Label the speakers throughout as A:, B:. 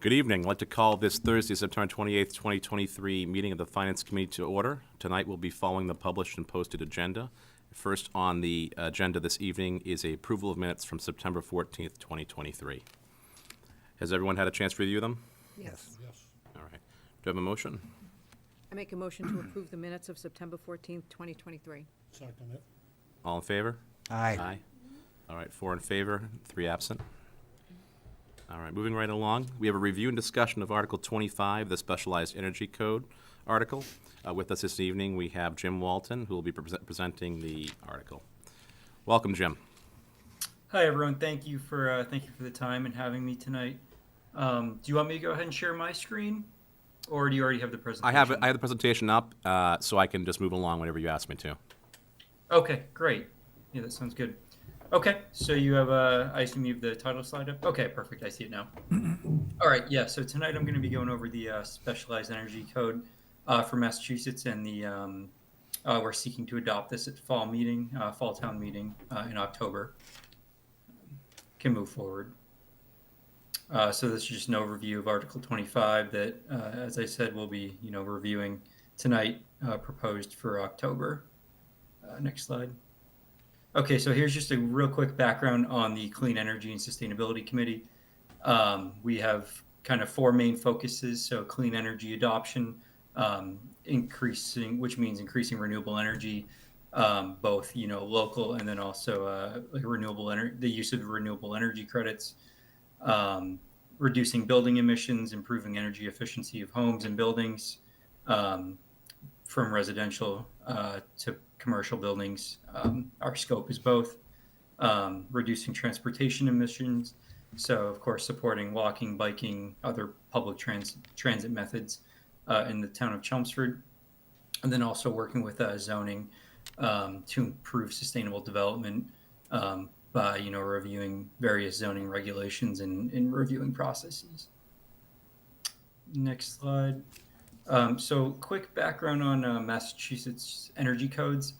A: Good evening. I'd like to call this Thursday, September 28th, 2023 meeting of the Finance Committee to order. Tonight we'll be following the published and posted agenda. First on the agenda this evening is a approval of minutes from September 14th, 2023. Has everyone had a chance to review them?
B: Yes.
A: All right. Do I have a motion?
B: I make a motion to approve the minutes of September 14th, 2023.
C: Second it.
A: All in favor?
D: Aye.
A: All right, 4 in favor, 3 absent. All right, moving right along, we have a review and discussion of Article 25, the Specialized Energy Code article. With us this evening, we have Jim Walton, who will be presenting the article. Welcome, Jim.
E: Hi, everyone. Thank you for the time and having me tonight. Do you want me to go ahead and share my screen, or do you already have the presentation?
A: I have the presentation up, so I can just move along whenever you ask me to.
E: Okay, great. Yeah, that sounds good. Okay, so you have, I assume you have the title slide up? Okay, perfect. I see it now. All right, yeah, so tonight I'm going to be going over the Specialized Energy Code for Massachusetts, and we're seeking to adopt this at fall town meeting in October. Can move forward. So this is just an overview of Article 25 that, as I said, we'll be, reviewing tonight, proposed for October. Next slide. Okay, so here's just a real quick background on the Clean Energy and Sustainability Committee. We have kind of 4 main focuses. So clean energy adoption, which means increasing renewable energy, both local and then also like the use of renewable energy credits, reducing building emissions, improving energy efficiency of homes and buildings, from residential to commercial buildings. Our scope is both. Reducing transportation emissions, so of course supporting walking, biking, other public transit methods in the town of Chelmsford, and then also working with zoning to improve sustainable development by reviewing various zoning regulations and reviewing processes. Next slide. So quick background on Massachusetts energy codes.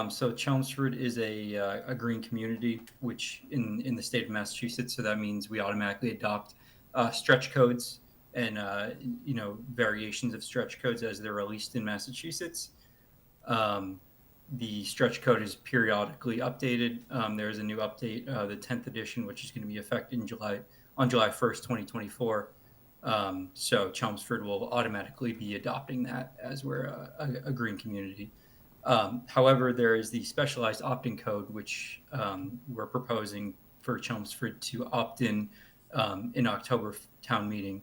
E: So Chelmsford is a green community, which in the state of Massachusetts, so that means we automatically adopt stretch codes and variations of stretch codes as they're released in Massachusetts. The stretch code is periodically updated. There's a new update, the 10th edition, which is going to be effective on July 1st, 2024. So Chelmsford will automatically be adopting that as we're a green community. However, there is the specialized opt-in code, which we're proposing for Chelmsford to opt in October town meeting.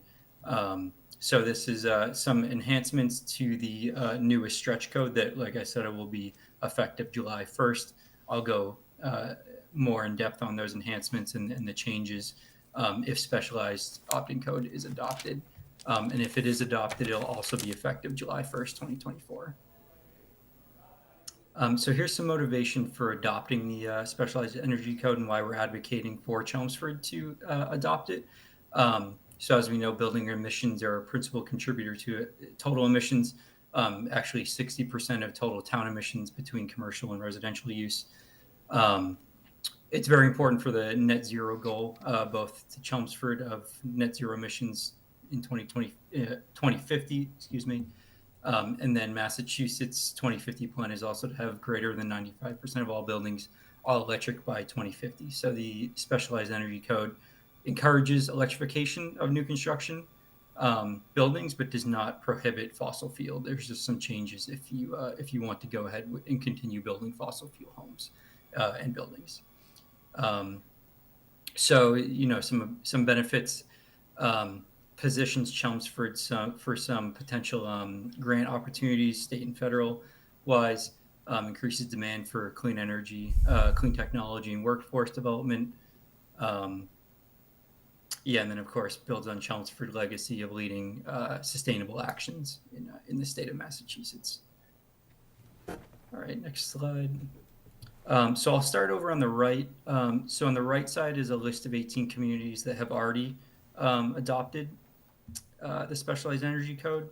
E: So this is some enhancements to the newest stretch code that, like I said, it will be effective July 1st. I'll go more in depth on those enhancements and the changes if specialized opt-in code is adopted. And if it is adopted, it'll also be effective July 1st, 2024. So here's some motivation for adopting the Specialized Energy Code and why we're advocating for Chelmsford to adopt it. So as we know, building emissions are a principal contributor to total emissions, actually 60% of total town emissions between commercial and residential use. It's very important for the net zero goal, both to Chelmsford of net zero emissions in 2050, and then Massachusetts 2050 plan is also to have greater than 95% of all buildings all electric by 2050. So the Specialized Energy Code encourages electrification of new construction buildings, but does not prohibit fossil fuel. There's just some changes if you want to go ahead and continue building fossil fuel homes and buildings. So some benefits. Positions Chelmsford for some potential grant opportunities, state and federal wise, increases demand for clean energy, clean technology, and workforce development. And then of course builds on Chelmsford's legacy of leading sustainable actions in the state of Massachusetts. All right, next slide. So I'll start over on the right. So on the right side is a list of 18 communities that have already adopted the Specialized Energy Code.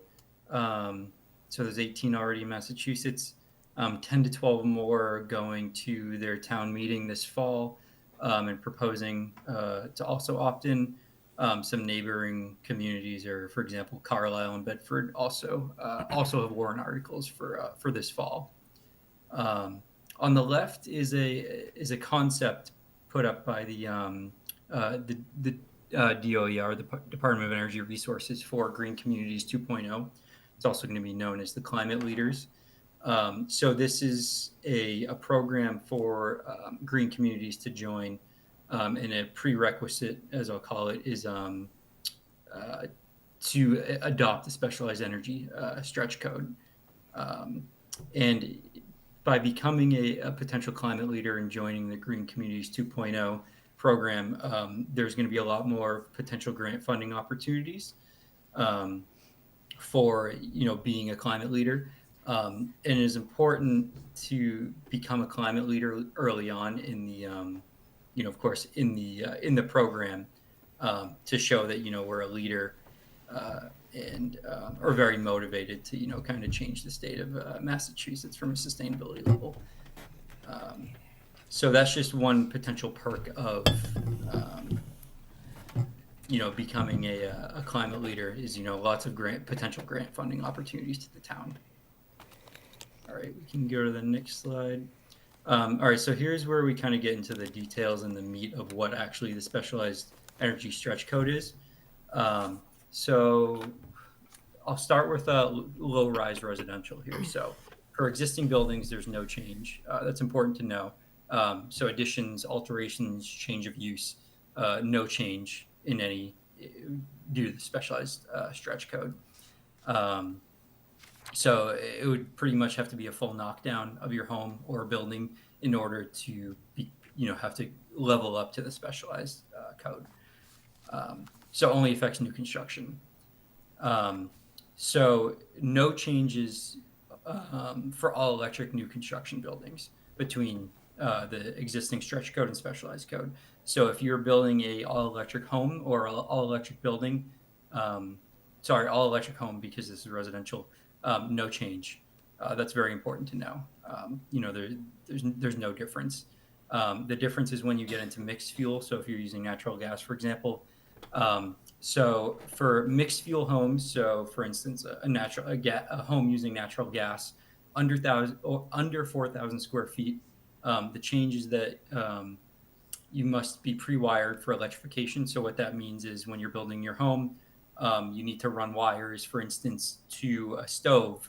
E: So there's 18 already in Massachusetts. 10 to 12 more are going to their town meeting this fall and proposing to also opt in. Some neighboring communities, or for example, Carlisle and Bedford, also have warrant articles for this fall. On the left is a concept put up by the DOER, the Department of Energy Resources, for Green Communities 2.0. It's also going to be known as the Climate Leaders. So this is a program for green communities to join, and a prerequisite, as I'll call it, is to adopt the specialized energy stretch code. And by becoming a potential climate leader and joining the Green Communities 2.0 program, there's going to be a lot more potential grant funding opportunities for being a climate leader. And it is important to become a climate leader early on in the of course in the program, to show that we're a leader, and are very motivated to kind of change the state of Massachusetts from a sustainability level. So that's just one potential perk of becoming a climate leader, is lots of potential grant funding opportunities to the town. All right, we can go to the next slide. All right, so here's where we kind of get into the details and the meat of what actually the specialized energy stretch code is. So I'll start with low-rise residential here. So for existing buildings, there's no change. That's important to know. So additions, alterations, change of use, no change in any due to the specialized stretch code. So it would pretty much have to be a full knockdown of your home or building in order to have to level up to the specialized code. So only affects new construction. So no changes for all electric new construction buildings between the existing stretch code and specialized code. So if you're building a all electric home or all electric building, all electric home, because this is residential, no change. That's very important to know. There's no difference. The difference is when you get into mixed fuel. So if you're using natural gas, for example, so for mixed fuel homes, so for instance, a home using natural gas under 4,000 square feet, the change is that you must be pre-wired for electrification. So what that means is when you're building your home, you need to run wires, for instance, to a stove,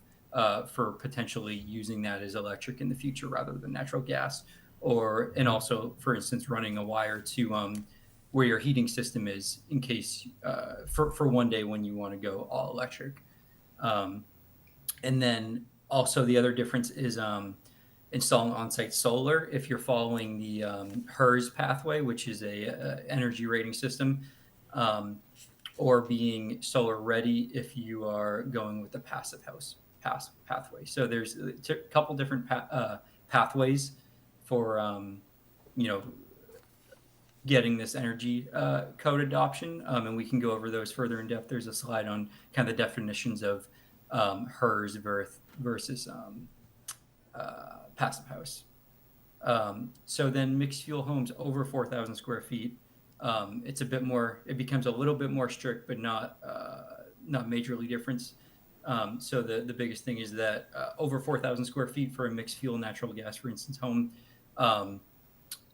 E: for potentially using that as electric in the future rather than natural gas, and also, for instance, running a wire to where your heating system is, in case for one day when you want to go all electric. And then also the other difference is installing on-site solar if you're following the HERS pathway, which is a energy rating system, or being solar ready if you are going with the passive house pathway. So there's a couple different pathways for getting this energy code adoption, and we can go over those further in depth. There's a slide on kind of the definitions of HERS versus passive house. So then mixed fuel homes over 4,000 square feet, it becomes a little bit more strict, but not majorly different. So the biggest thing is that over 4,000 square feet for a mixed fuel natural gas, for instance, home,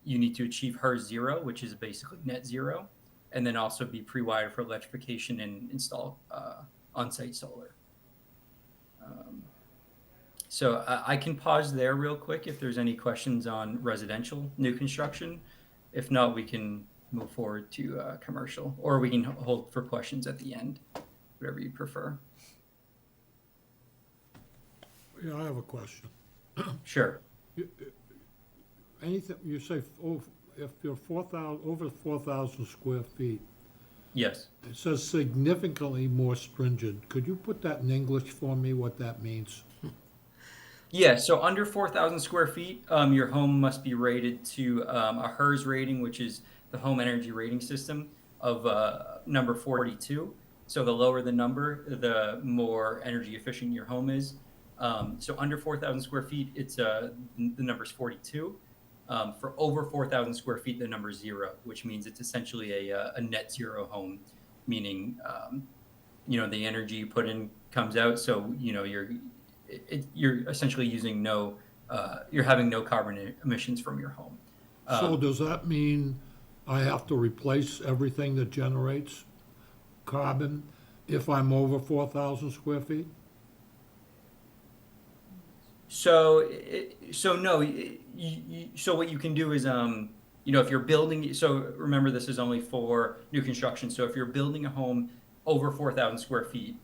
E: you need to achieve HERS 0, which is basically net zero, and then also be pre-wired for electrification and install on-site solar. So I can pause there real quick if there's any questions on residential new construction. If not, we can move forward to commercial, or we can hold for questions at the end, whatever you prefer.
C: Yeah, I have a question.
E: Sure.
C: Anything, you say, if you're over 4,000 square feet,
E: Yes.
C: it says significantly more stringent. Could you put that in English for me, what that means?
E: Yeah, so under 4,000 square feet, your home must be rated to a HERS rating, which is the Home Energy Rating System, of number 42. So the lower the number, the more energy efficient your home is. So under 4,000 square feet, the number's 42. For over 4,000 square feet, the number is zero, which means it's essentially a net zero home, meaning the energy you put in comes out. So you're essentially using you're having no carbon emissions from your home.
C: So does that mean I have to replace everything that generates carbon if I'm over 4,000 square feet?
E: So what you can do is, if you're building, so remember this is only for new construction. So if you're building a home over 4,000 square feet,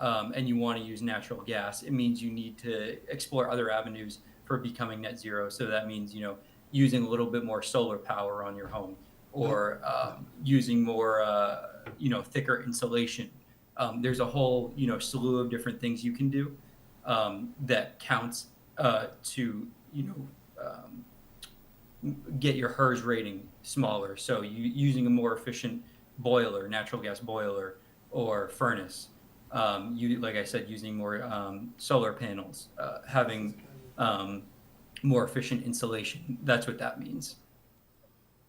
E: and you want to use natural gas, it means you need to explore other avenues for becoming net zero. So that means, using a little bit more solar power on your home, or using more, thicker insulation. There's a whole, slew of different things you can do that counts to, get your HERS rating smaller. So using a more efficient boiler, natural gas boiler or furnace. Like I said, using more solar panels, having more efficient insulation. That's what that means.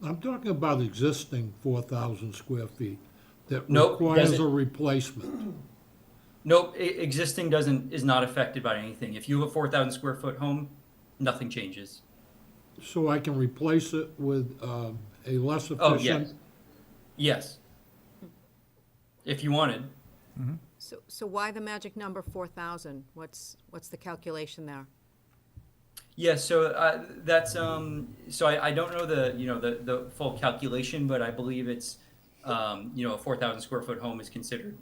C: I'm talking about existing 4,000 square feet that
E: Nope,
C: requires
E: doesn't.
C: a replacement.
E: Nope, existing is not affected by anything. If you have a 4,000 square foot home, nothing changes.
C: So I can replace it with a less
E: Oh,
C: efficient?
E: yes. If you wanted.
B: So why the magic number 4,000? What's the calculation there?
E: Yeah, so that's so I don't know the full calculation, but I believe it's a 4,000 square foot home is considered,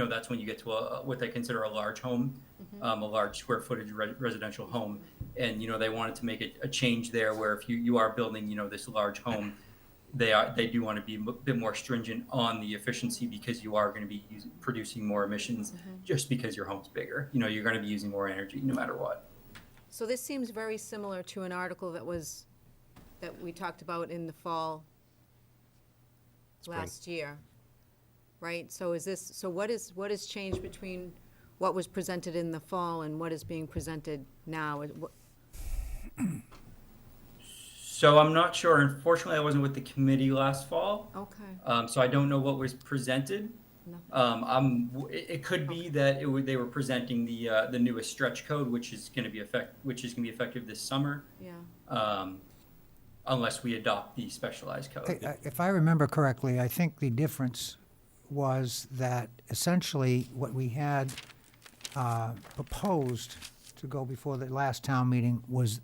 E: that's when you get to what they consider a large home, a large square footage residential home, and they wanted to make a change there where if you are building this large home, they do want to be a bit more stringent on the efficiency, because you are going to be producing more emissions just because your home's bigger. You're going to be using more energy no matter what.
B: So this seems very similar to an article that we talked about in the fall
A: Spring.
B: last year, right? So what is changed between what was presented in the fall and what is being presented now?
E: So I'm not sure. Unfortunately, I wasn't with the committee last fall.
B: Okay.
E: So I don't know what was presented.
B: Nothing.
E: It could be that they were presenting the newest stretch code, which is going to be effective this summer,
B: Yeah.
E: unless we adopt the specialized code.
D: If I remember correctly, I think the difference was that essentially what we had proposed to go before the last town meeting was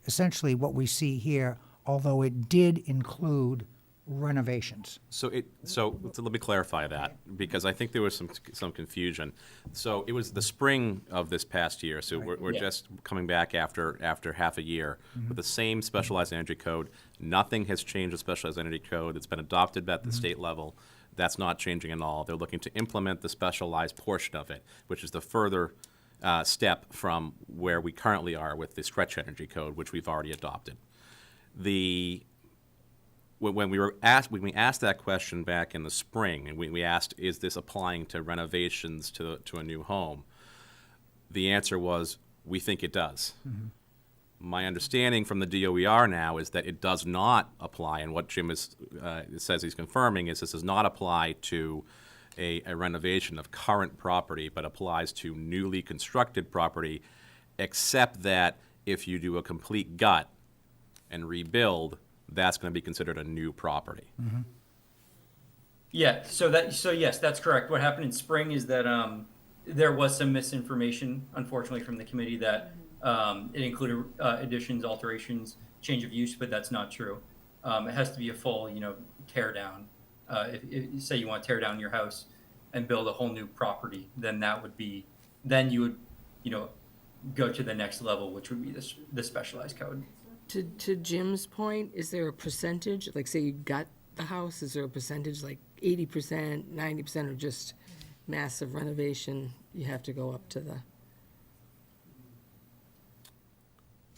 D: essentially what we see here, although it did include renovations.
A: So let me clarify that, because I think there was some confusion. So it was the spring of this past year, so we're
E: Yeah.
A: just coming back after half a year with the same specialized energy code. Nothing has changed with specialized energy code. It's been adopted at the state level. That's not changing at all. They're looking to implement the specialized portion of it, which is the further step from where we currently are with the stretch energy code, which we've already adopted. When we asked that question back in the spring, and we asked, is this applying to renovations to a new home? The answer was, we think it does. My understanding from the DOER now is that it does not apply, and what Jim says he's confirming is this does not apply to a renovation of current property, but applies to newly constructed property, except that if you do a complete gut and rebuild, that's going to be considered a new property.
E: Yeah. So yes, that's correct. What happened in spring is that there was some misinformation, unfortunately, from the committee that it included additions, alterations, change of use, but that's not true. It has to be a full, tear down. If say you want to tear down your house and build a whole new property, then you would, go to the next level, which would be the specialized code.
F: To Jim's point, is there a percentage, like say you got the house, is there a percentage like 80%, 90%, or just massive renovation, you have to go up to the?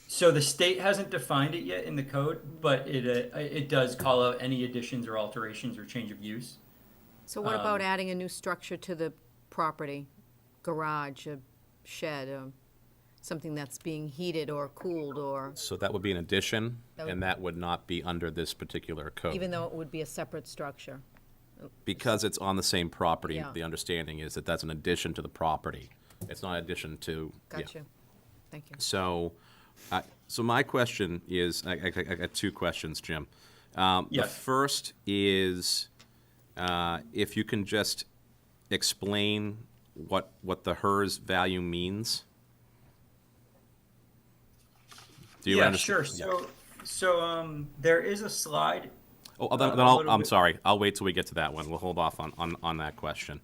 E: So the state hasn't defined it yet in the code, but it does call out any additions or alterations or change of use.
B: So what about adding a new structure to the property? Garage, a shed, something that's being heated or cooled, or,
A: So that would be an addition,
B: That would-
A: and that would not be under this particular code.
B: even though it would be a separate structure.
A: Because it's on the same property,
B: Yeah.
A: the understanding is that that's an addition to the property. It's not addition to, yeah.
B: Got you. Thank you.
A: So, so my question is, I got two questions, Jim. The
E: Yes.
A: first is, if you can just explain what the HERS value means? Do you
E: Yeah,
A: understand?
E: sure. So there is a slide.
A: Oh, then
E: a little
A: I'm
E: bit-
A: sorry. I'll wait till we get to that one. We'll hold off on that question.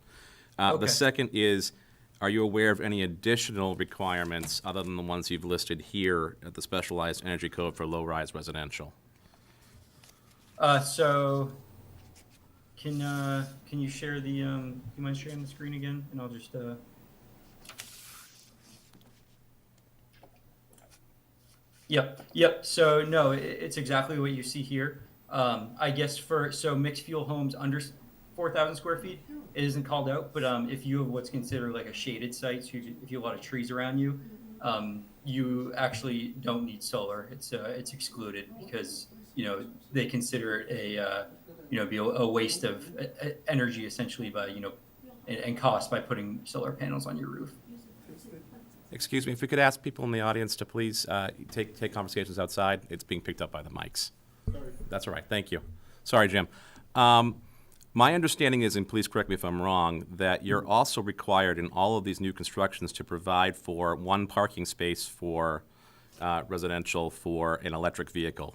A: The
E: Okay.
A: second is, are you aware of any additional requirements other than the ones you've listed here at the Specialized Energy Code for low-rise residential?
E: So can you share the you mind sharing the screen again? And I'll just Yep. So no, it's exactly what you see here. I guess so mixed fuel homes under 4,000 square feet, it isn't called out, but if you have what's considered like a shaded site, so if you have a lot of trees around you, you actually don't need solar. It's excluded because they consider it be a waste of energy essentially by and cost by putting solar panels on your roof.
A: Excuse me, if we could ask people in the audience to please take conversations outside. It's being picked up by the mics. That's all right. Thank you. Sorry, Jim. My understanding is, and please correct me if I'm wrong, that you're also required in all of these new constructions to provide for one parking space for residential for an electric vehicle.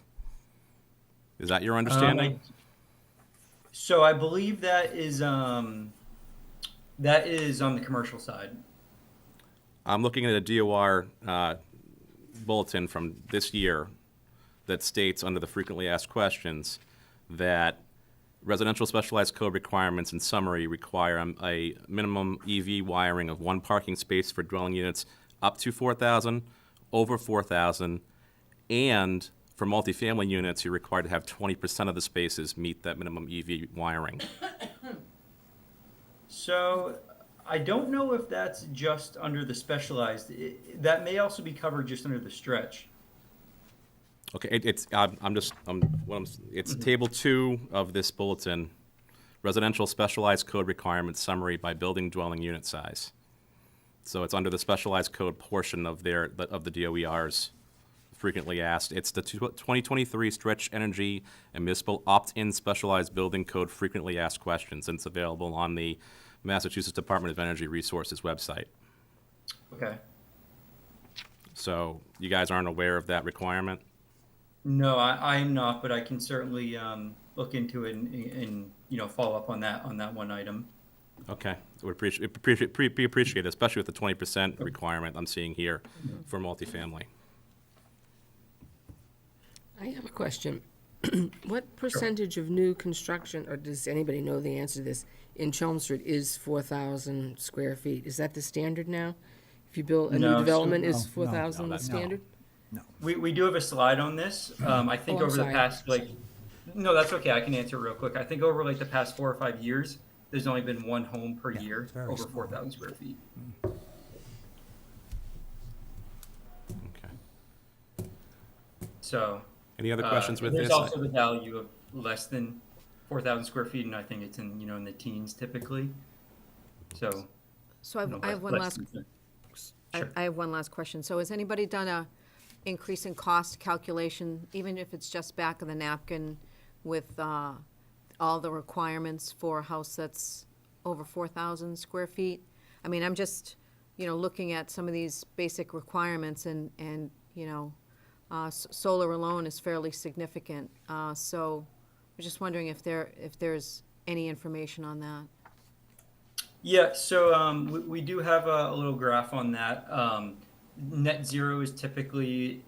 A: Is that your understanding?
E: So I believe that is on the commercial side.
A: I'm looking at a DOR bulletin from this year that states under the frequently asked questions that residential specialized code requirements in summary require a minimum EV wiring of one parking space for dwelling units up to 4,000, over 4,000, and for multifamily units, you're required to have 20% of the spaces meet that minimum EV wiring.
E: So I don't know if that's just under the specialized. That may also be covered just under the stretch.
A: Okay, it's table 2 of this bulletin, residential specialized code requirements summary by building dwelling unit size. So it's under the specialized code portion of the DOER's frequently asked. It's the 2023 Stretch Energy and Municipal Opt-in Specialized Building Code frequently asked questions, and it's available on the Massachusetts Department of Energy Resources website.
E: Okay.
A: So you guys aren't aware of that requirement?
E: No, I'm not, but I can certainly look into it and follow up on that one item.
A: Okay, we appreciate it, especially with the 20% requirement I'm seeing here for multifamily.
F: I have a question. What percentage of new construction, or does anybody know the answer to this, in Chelmsford is 4,000 square feet? Is that the standard now? If you build a
E: No,
F: new
E: so-
F: development, is
D: No,
F: 4,000 the
A: that's-
F: standard?
E: We do have a slide on this. I think
F: I'm
E: over the
F: sorry.
E: past no, that's okay. I can answer it real quick. I think over the past 4 or 5 years, there's only been one home per year
D: it's very
E: over
D: small.
E: 4,000 square feet.
A: Okay.
E: So
A: Any other questions with
E: there's
A: this?
E: also the value of less than 4,000 square feet, and I think it's in the teens typically. So
B: So I
E: you
B: I have
E: know,
B: one
E: less
B: last,
E: than-
B: I
E: Sure.
B: I have one last question. So has anybody done a increase in cost calculation, even if it's just back of the napkin, with all the requirements for a house that's over 4,000 square feet? I mean, I'm just, looking at some of these basic requirements, and solar alone is fairly significant. So I'm just wondering if there's any information on that.
E: Yeah, so we do have a little graph on that. Net zero is typically,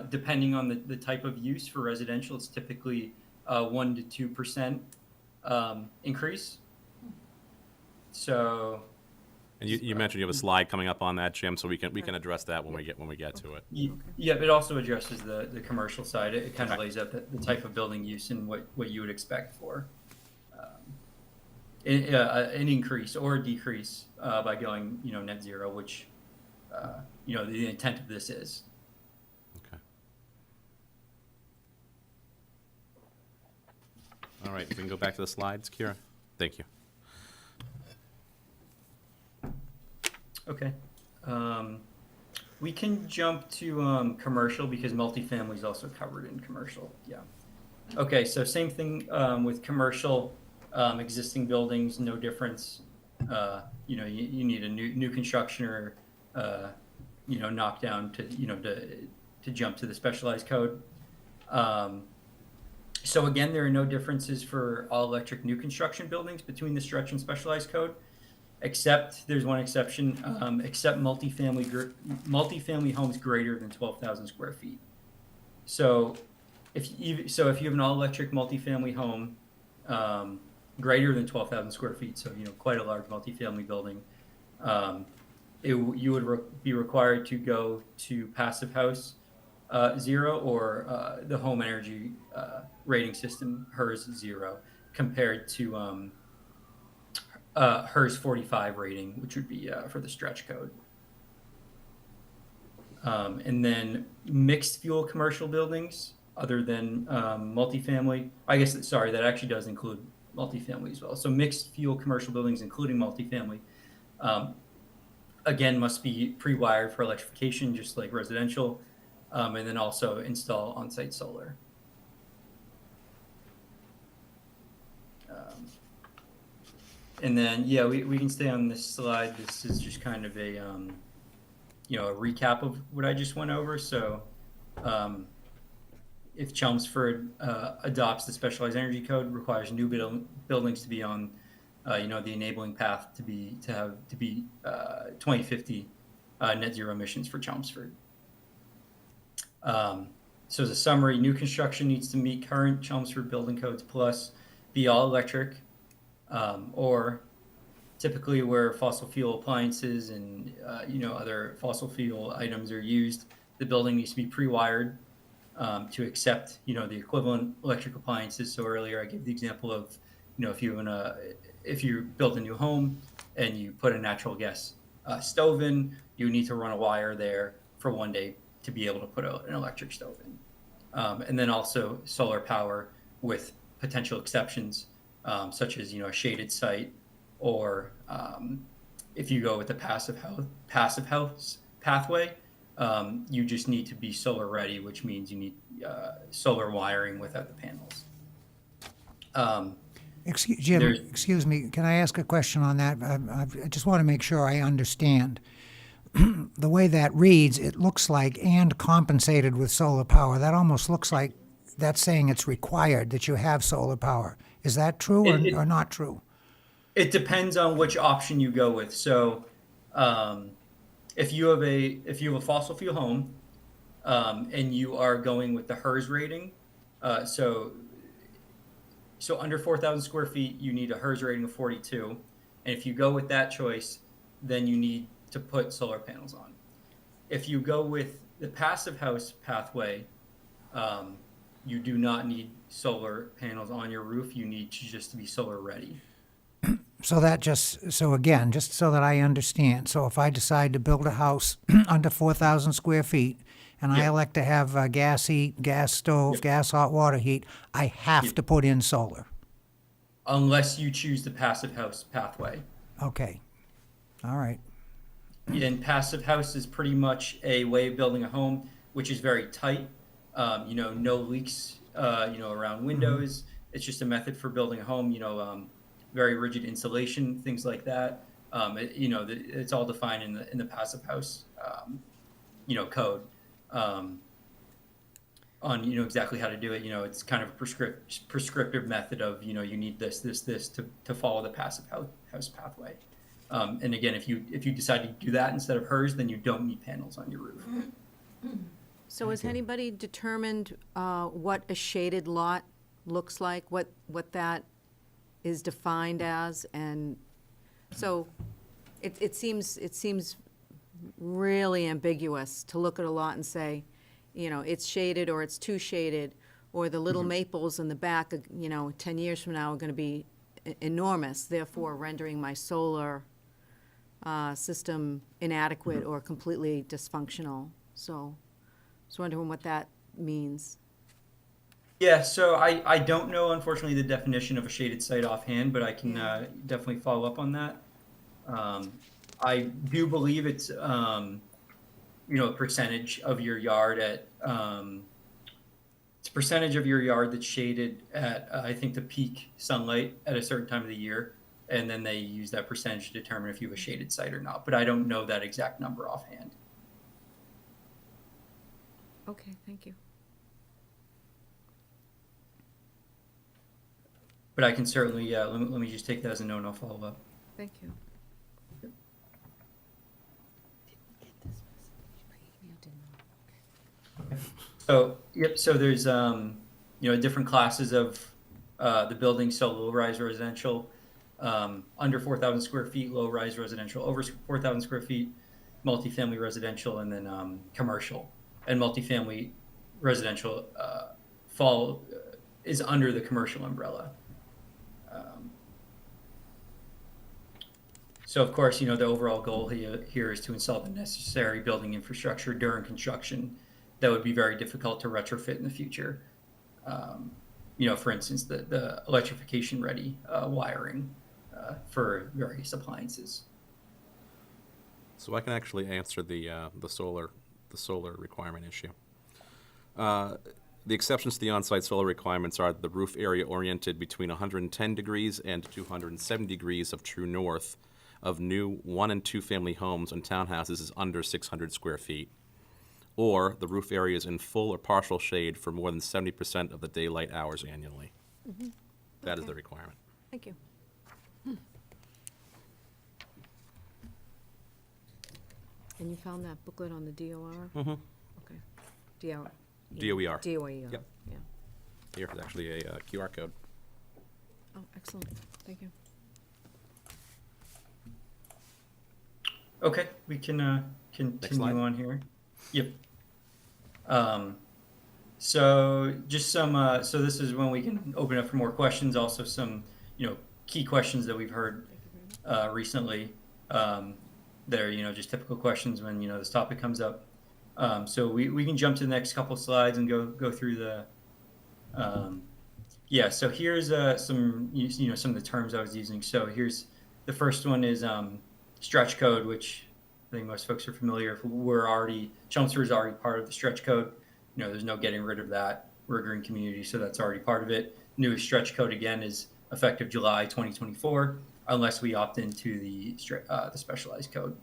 E: depending on the type of use for residential, it's typically 1 to 2% increase. So
A: And you mentioned you have a slide coming up on that, Jim, so we can address that when we get to it.
E: yeah, it also addresses the commercial side. It kind of
A: Okay.
E: lays out the type of building use and what you would expect for an increase or a decrease by going net zero, which the intent of this is.
A: Okay. All right, we can go back to the slides, Kira. Thank you.
E: Okay. We can jump to commercial because multifamily is also covered in commercial. Yeah. Okay, so same thing with commercial, existing buildings, no difference. You need a new construction or knockdown to jump to the specialized code. So again, there are no differences for all electric new construction buildings between the stretch and specialized code, except there's one exception, except multifamily homes greater than 12,000 square feet. So if you have an all electric multifamily home greater than 12,000 square feet, so quite a large multifamily building, you would be required to go to passive house 0 or the home energy rating system HERS 0 compared to HERS 45 rating, which would be for the stretch code. And then mixed fuel commercial buildings other than multifamily. I guess, sorry, that actually does include multifamily as well. So mixed fuel commercial buildings, including multifamily, again, must be pre-wired for electrification, just like residential, and then also install on-site solar. And then, yeah, we can stay on this slide. This is just kind of a, a recap of what I just went over. So if Chelmsford adopts the specialized energy code, requires new buildings to be on, the enabling path to be 2050 net zero emissions for Chelmsford. So as a summary, new construction needs to meet current Chelmsford building codes plus be all electric, or typically where fossil fuel appliances and other fossil fuel items are used, the building needs to be pre-wired to accept the equivalent electric appliances. So earlier I gave the example of if you built a new home and you put a natural gas stove in, you need to run a wire there for one day to be able to put an electric stove in. And then also solar power with potential exceptions, such as a shaded site, or if you go with the passive house pathway, you just need to be solar ready, which means you need solar wiring without the panels.
D: Jim,
E: There's-
D: excuse me, can I ask a question on that? I just want to make sure I understand. The way that reads, it looks like and compensated with solar power. That almost looks like that's saying it's required that you have solar power. Is that true or not true?
E: It depends on which option you go with. So, if you have a fossil fuel home, and you are going with the HERS rating, so under 4,000 square feet, you need a HERS rating of 42, and if you go with that choice, then you need to put solar panels on. If you go with the passive house pathway, you do not need solar panels on your roof. You need just to be solar ready.
D: So again, just so that I understand, so if I decide to build a house under 4,000 square feet and I
E: Yep.
D: elect to have gas heat, gas stove,
E: Yep.
D: gas hot water heat, I have to put in solar.
E: Unless you choose the passive house pathway.
D: Okay. All right.
E: And passive house is pretty much a way of building a home, which is very tight. No leaks, around windows. It's just a method for building a home. Very rigid insulation, things like that. It's all defined in the passive house, code. On exactly how to do it. It's kind of a prescriptive method of you need this to follow the passive house pathway. And again, if you decide to do that instead of HERS, then you don't need panels on your roof.
B: So has anybody determined what a shaded lot looks like, what that is defined as? And so it seems really ambiguous to look at a lot and say, it's shaded or it's too shaded, or the little maples in the back, 10 years from now are going to be enormous, therefore rendering my solar system inadequate or completely dysfunctional. So, just wondering what that means.
E: Yeah, so I don't know, unfortunately, the definition of a shaded site offhand, but I can definitely follow up on that. I do believe it's, a percentage of your yard it's a percentage of your yard that's shaded at, I think, the peak sunlight at a certain time of the year. And then they use that percentage to determine if you have a shaded site or not. But I don't know that exact number offhand.
B: Okay, thank you.
E: But I can certainly, let me just take that as a no, and I'll follow up.
B: Thank you.
E: So, yep, so there's, different classes of the building, so low-rise residential, under 4,000 square feet, low-rise residential, over 4,000 square feet, multifamily residential, and then commercial. And multifamily residential is under the commercial umbrella. So of course, the overall goal here is to install the necessary building infrastructure during construction that would be very difficult to retrofit in the future. For instance, the electrification ready wiring for various appliances.
A: So I can actually answer the solar requirement issue. The exceptions to the on-site solar requirements are the roof area oriented between 110 degrees and 270 degrees of true north of new 1- and 2-family homes and townhouses is under 600 square feet, or the roof area is in full or partial shade for more than 70% of the daylight hours annually. That is
B: Okay.
A: the requirement.
B: Thank you. And you found that booklet on the DOR?
A: Mm-hmm.
B: Okay. DOR.
A: DOER.
B: DOER.
A: Yep.
B: Yeah.
A: Here is actually a QR code.
B: Oh, excellent. Thank you.
E: Okay, we can
A: slide.
E: continue on here. Yep. So just some, so this is when we can open up for more questions. Also some, key questions that we've heard recently that are, just typical questions when, this topic comes up. So we can jump to the next couple slides and go through the, so here's some, some of the terms I was using. So here's, the first one is stretch code, which I think most folks are familiar. Chelmsford is already part of the stretch code. There's no getting rid of that. We're a green community, so that's already part of it. Newest stretch code, again, is effective July 2024, unless we opt into the specialized code.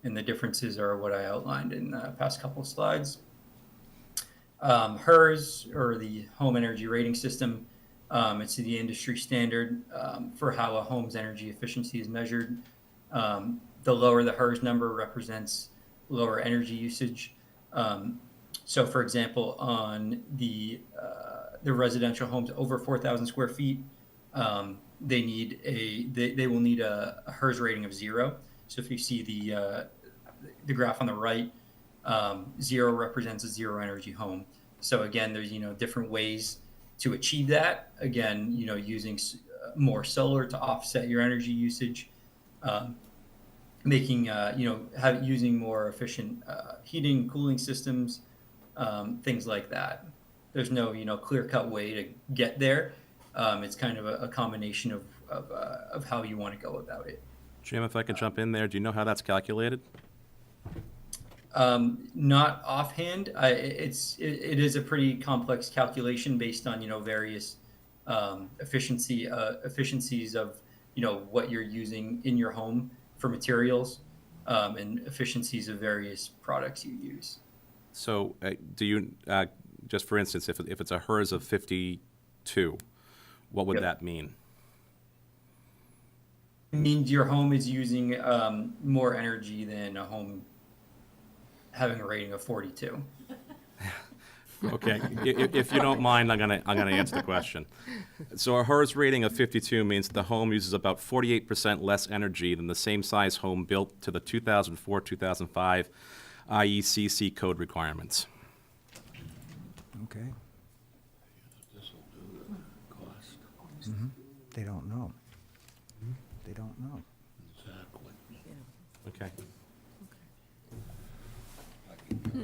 E: And the differences are what I outlined in the past couple of slides. HERS, or the Home Energy Rating System, it's the industry standard for how a home's energy efficiency is measured. The lower the HERS number represents lower energy usage. So, for example, on the residential homes over 4,000 square feet, they will need a HERS rating of 0. So, if you see the graph on the right, 0 represents a zero energy home. So again, there's different ways to achieve that. Again, using more solar to offset your energy usage. Making using more efficient heating, cooling systems, things like that. There's no clear-cut way to get there. It's kind of a combination of how you want to go about it.
A: Jim, if I could jump in there, do you know how that's calculated?
E: Not offhand. It is a pretty complex calculation based on various efficiencies of what you're using in your home for materials, and efficiencies of various products you use.
A: So do you, just for instance, if it's a HERS of 52, what would
E: Yep.
A: that mean?
E: It means your home is using more energy than a home having a rating of 42.
A: Okay, if you don't mind, I'm gonna answer the question. So a HERS rating of 52 means the home uses about 48% less energy than the same size home built to the 2004-2005 IECC code requirements.
D: Okay.
C: This'll do the cost.
D: They don't know. They don't know.
C: Exactly.
A: Okay.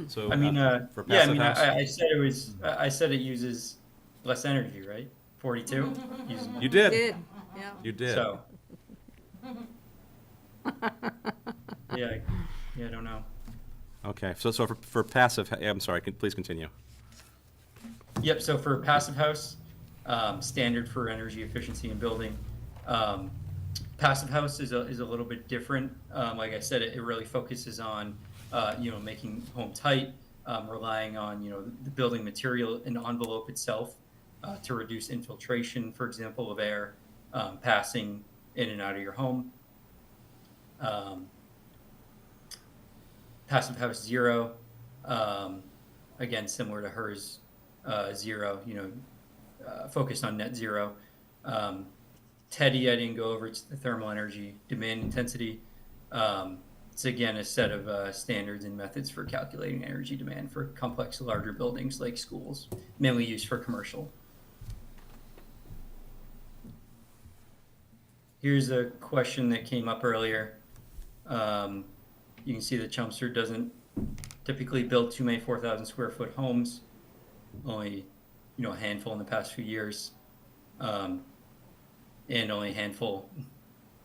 A: So,
E: I mean,
A: for
E: yeah, I
A: passive
E: mean,
A: house,
E: I said it was, I said it uses less energy, right? 42? Uses
A: you did,
B: Did, yeah.
A: you did.
E: So. Yeah, yeah, I don't know.
A: Okay, so for passive, I'm sorry, please continue.
E: Yep, so for passive house, standard for energy efficiency in building. Um, passive house is a little bit different. Like I said, it really focuses on, making home tight, relying on, the building material and envelope itself to reduce infiltration, for example, of air passing in and out of your home. Um, passive house zero, again, similar to hers, zero, focused on net zero. Teddy, I didn't go over, it's the thermal energy demand intensity. It's again a set of standards and methods for calculating energy demand for complex, larger buildings like schools, mainly used for commercial. Here's a question that came up earlier. You can see that Chelmsford doesn't typically build too many 4,000 square foot homes, only a handful in the past few years, and only a handful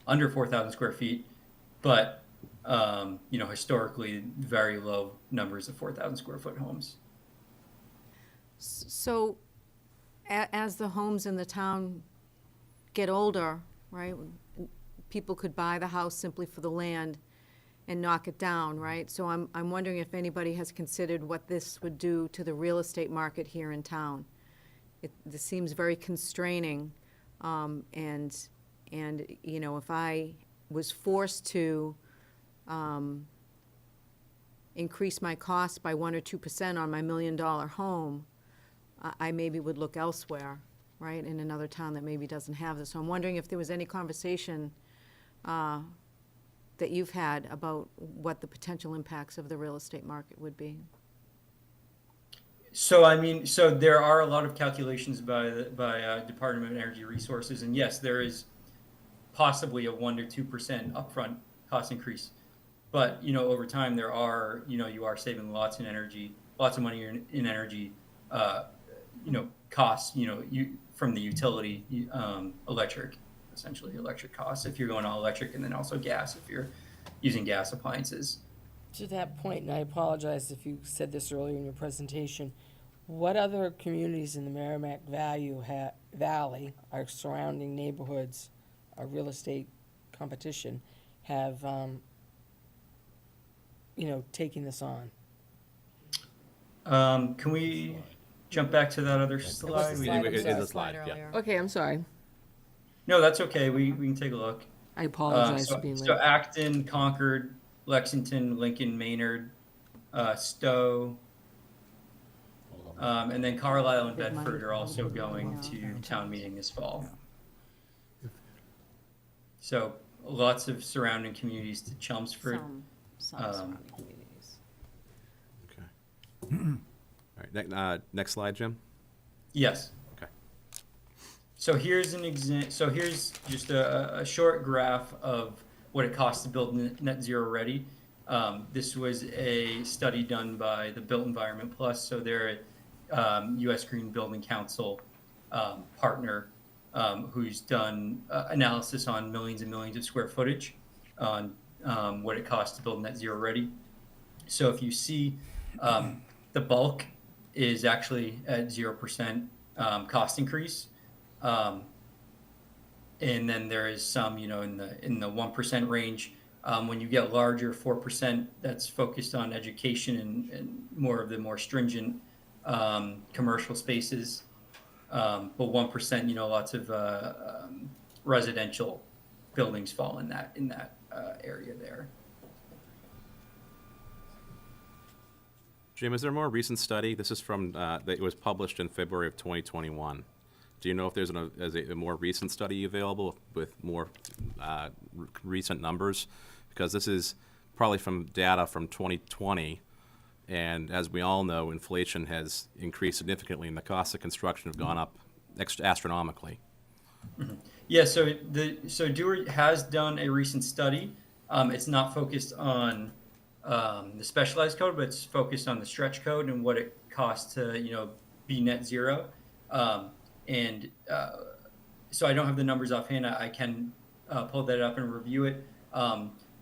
E: under 4,000 square feet, but historically very low numbers of 4,000 square foot homes.
B: So, as the homes in the town get older, right, people could buy the house simply for the land and knock it down, right? So I'm wondering if anybody has considered what this would do to the real estate market here in town. This seems very constraining, and if I was forced to increase my cost by 1 or 2% on my $1 million home, I maybe would look elsewhere, right, in another town that maybe doesn't have this. So I'm wondering if there was any conversation that you've had about what the potential impacts of the real estate market would be.
E: So there are a lot of calculations by Department of Energy Resources, and yes, there is possibly a 1 to 2% upfront cost increase, but over time there are you are saving lots in energy, lots of money in energy, costs from the utility, electric. Essentially electric costs if you're going all electric, and then also gas if you're using gas appliances.
F: To that point, and I apologize if you said this earlier in your presentation, what other communities in the Merrimack Valley, our surrounding neighborhoods, our real estate competition, have, taken this on?
E: Can we jump back to that other slide?
F: slide?
A: It is
F: sorry.
A: a slide, yeah.
B: earlier.
F: Okay, I'm sorry.
E: No, that's okay. We can take a look.
F: I apologize
E: So,
F: for being late.
E: so Acton, Concord, Lexington, Lincoln, Maynard, Stowe, and then Carlisle and
B: Big money.
E: Bedford are also going
B: Yeah.
E: to town meeting this fall. So lots of surrounding communities to Chelmsford.
B: Some surrounding communities.
A: Okay. All right, next slide, Jim.
E: Yes.
A: Okay.
E: So here's an So here's just a short graph of what it costs to build net zero ready. This was a study done by the Built Environment Plus. So they're a U.S. Green Building Council partner who's done analysis on millions and millions of square footage on what it costs to build net zero ready. So if you see the bulk is actually at 0% cost increase. And then there is some, in the 1% range. When you get larger, 4%, that's focused on education and more of the more stringent commercial spaces. But 1%, lots of residential buildings fall in that area there.
A: Jim, is there a more recent study? This is from, it was published in February of 2021. Do you know if there's a more recent study available with more recent numbers? Because this is probably from data from 2020, and as we all know, inflation has increased significantly, and the costs of construction have gone up astronomically.
E: Mm-hmm. Yeah, so Dewar has done a recent study. It's not focused on the specialized code, but it's focused on the stretch code and what it costs to, be net zero. Um, and so I don't have the numbers offhand. I can pull that up and review it.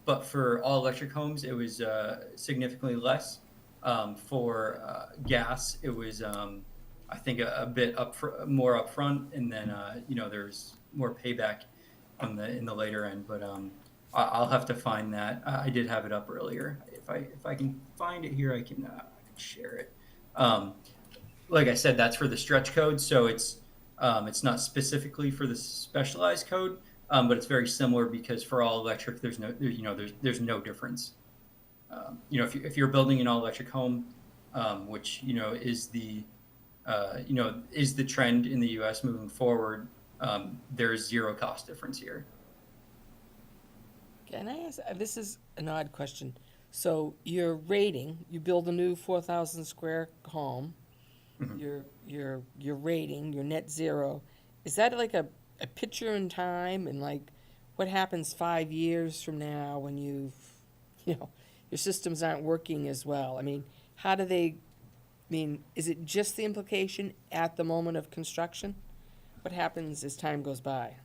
E: But for all electric homes, it was significantly less. For gas, it was, I think, a bit more upfront, and then there's more payback on in the later end. But I'll have to find that. I did have it up earlier. If I can find it here, I can share it. Like I said, that's for the stretch code, so it's not specifically for the specialized code, but it's very similar because for all electric, there's no difference. If you're building an all electric home, which is the is the trend in the U.S. moving forward, there's zero cost difference here.
F: Can I ask, this is an odd question. So your rating, you build a new 4,000 square home, your rating, your net zero, is that like a picture in time, and like what happens 5 years from now when your systems aren't working as well? I mean, how do they, is it just the implication at the moment of construction? What happens as time goes by?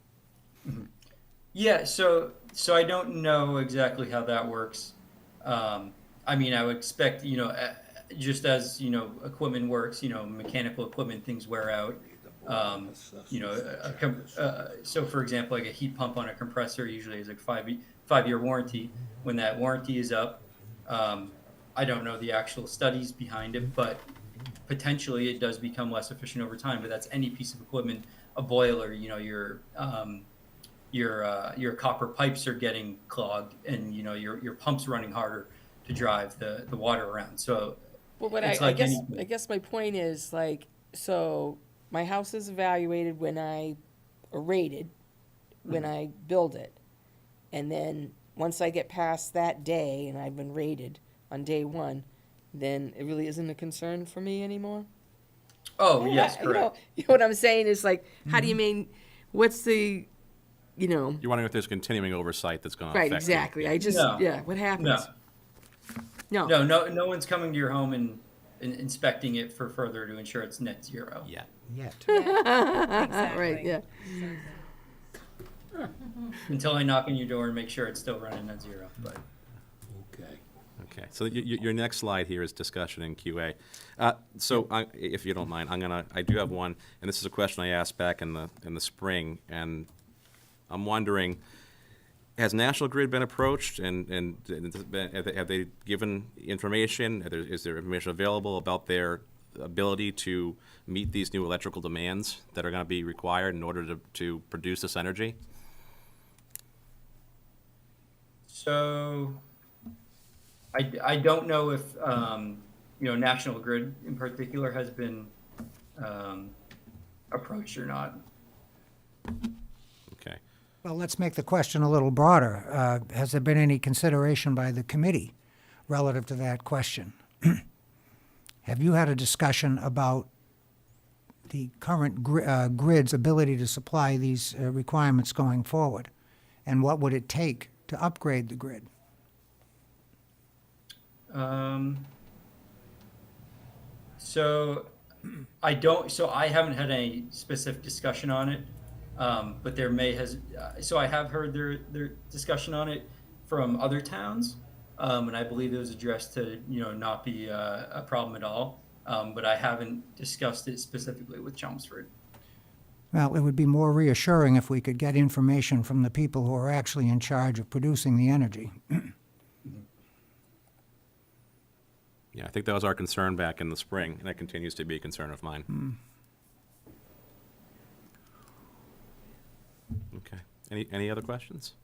E: Yeah, so I don't know exactly how that works. I would expect, just as, equipment works, mechanical equipment, things wear out. So for example, like a heat pump on a compressor usually is like 5-year warranty. When that warranty is up, I don't know the actual studies behind it, but potentially it does become less efficient over time. But that's any piece of equipment, a boiler, your copper pipes are getting clogged, and your pump's running harder to drive the water around. So
F: Well, but
E: it's
F: I
E: like
F: guess
E: anything.
F: I guess my point is like, so my house is evaluated or rated when I build it, and then once I get past that day and I've been rated on day one, then it really isn't a concern for me anymore.
E: Oh, yes,
F: You know,
E: correct.
F: you know what I'm saying is like, how do you mean? What's the,
A: You're wondering if there's continuing oversight that's going to
F: right?
A: affect you.
F: Exactly. I just
E: No.
F: what happens?
E: No,
F: No.
E: no one's coming to your home and inspecting it for further to ensure it's net zero.
A: Yeah.
D: Yet.
F: Right. Yeah.
E: Until I knock on your door and make sure it's still running net zero. But
C: Okay.
A: Okay, so your next slide here is discussion in QA. If you don't mind, I do have one, and this is a question I asked back in the spring, and I'm wondering, has National Grid been approached, and have they given information? Is there information available about their ability to meet these new electrical demands that are going to be required in order to produce this energy?
E: so I don't know if National Grid in particular has been approached or not.
A: Okay.
D: Well, let's make the question a little broader. Has there been any consideration by the committee relative to that question? Have you had a discussion about the current grid's ability to supply these requirements going forward? And what would it take to upgrade the grid?
E: So I haven't had any specific discussion on it, but so I have heard their discussion on it from other towns, and I believe it was addressed to not be a problem at all, but I haven't discussed it specifically with Chelmsford.
D: Well, it would be more reassuring if we could get information from the people who are actually in charge of producing the energy.
A: Yeah, I think that was our concern back in the spring, and that continues to be a concern of mine. Okay. Any other questions?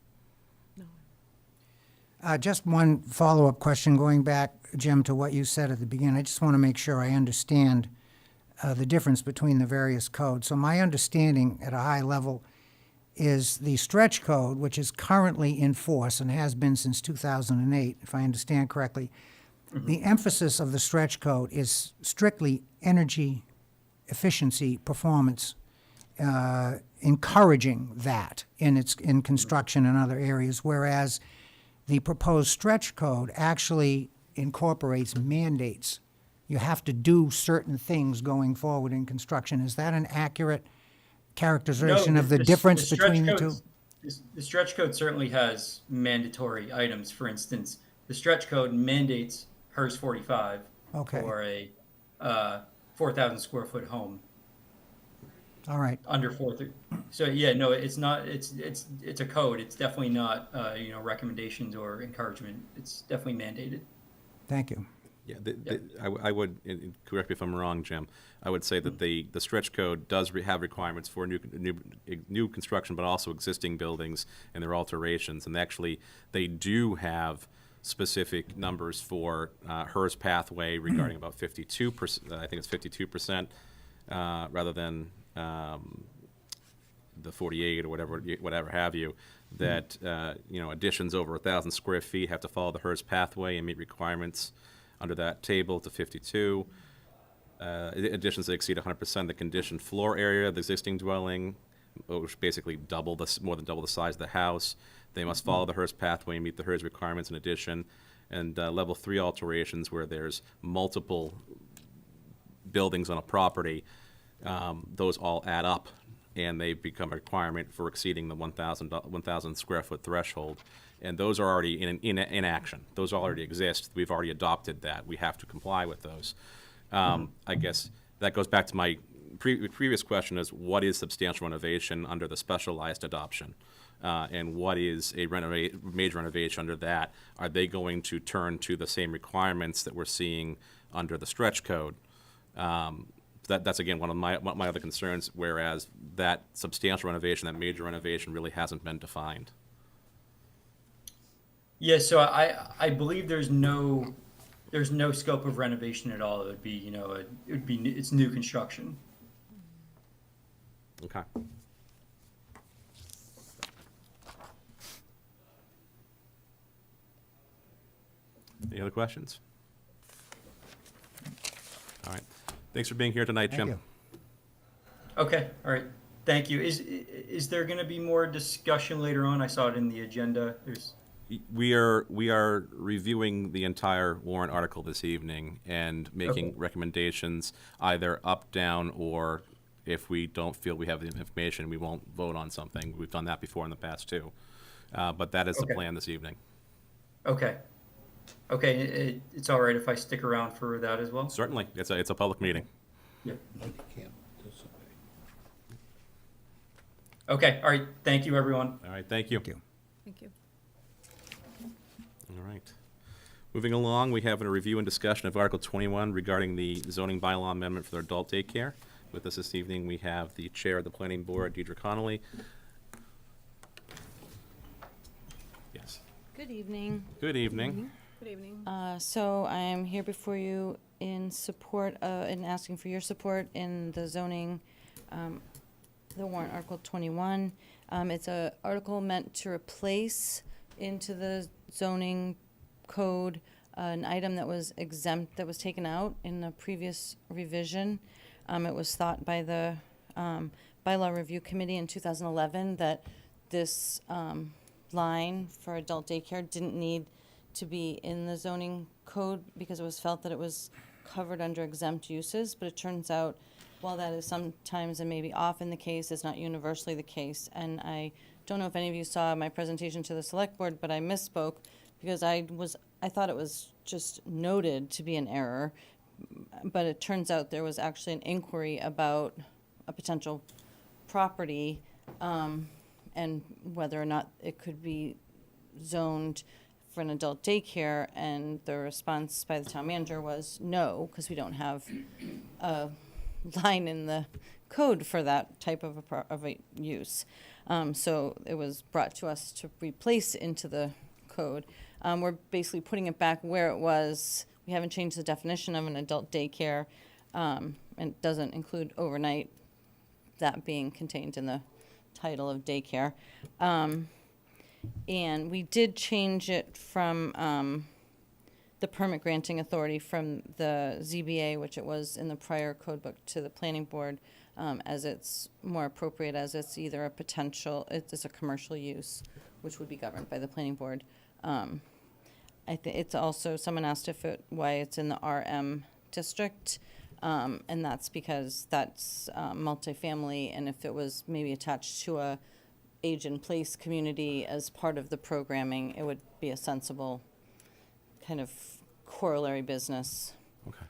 D: Just one follow-up question, going back, Jim, to what you said at the beginning. I just want to make sure I understand the difference between the various codes. So my understanding at a high level is the stretch code, which is currently in force and has been since 2008, if I understand correctly. The emphasis of the stretch code is strictly energy efficiency performance, encouraging that in construction and other areas, whereas the proposed stretch code actually incorporates mandates. You have to do certain things going forward in construction. Is that an accurate characterization of the difference between the two?
E: The stretch code certainly has mandatory items. For instance, the stretch code mandates HERS 45
D: Okay.
E: for a 4,000 square foot home
D: All right,
E: under 430. So yeah, no, it's not. It's a code. It's definitely not recommendations or encouragement. It's definitely mandated.
D: thank you.
A: Yeah, I would, and correct me if I'm wrong, Jim, I would say that the stretch code does have requirements for new construction, but also existing buildings and their alterations. And actually, they do have specific numbers for HERS pathway regarding about 52%, I think it's 52%, rather than the 48 or whatever have you, that additions over 1,000 square feet have to follow the HERS pathway and meet requirements under that table to 52. Additions that exceed 100% the conditioned floor area of the existing dwelling, which basically more than double the size of the house. They must follow the HERS pathway and meet the HERS requirements in addition. And level 3 alterations where there's multiple buildings on a property, those all add up and they become a requirement for exceeding the 1,000 square foot threshold. And those are already in action. Those already exist. We've already adopted that. We have to comply with those. I guess that goes back to my previous question: is what is substantial renovation under the specialized adoption, and what is a major renovation under that? Are they going to turn to the same requirements that we're seeing under the stretch code? That's again one of my other concerns. Whereas that substantial renovation, that major renovation, really hasn't been defined.
E: Yeah, so I believe there's no scope of renovation at all. It would be it's new construction.
A: Okay. Any other questions? All right. Thanks for being here tonight,
D: Thank
A: Jim.
D: you.
E: Okay, all right. Thank you. Is there going to be more discussion later on? I saw it in the agenda.
A: We are reviewing the entire warrant article this evening and making
E: Okay.
A: recommendations either up, down, or if we don't feel we have the information, we won't vote on something. We've done that before in the past too. But that is the
E: Okay.
A: plan this evening.
E: Okay. Okay, it's all right if I stick around for that as well?
A: Certainly, it's a public meeting.
E: Yep.
C: But you can't participate.
E: Okay, all right. Thank you, everyone.
A: All right, thank you.
D: Thank you.
B: Thank you.
A: All right. Moving along, we have a review and discussion of Article 21 regarding the zoning bylaw amendment for adult daycare. With us this evening, we have the Chair of the Planning Board, Deidre Connolly. Yes.
G: Good evening.
A: Good evening.
B: Good evening.
G: So I am here before you in support, in asking for your support in the zoning, the warrant Article 21. It's a article meant to replace into the zoning code an item that was exempt, that was taken out in the previous revision. It was thought by the bylaw review committee in 2011 that this line for adult daycare didn't need to be in the zoning code because it was felt that it was covered under exempt uses. But it turns out, while that is sometimes and maybe often the case, it's not universally the case. And I don't know if any of you saw my presentation to the select board, but I misspoke because I thought it was just noted to be an error. But it turns out there was actually an inquiry about a potential property and whether or not it could be zoned for an adult daycare, and the response by the town manager was no, because we don't have a line in the code for that type of a use. So it was brought to us to replace into the code. We're basically putting it back where it was. We haven't changed the definition of an adult daycare, and it doesn't include overnight, that being contained in the title of daycare. And we did change it from the permit granting authority from the ZBA, which it was in the prior code book, to the planning board, as it's more appropriate, as it's either a potential, it's a commercial use, which would be governed by the planning board. I think it's also, someone asked why it's in the RM district, and that's because that's multifamily, and if it was maybe attached to a age-in-place community as part of the programming, it would be a sensible kind of corollary business.
A: Okay.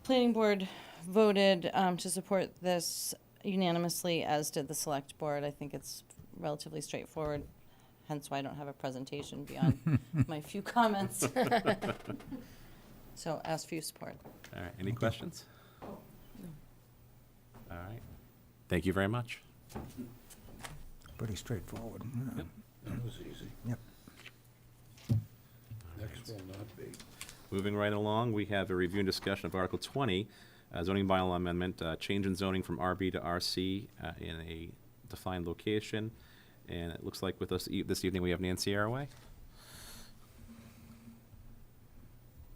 G: Planning board voted to support this unanimously, as did the select board. I think it's relatively straightforward, hence why I don't have a presentation beyond my few comments. So ask for your support.
A: All right, any questions? All right. Thank you very much.
D: Pretty straightforward. Yeah.
C: That was easy.
D: Yep.
C: Next will not be.
A: Moving right along, we have a review and discussion of Article 20, zoning bylaw amendment, change in zoning from RB to RC in a defined location. And it looks like with us this evening, we have Nancy Arroway.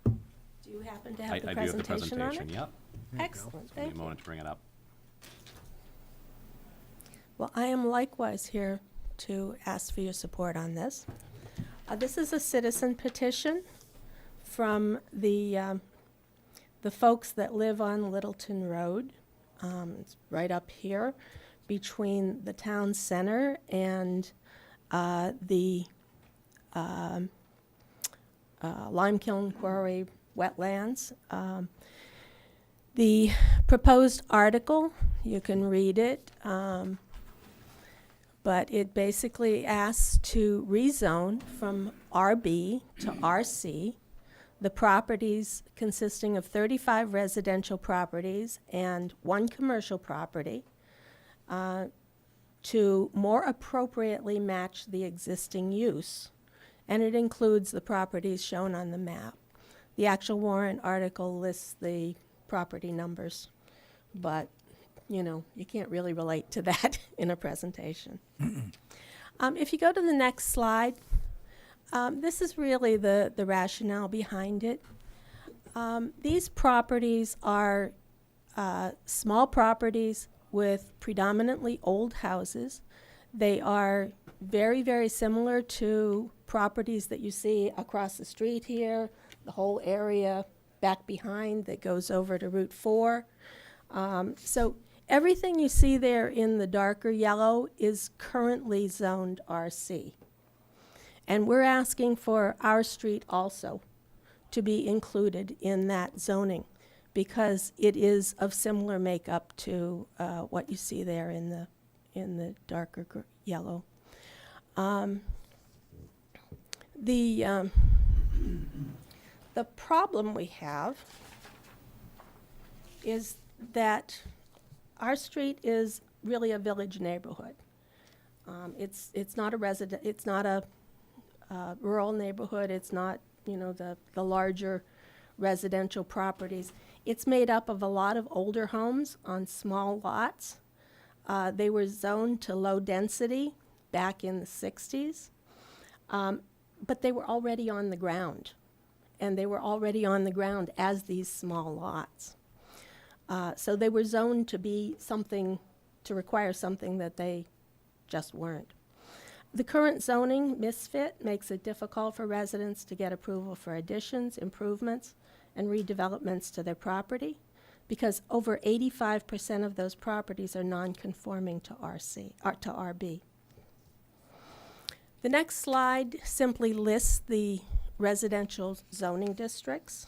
H: Do you happen to
A: I
H: have the
A: do have the
H: presentation on
A: presentation,
H: it?
A: yep.
H: Excellent,
A: Give me
H: thank
A: a
H: you.
A: moment to bring it up.
H: Well, I am likewise here to ask for your support on this. This is a citizen petition from the folks that live on Littleton Road. It's right up here between the town center and the Limekiln Quarry wetlands. The proposed article, you can read it, but it basically asks to rezone from RB to RC the properties consisting of 35 residential properties and 1 commercial property to more appropriately match the existing use. And it includes the properties shown on the map. The actual warrant article lists the property numbers, but, you know, you can't really relate to that in a presentation. If you go to the next slide, this is really the rationale behind it. These properties are small properties with predominantly old houses. They are very, very similar to properties that you see across the street here, the whole area back behind that goes over to Route 4. So everything you see there in the darker yellow is currently zoned RC. And we're asking for our street also to be included in that zoning because it is of similar makeup to what you see there in the darker yellow. The problem we have is that our street is really a village neighborhood. It's not a resident. It's not a rural neighborhood. It's not, you know, the larger residential properties. It's made up of a lot of older homes on small lots. They were zoned to low density back in the 60s, but they were already on the ground, and they were already on the ground as these small lots. So they were zoned to be something, to require something that they just weren't. The current zoning misfit makes it difficult for residents to get approval for additions, improvements, and redevelopments to their property because over 85% of those properties are non-conforming to RC, or to RB. The next slide simply lists the residential zoning districts.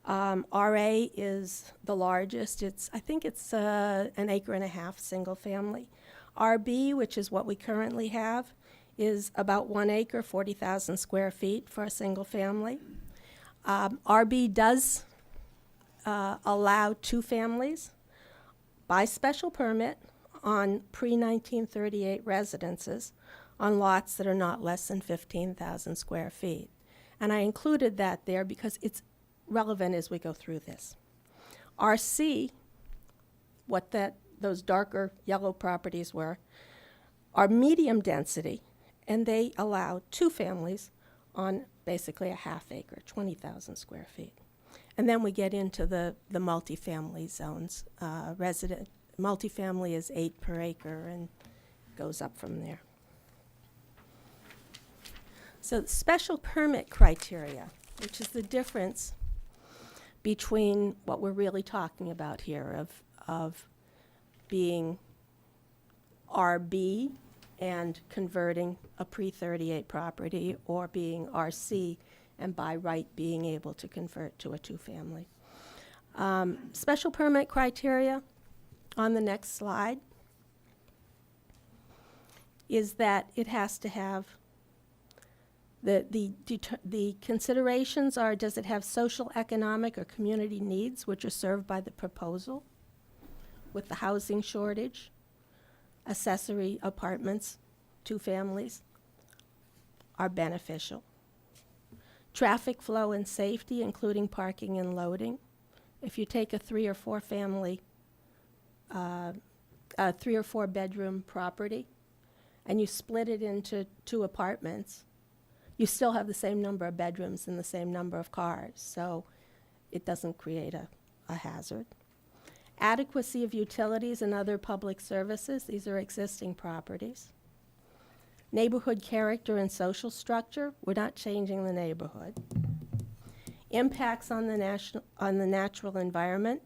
H: RA is the largest. I think it's an acre and a half, single family. RB, which is what we currently have, is about 1 acre, 40,000 square feet for a single family. RB does allow 2 families by special permit on pre-1938 residences on lots that are not less than 15,000 square feet. And I included that there because it's relevant as we go through this. RC, what those darker yellow properties were, are medium density, and they allow 2 families on basically a half acre, 20,000 square feet. And then we get into the multifamily zones. Multifamily is 8 per acre and goes up from there. So the special permit criteria, which is the difference between what we're really talking about here of being RB and converting a pre-38 property, or being RC and by right being able to convert to a two-family. Special permit criteria on the next slide is that it has to have the considerations are, does it have social, economic, or community needs which are served by the proposal with the housing shortage, accessory apartments, two families are beneficial. Traffic flow and safety, including parking and loading. If you take a 3 or 4 family, a 3 or 4 bedroom property, and you split it into 2 apartments, you still have the same number of bedrooms and the same number of cars, so it doesn't create a hazard. Adequacy of utilities and other public services, these are existing properties. Neighborhood character and social structure, we're not changing the neighborhood. Impacts on the natural environment,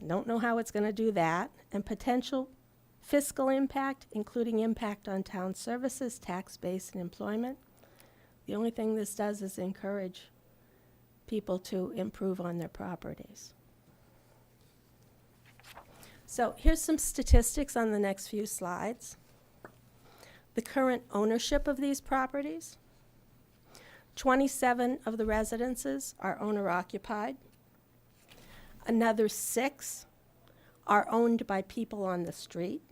H: don't know how it's going to do that. And potential fiscal impact, including impact on town services, tax base, and employment. The only thing this does is encourage people to improve on their properties. So here's some statistics on the next few slides. The current ownership of these properties. 27 of the residences are owner-occupied. Another 6 are owned by people on the street.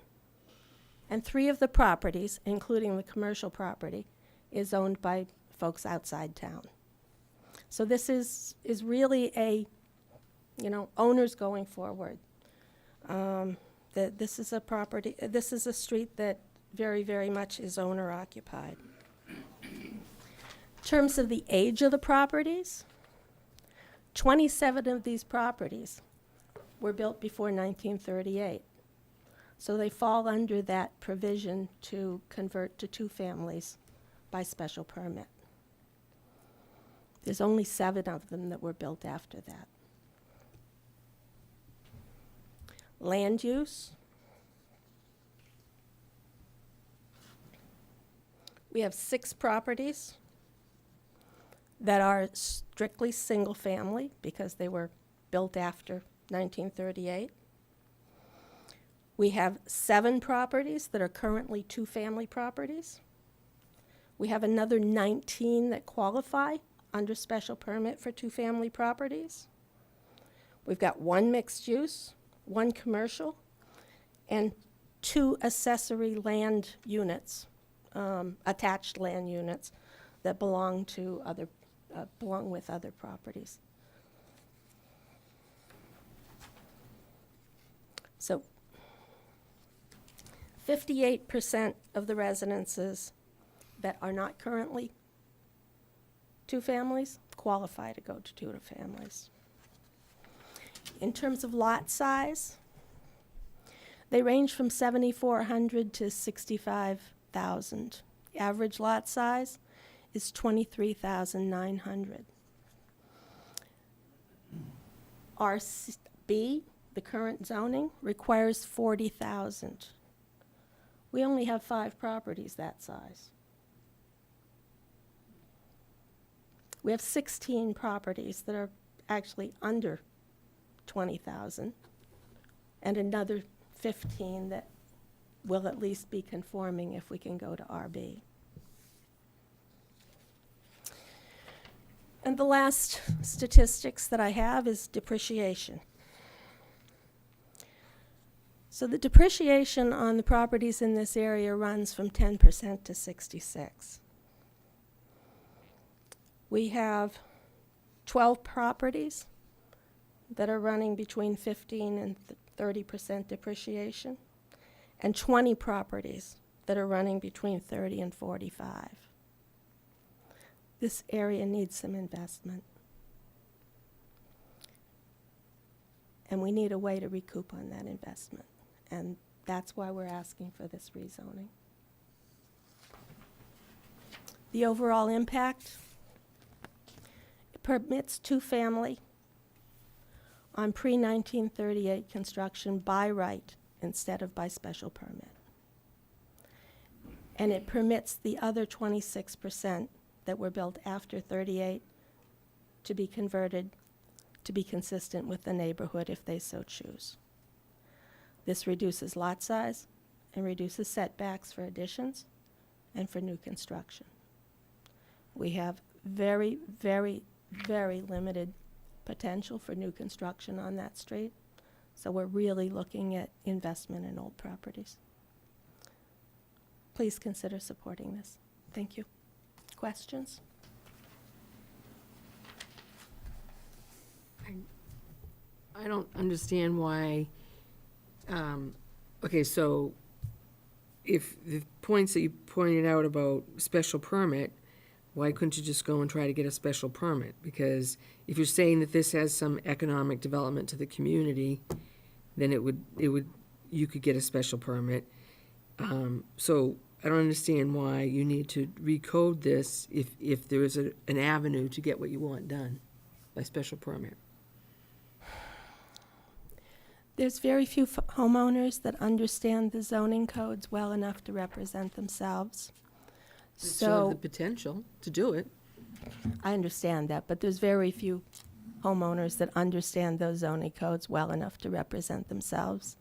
H: And 3 of the properties, including the commercial property, is owned by folks outside town. So this is really a, owners going forward. This is a property, this is a street that very, very much is owner occupied. In terms of the age of the properties, 27 of these properties were built before 1938. So they fall under that provision to convert to two families by special permit. There's only 7 of them that were built after that. Land use. We have 6 properties that are strictly single family because they were built after 1938. We have 7 properties that are currently two-family properties. We have another 19 that qualify under special permit for two-family properties. We've got 1 mixed use, 1 commercial, and 2 accessory land units, attached land units that belong to belong with other properties. So 58% of the residences that are not currently two families qualify to go to two families. In terms of lot size, they range from 7,400 to 65,000. Average lot size is 23,900. RB, the current zoning, requires 40,000. We only have 5 properties that size. We have 16 properties that are actually under 20,000, and another 15 that will at least be conforming if we can go to RB. And the last statistics that I have is depreciation. So the depreciation on the properties in this area runs from 10% to 66%. We have 12 properties that are running between 15 and 30% depreciation, and 20 properties that are running between 30 and 45. This area needs some investment. And we need a way to recoup on that investment. And that's why we're asking for this rezoning. The overall impact, it permits two-family on pre-1938 construction by right instead of by special permit. And it permits the other 26% that were built after 38 to be converted to be consistent with the neighborhood if they so choose. This reduces lot size and reduces setbacks for additions and for new construction. We have very, very, very limited potential for new construction on that street, so we're really looking at investment in old properties. Please consider supporting this. Thank you. Questions?
F: I don't understand why, okay, so if the points that you pointed out about special permit, why couldn't you just go and try to get a special permit? Because if you're saying that this has some economic development to the community, then you could get a special permit. So I don't understand why you need to recode this if there is an avenue to get what you want done by special permit.
H: There's very few homeowners that understand the zoning codes well enough to represent themselves.
F: Still have the
H: So,
F: potential to do it.
H: I understand that, but there's very few homeowners that understand those zoning codes well enough to represent themselves.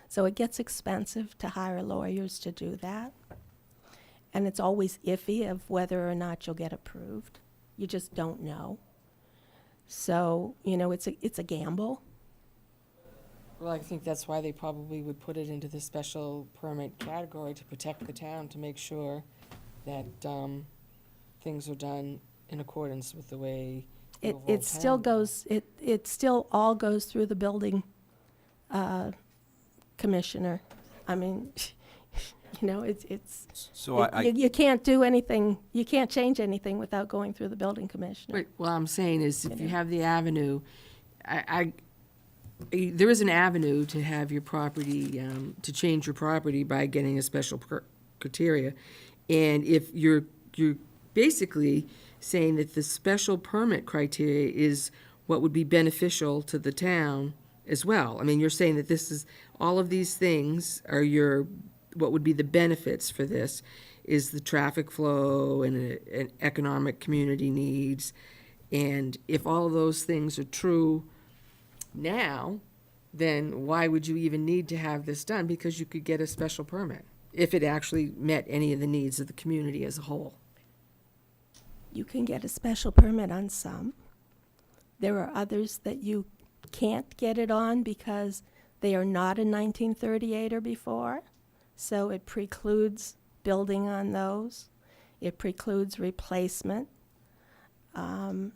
H: So it gets expensive to hire lawyers to do that. And it's always iffy of whether or not you'll get approved. You just don't know. So, it's a gamble.
F: Well, I think that's why they probably would put it into the special permit category to protect the town, to make sure that things are done in accordance with the way the overall
H: It still
F: town-
H: goes, it still all goes through the building commissioner. I mean,
A: So
H: you can't do anything, you can't change anything without going through the building commissioner.
F: Right, what I'm saying is, if you have the avenue, there is an avenue to have your property, to change your property by getting a special criteria. And if you're basically saying that the special permit criteria is what would be beneficial to the town as well. I mean, you're saying that all of these things are what would be the benefits for this is the traffic flow and economic community needs. And if all of those things are true now, then why would you even need to have this done? Because you could get a special permit if it actually met any of the needs of the community as a whole.
H: You can get a special permit on some. There are others that you can't get it on because they are not a 1938 or before. So it precludes building on those. It precludes replacement. And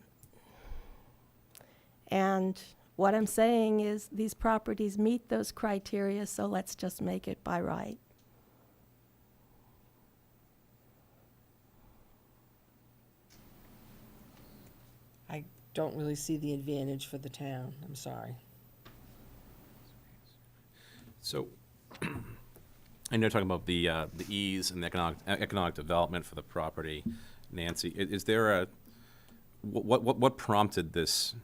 H: what I'm saying is these properties meet those criteria, so let's just make it by right.
F: I don't really see the advantage for the town, I'm sorry.
A: So, I know you're talking about the ease and the economic development for the property. Nancy, is there what prompted this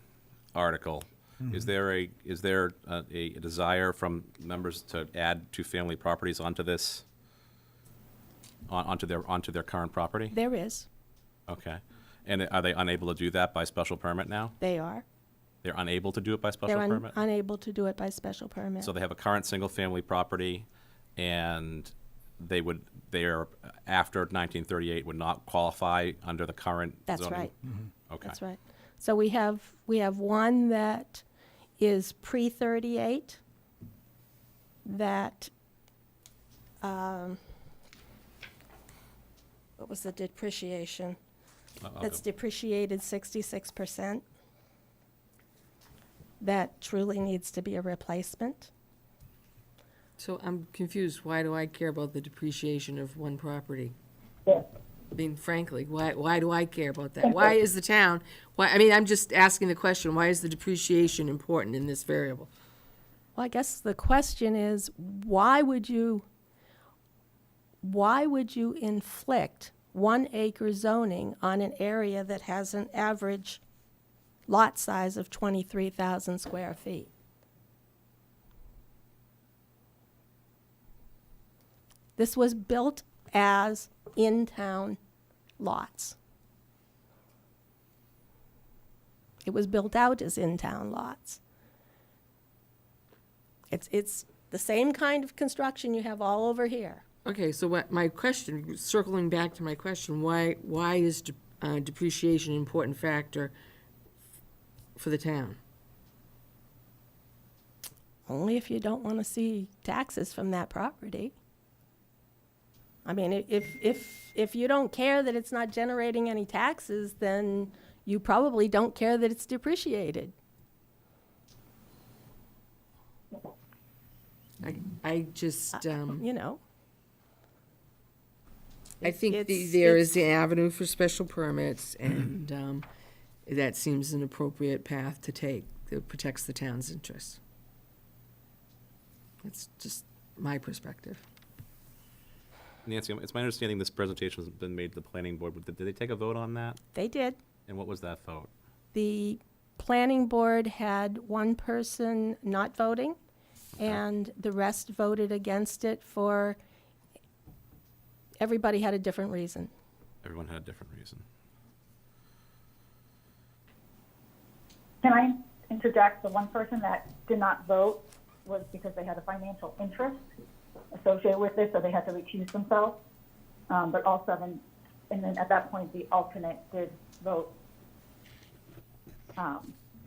A: article? Is there a desire from members to add two-family properties onto this, onto their current property?
H: There is.
A: Okay. And are they unable to do that by special permit now?
H: They are.
A: They're unable to do it by special
H: They're
A: permit?
H: unable to do it by special permit.
A: So they have a current single-family property, and they're after 1938 would not qualify under the current
H: That's
A: zoning?
H: right.
A: Okay.
H: That's right. So we have one that is pre-38 that, what was the depreciation? That's depreciated 66%. That truly needs to be a replacement.
F: So I'm confused, why do I care about the depreciation of one property? I mean, frankly, why do I care about that? Why is the town, I'm just asking the question, why is the depreciation important in this variable?
H: Well, I guess the question is, why would you inflict 1-acre zoning on an area that has an average lot size of 23,000 square feet. This was built as in-town lots. It was built out as in-town lots. It's the same kind of construction you have all over here.
F: Okay, so what, my question, circling back to my question, why is depreciation an important factor for the town?
H: Only if you don't want to see taxes from that property. I mean, if you don't care that it's not generating any taxes, then you probably don't care that it's depreciated.
F: I just,
H: You know,
F: I think
H: It's-
F: there
H: it's-
F: is the avenue for special permits, and that seems an appropriate path to take that protects the town's interests. That's just my perspective.
A: Nancy, it's my understanding this presentation has been made to the planning board. Did they take a vote on that?
H: they did.
A: And what was that vote?
H: The planning board had one person not voting, and the rest voted against it for, everybody had a different reason.
A: Everyone had a different reason.
I: Can I interject? The one person that did not vote was because they had a financial interest associated with it, so they had to recuse themselves. But all 7, and then at that point, the alternate did vote.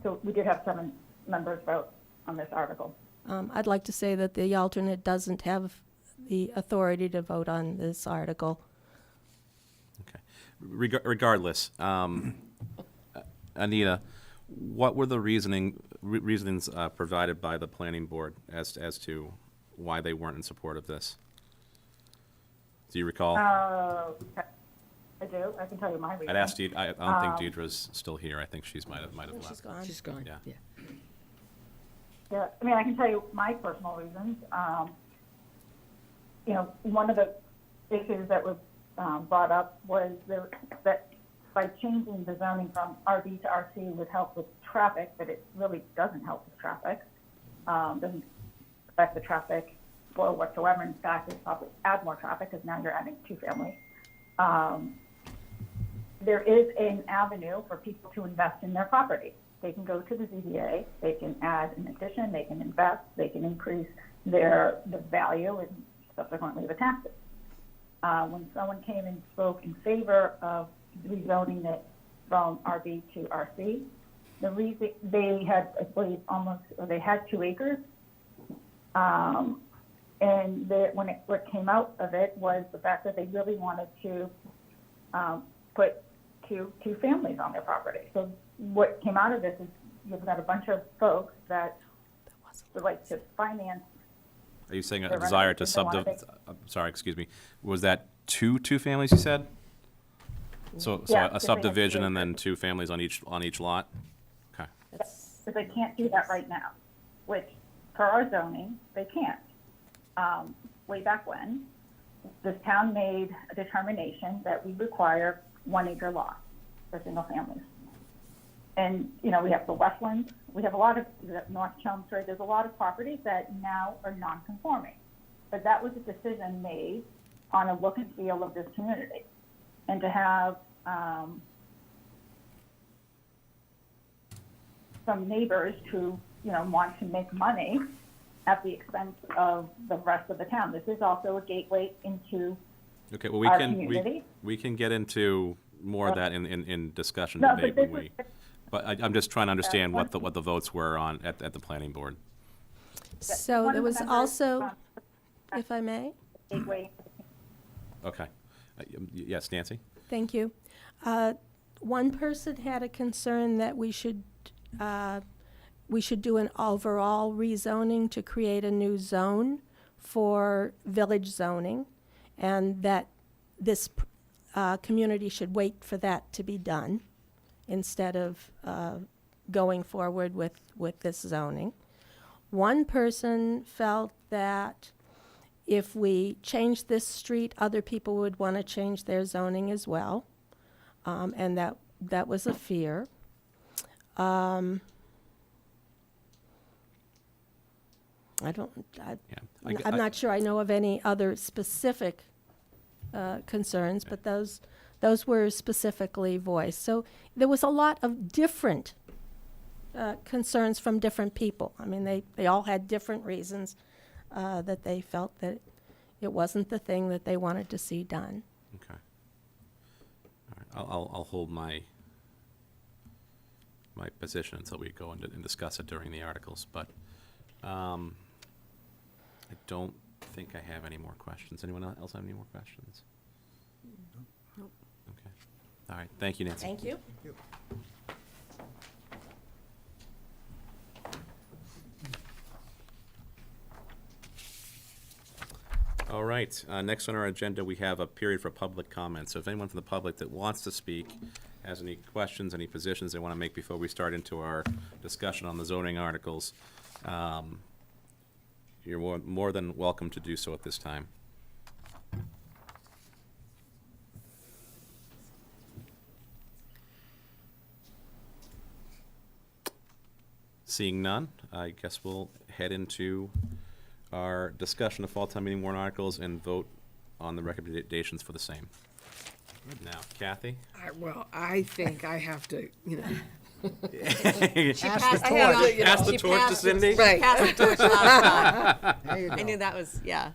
I: So we did have 7 members vote on this article.
H: I'd like to say that the alternate doesn't have the authority to vote on this article.
A: Okay. Regardless, Anita, what were the reasonings provided by the planning board as to why they weren't in support of this? Do you recall?
I: I do. I can tell you my reason.
A: I'd asked Deidre. I don't think Deidre's still here. I think she's might have
H: She's
A: left.
H: gone.
F: She's gone,
A: Yeah.
F: yeah.
I: Yeah, I mean, I can tell you my personal reasons. You know, one of the issues that was brought up was that by changing the zoning from RB to RC would help with traffic, but it really doesn't help with traffic. Doesn't affect the traffic flow whatsoever. In fact, it probably add more traffic because now you're adding 2 families. There is an avenue for people to invest in their property. They can go to the ZBA, they can add an addition, they can invest, they can increase the value and subsequently the taxes. When someone came and spoke in favor of rezoning it from RB to RC, the reason they had, I believe, they had 2 acres. And what came out of it was the fact that they really wanted to put two families on their property. So what came out of this is you've got a bunch of folks that would like to finance.
A: Are you saying a
I: the
A: desire to
I: renovations they wanna
A: subdivide? Sorry, excuse me. Was that two families you said? So
I: Yeah,
A: a
I: 'cause they have
A: subdivision
I: 2
A: and then
I: acres.
A: 2 families on each lot? Okay.
I: Because they can't do that right now, which per our zoning, they can't. Way back when, this town made a determination that we require 1-acre lots for single families. And, you know, we have the wetlands, we have a lot of, North Chelmsford, there's a lot of properties that now are non-conforming. But that was a decision made on a look and feel of this community. And to have, some neighbors who, you know, want to make money at the expense of the rest of the town. This is also a gateway into
A: Okay, well,
I: our community.
A: we can get into more of that in discussion
I: No,
A: debate
I: but
A: when
I: this
A: we, but I'm just trying to understand what the votes were on at the planning board.
H: So
I: One
H: there
I: of the
H: was
I: members,
H: also, if I may,
I: gateway.
A: Okay. Yes, Nancy?
H: thank you. One person had a concern that we should do an overall rezoning to create a new zone for village zoning, and that this community should wait for that to be done instead of going forward with this zoning. One person felt that if we change this street, other people would want to change their zoning as well. And that was a fear. I don't, I'm not sure I know of any other specific concerns, but those were specifically voiced. So there was a lot of different concerns from different people. I mean, they all had different reasons that they felt that it wasn't the thing that they wanted to see done.
A: Okay. All right. I'll hold my position until we go and discuss it during the articles, but I don't think I have any more questions. Anyone else have any more questions?
B: Nope.
A: Okay. All right. Thank you, Nancy.
H: Thank you.
A: All right, next on our agenda, we have a period for public comment. So if anyone from the public that wants to speak has any questions, any positions they want to make before we start into our discussion on the zoning articles, you're more than welcome to do so at this time. Seeing none, I guess we'll head into our discussion of fall town meeting warrant articles and vote on the recommendations for the same. Now, Kathy?
F: Well, I think I have to,
B: She
D: Pass the
B: passed
D: torch.
A: Pass the
B: she
A: torch to
B: passed
A: Cindy?
B: She passed the torch last time.
D: There you
B: I knew
D: go.
B: that was, yeah.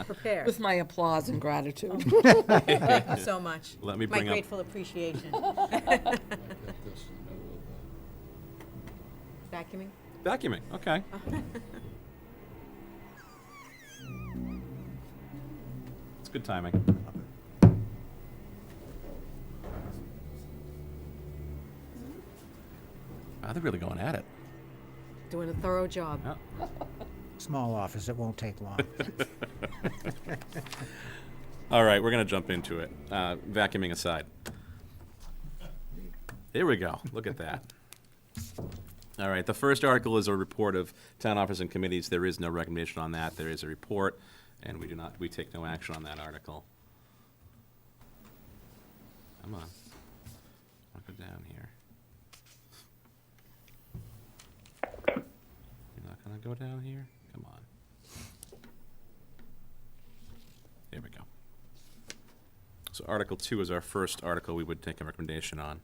B: Prepared.
F: with my applause and gratitude.
B: Thank you so much.
A: Let me
B: My
A: bring up-
B: grateful appreciation. Vacuuming?
A: Vacuuming, okay. It's good timing. They're really going at it.
B: Doing a thorough job.
A: Yeah.
D: Small office, it won't take long.
A: All right, we're going to jump into it. Vacuuming aside. There we go. Look at that. All right, the first article is a report of town office and committees. There is no recommendation on that. There is a report, and we take no action on that article. Come on. I'll go down here. You're not going to go down here? Come on. There we go. So Article 2 is our first article we would take a recommendation on.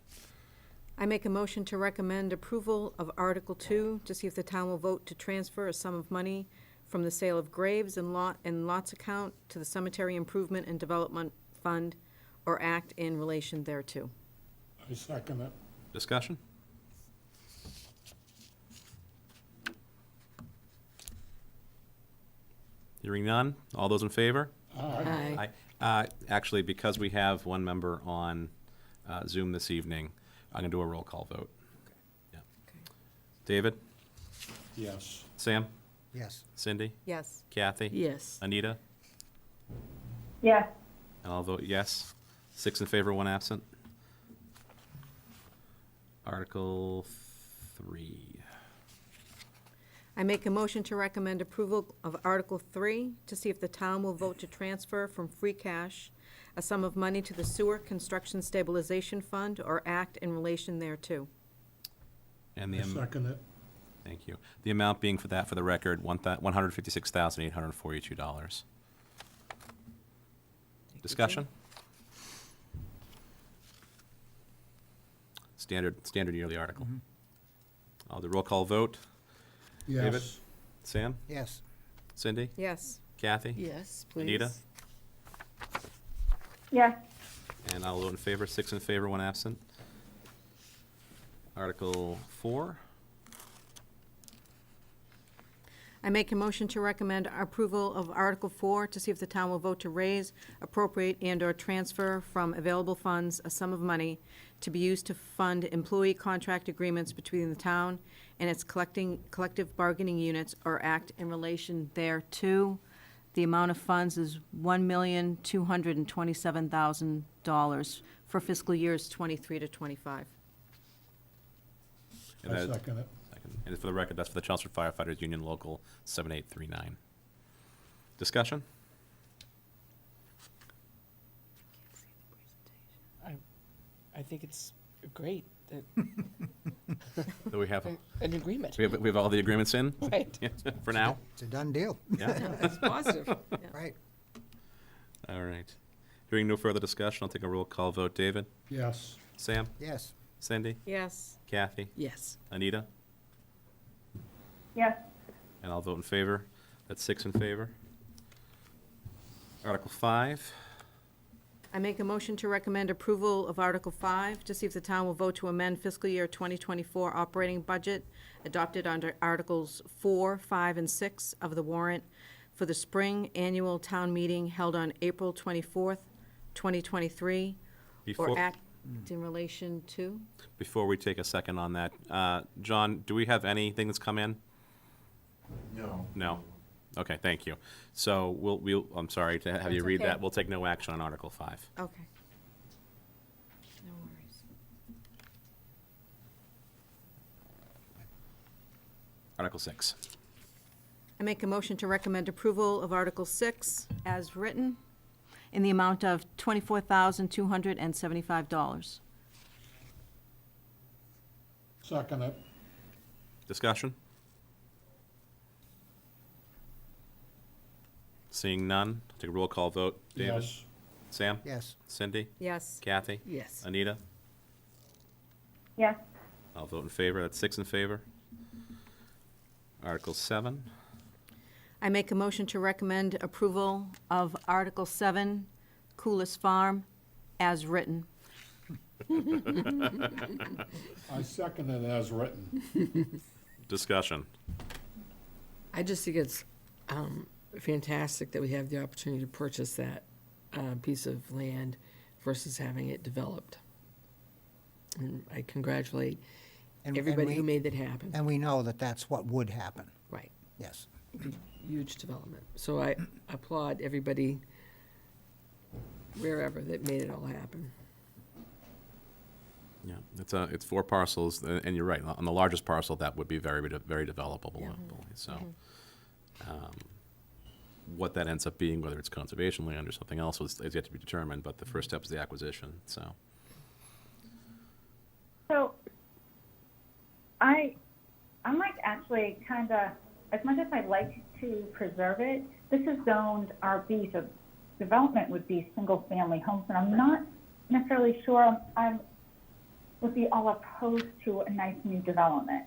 B: I make a motion to recommend approval of Article 2 to see if the town will vote to transfer a sum of money from the sale of graves and lots account to the Cemetery Improvement and Development Fund or act in relation thereto.
C: I second it.
A: Discussion? Hearing none. All those in favor?
B: Aye.
A: Actually, because we have one member on Zoom this evening, I'm going to do a roll call vote. Yeah. David?
C: Yes.
A: Sam?
D: Yes.
A: Cindy?
B: Yes.
A: Kathy?
F: Yes.
A: Anita?
I: Yes,
A: And I'll vote yes. 6 in favor, 1 absent. Article 3.
B: I make a motion to recommend approval of Article 3 to see if the town will vote to transfer from free cash a sum of money to the Sewer Construction Stabilization Fund or act in relation thereto.
A: And
C: I
A: the,
C: second it.
A: thank you. The amount being for that, for the record, $156,842. Discussion? Standard yearly article. I'll do roll call vote. David?
C: Yes.
A: Sam?
D: Yes.
A: Cindy?
B: Yes.
A: Kathy?
F: Yes, please.
A: Anita?
I: yes,
A: And I'll vote in favor, 6 in favor, 1 absent. Article 4.
B: I make a motion to recommend approval of Article 4 to see if the town will vote to raise, appropriate, and/or transfer from available funds a sum of money to be used to fund employee contract agreements between the town and its collective bargaining units or act in relation thereto. The amount of funds is $1,227,000 for fiscal years '23 to '25.
A: And
C: I
A: that-
C: second it.
A: second. And for the record, that's for the Chelmsford Firefighters Union Local 7839. Discussion?
F: I think it's great that
A: Do we have,
F: an agreement.
A: we have all the agreements in?
F: Right.
A: For now?
D: It's a done deal,
A: Yeah,
F: It's positive.
D: right?
A: all right. Hearing no further discussion, I'll take a roll call vote. David?
C: Yes.
A: Sam?
D: Yes.
A: Cindy?
B: Yes.
A: Kathy?
F: Yes.
A: Anita?
I: Yes,
A: And I'll vote in favor. That's 6 in favor. Article 5.
B: I make a motion to recommend approval of Article 5, to see if the town will vote to amend fiscal year 2024 operating budget adopted under Articles 4, 5, and 6 of the warrant for the spring annual town meeting held on April 24th, 2023, or
A: Before,
B: act in relation to.
A: before we take a second on that, John, do we have anything that's come in?
J: No.
A: No? Okay, thank you. So I'm sorry to have you
B: That's
A: read
B: okay.
A: that. We'll take no action on Article 5.
B: Okay. No worries.
A: Article 6.
B: I make a motion to recommend approval of Article 6 as written in the amount of $24,275.
C: Second it.
A: Discussion? Seeing none, take a roll call vote. David?
C: Yes.
A: Sam?
D: Yes.
A: Cindy?
B: Yes.
A: Kathy?
F: Yes.
A: Anita?
I: yes,
A: I'll vote in favor. That's 6 in favor. Article 7.
B: I make a motion to recommend approval of Article 7, Coolis Farm, as written.
C: I second it as written.
A: Discussion.
F: I just think it's fantastic that we have the opportunity to purchase that piece of land versus having it developed. And I congratulate
D: And- and
F: everybody who
D: we-
F: made that happen.
D: And we know that that's what would happen,
F: Right.
D: yes.
F: Huge development. So I applaud everybody wherever that made it all happen.
A: Yeah, it's 4 parcels, and you're right. On the largest parcel, that would be very, very developable. So, what that ends up being, whether it's conservation land or something else, is yet to be determined. But the first step is the acquisition. So,
I: so I'm like actually kind of, as much as I'd like to preserve it, this is zoned RB, so development would be single-family homes, and I'm not necessarily sure I would be all opposed to a nice new development.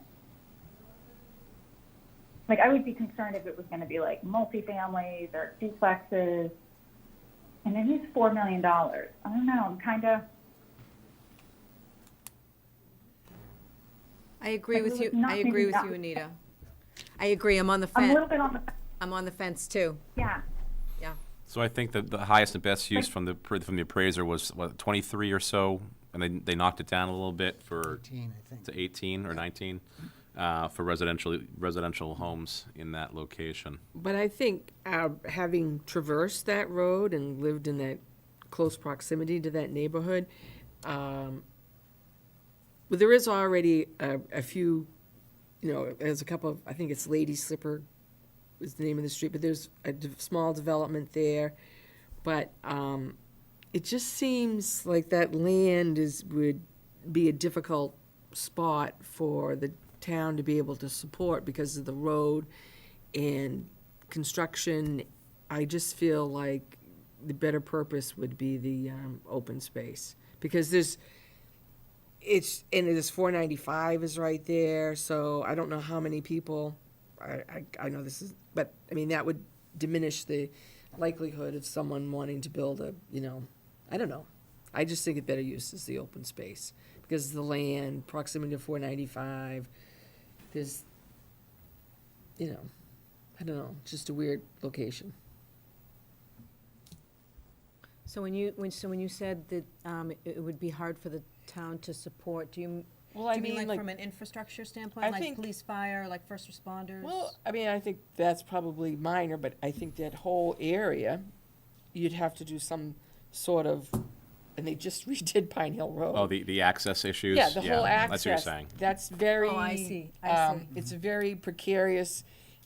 I: Like, I would be concerned if it was gonna be like multifamilies or duplexes, and it is $4 million. I don't know, I'm kind of,
B: I agree
I: But
B: with
I: it
B: you,
I: was not
B: I agree with
I: maybe
B: you,
I: that-
B: Anita. I agree, I'm on the
I: I'm a
B: fence,
I: little bit on the,
B: I'm on the fence too,
I: yeah.
B: yeah.
A: so I think that the highest and best use from the appraiser was, 23 or so, and they knocked it down a little bit for
D: 18, I think.
A: to 18 or 19 for residential homes in that location.
F: But I think having traversed that road and lived in that close proximity to that neighborhood, well, there is already a few, there's a couple of, I think it's Lady Slipper is the name of the street, but there's a small development there. But it just seems like that land would be a difficult spot for the town to be able to support because of the road and construction. I just feel like the better purpose would be the open space, because there's 495 is right there, so I don't know how many people, I know this is, but, I mean, that would diminish the likelihood of someone wanting to build I don't know. I just think a better use is the open space, because the land, proximity to 495, there's, I don't know, just a weird location.
B: So when you said that it would be hard for the town to support, do you mean like from an infrastructure standpoint,
F: I
B: like
F: think-
B: police, fire, like first responders?
F: Well, I mean, I think that's probably minor, but I think that whole area, you'd have to do some sort of, and they just redid Pine Hill Road.
A: Oh, the access issues?
F: Yeah, the whole access.
A: That's what you're saying.
F: That's very.
B: Oh, I see.
F: It's a very precarious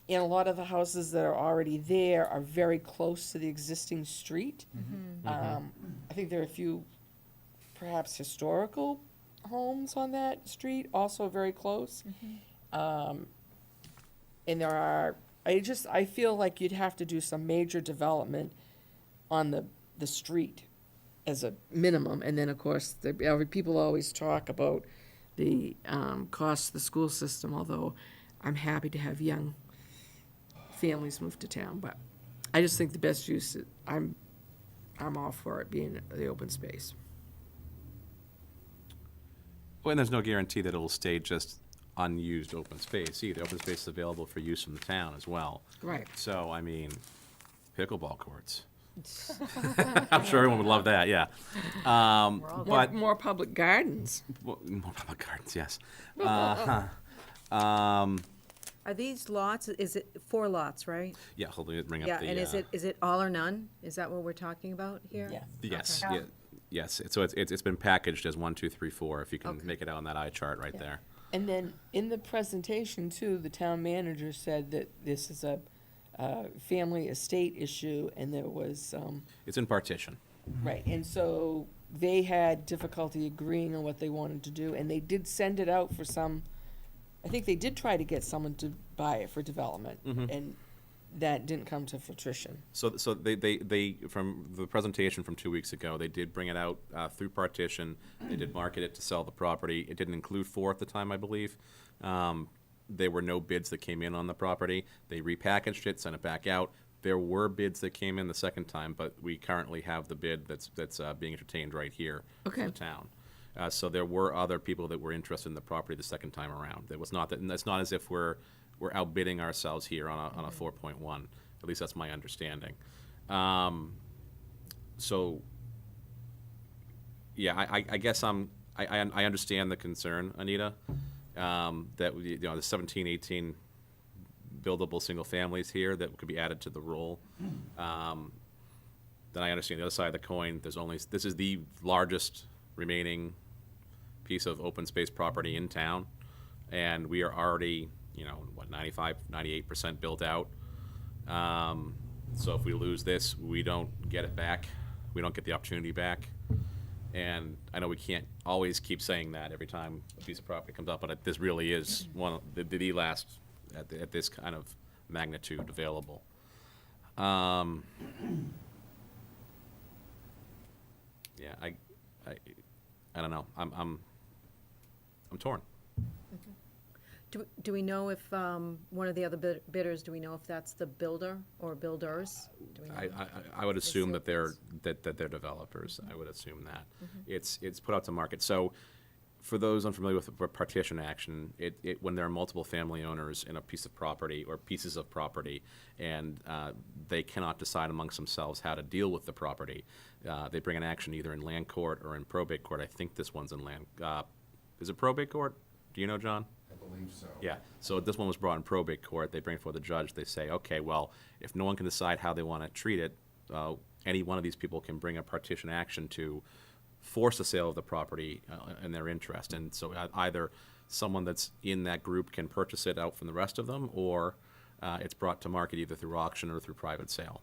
F: And a lot of the houses that are already there are very close to the existing street. I think there are a few perhaps historical homes on that street, also very close. And there are, I feel like you'd have to do some major development on the street as a minimum. And then, of course, people always talk about the cost of the school system, although I'm happy to have young families move to town. But I just think the best use, I'm all for it being the open space.
A: Well, and there's no guarantee that it'll stay just unused open space either. Open space is available for use from the town as well.
F: Right.
A: So, I mean, pickleball courts. I'm sure everyone would love that, yeah. But
F: More public gardens.
A: well, more public gardens, yes.
B: Are these lots, is it 4 lots, right?
A: Yeah, hold on, let me bring up
B: Yeah,
A: the.
B: and is it all or none? Is that what we're talking about here?
G: Yeah.
A: Yes,
I: Okay.
A: yeah, yes. So it's been packaged as 1, 2, 3, 4. If you can
B: Okay.
A: make it out on that eye chart right there.
F: And then in the presentation too, the town manager said that this is a family estate issue, and there was,
A: It's in partition.
F: right, and so they had difficulty agreeing on what they wanted to do, and they did send it out for some, I think they did try to get someone to buy it for development, and that didn't come to fruition.
A: So they from the presentation from 2 weeks ago, they did bring it out through partition. They did market it to sell the property. It didn't include 4 at the time, I believe. There were no bids that came in on the property. They repackaged it, sent it back out. There were bids that came in the second time, but we currently have the bid that's being entertained right here
F: Okay.
A: in the town. So there were other people that were interested in the property the second time around. It was not that, and it's not as if we're outbidding ourselves here on a 4.1. At least that's my understanding. So, yeah, I guess I understand the concern, Anita, that the 17, 18 buildable single families here that could be added to the roll. Then I understand the other side of the coin. This is the largest remaining piece of open space property in town, and we are already, 95, 98% built out. So if we lose this, we don't get it back. We don't get the opportunity back. And I know we can't always keep saying that every time a piece of property comes up, but this really is one of the last at this kind of magnitude available. Yeah, I don't know. I'm torn.
B: Do we know if, one of the other bidders, do we know if that's the builder or builders? Do we know?
A: I would assume that they're developers. I would assume that it's put out to market. So, for those unfamiliar with partition action, when there are multiple family owners in a piece of property or pieces of property, and they cannot decide amongst themselves how to deal with the property, they bring an action either in land court or in probate court. I think this one's in land. Is it probate court? Do you know, John?
J: I believe so.
A: Yeah, so this one was brought in probate court. They bring it before the judge. They say, okay, well, if no one can decide how they want to treat it, any one of these people can bring a partition action to force the sale of the property in their interest. And so either someone that's in that group can purchase it out from the rest of them, or it's brought to market either through auction or through private sale.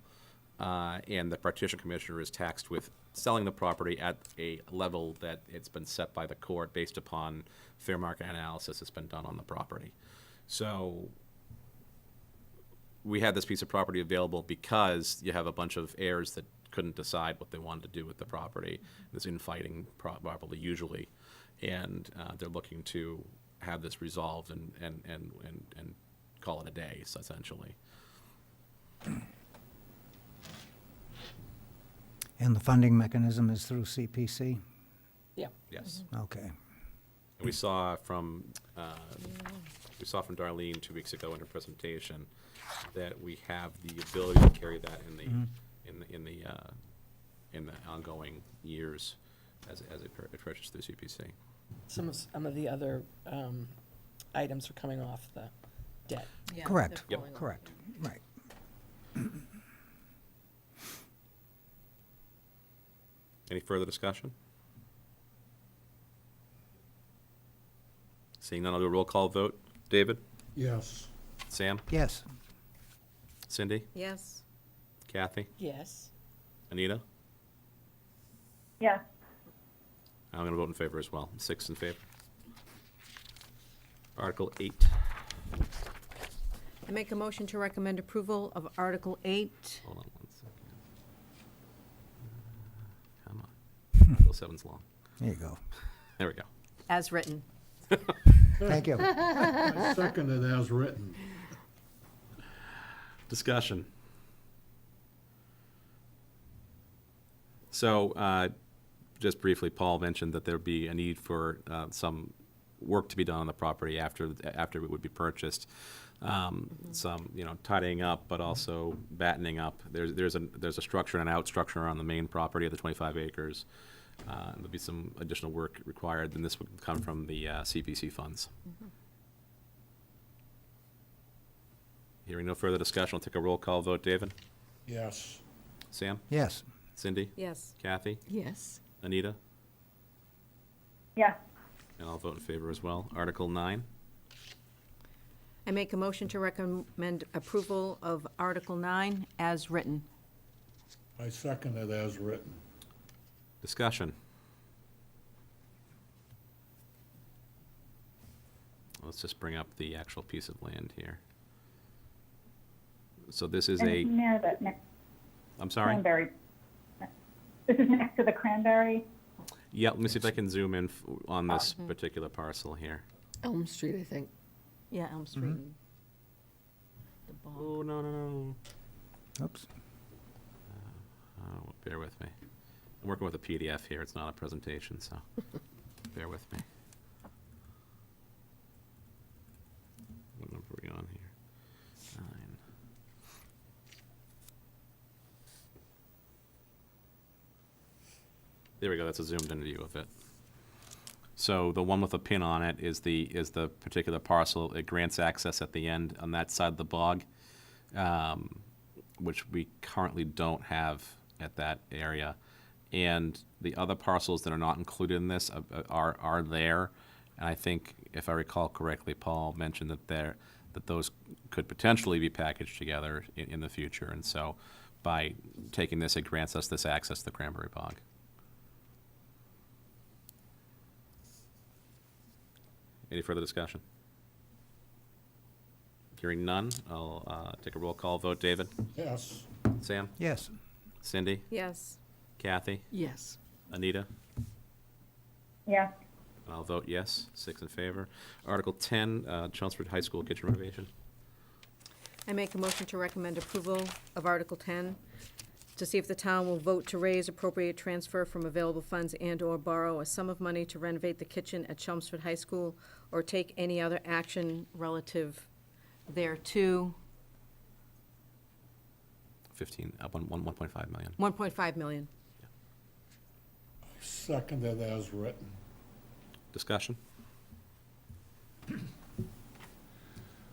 A: And the partition commissioner is taxed with selling the property at a level that it's been set by the court based upon fair market analysis that's been done on the property. So we had this piece of property available because you have a bunch of heirs that couldn't decide what they wanted to do with the property. There's infighting probably usually, and they're looking to have this resolved and call it a day, essentially.
D: And the funding mechanism is through CPC?
F: Yeah.
A: Yes.
D: Okay.
A: We saw from Darlene 2 weeks ago in her presentation that we have the ability to carry that in the ongoing years as it purchased through CPC.
F: Some of the other items are coming off the debt.
B: Yeah,
D: Correct,
B: they're falling off.
D: correct, right.
A: Any further discussion? Seeing none, I'll do a roll call vote. David?
C: Yes.
A: Sam?
D: Yes,
A: Cindy?
B: Yes.
A: Kathy?
F: Yes.
A: Anita?
I: Yes,
A: I'm going to vote in favor as well. 6 in favor. Article 8.
B: I make a motion to recommend approval of Article 8.
A: Hold on 1 second. Come on. Article 7's long.
D: There you go.
A: There we go.
B: As written.
D: Thank you.
C: I second it as written.
A: Discussion. So, just briefly, Paul mentioned that there'd be a need for some work to be done on the property after it would be purchased. Some, tidying up, but also battening up. There's a structure and an out structure on the main property of the 25 acres. There'll be some additional work required, and this would come from the CPC funds. Hearing no further discussion, I'll take a roll call vote. David?
C: Yes.
A: Sam?
D: Yes.
A: Cindy?
B: Yes.
A: Kathy?
F: Yes.
A: Anita?
I: yes,
A: And I'll vote in favor as well. Article 9.
B: I make a motion to recommend approval of Article 9 as written.
C: I second it as written.
A: Discussion. Let's just bring up the actual piece of land here. So this is
I: and
A: a,
I: it's near the next
A: I'm sorry?
I: cranberry. This is next to the cranberry.
A: Yeah, let me see if I can zoom in on this particular parcel here.
F: Elm Street, I think.
B: Yeah, Elm Street. The bog.
A: Oh, no.
D: Oops.
A: Oh, bear with me. I'm working with a PDF here. It's not a presentation, so bear with me. What number are we on here? 9. There we go. That's a zoomed-in view of it. So the one with a pin on it is the particular parcel. It grants access at the end on that side of the bog, which we currently don't have at that area. And the other parcels that are not included in this are there. And I think, if I recall correctly, Paul mentioned that those could potentially be packaged together in the future. And so by taking this, it grants us this access to the Cranberry Bog. Any further discussion? Hearing none, I'll take a roll call vote. David?
C: Yes.
A: Sam?
D: Yes.
A: Cindy?
B: Yes.
A: Kathy?
F: Yes.
A: Anita?
I: Yes,
A: And I'll vote yes. 6 in favor. Article 10, Chelmsford High School kitchen renovation.
B: I make a motion to recommend approval of Article 10, to see if the town will vote to raise, appropriate, transfer from available funds and/or borrow a sum of money to renovate the kitchen at Chelmsford High School, or take any other action relative thereto.
A: 1.5 million.
B: 1.5 million.
C: Second it as written.
A: Discussion?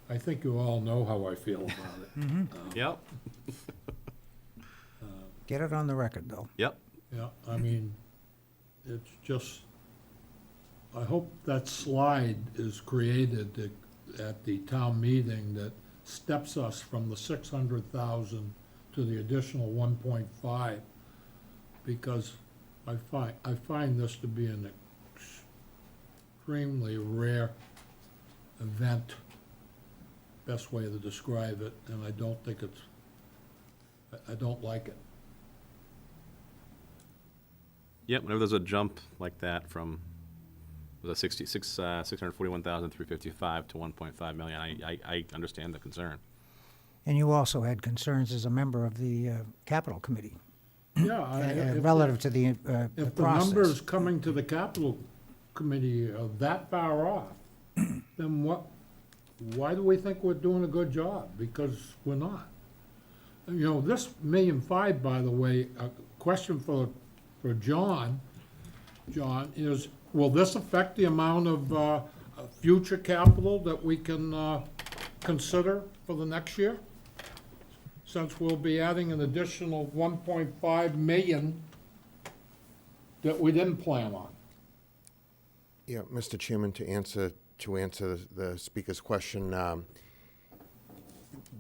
C: I think you all know how I feel about it.
A: Yep.
D: Get it on the record, though.
A: Yep.
C: Yeah, I mean, it's just, I hope that slide is created at the town meeting that steps us from the 600,000 to the additional 1.5, because I find this to be an extremely rare event, best way to describe it, and I don't think I don't like it.
A: Yep, whenever there's a jump like that from, was it 641,355 to 1.5 million, I understand the concern.
D: And you also had concerns as a member of the capital committee
C: Yeah.
D: relative to the
C: If the
D: process.
C: numbers coming to the capital committee are that far off, then why do we think we're doing a good job? Because we're not. This 1.5 million, by the way, a question for John, is, will this affect the amount of future capital that we can consider for the next year? Since we'll be adding an additional 1.5 million that we didn't plan on.
J: Yeah, Mr. Chairman, to answer the speaker's question,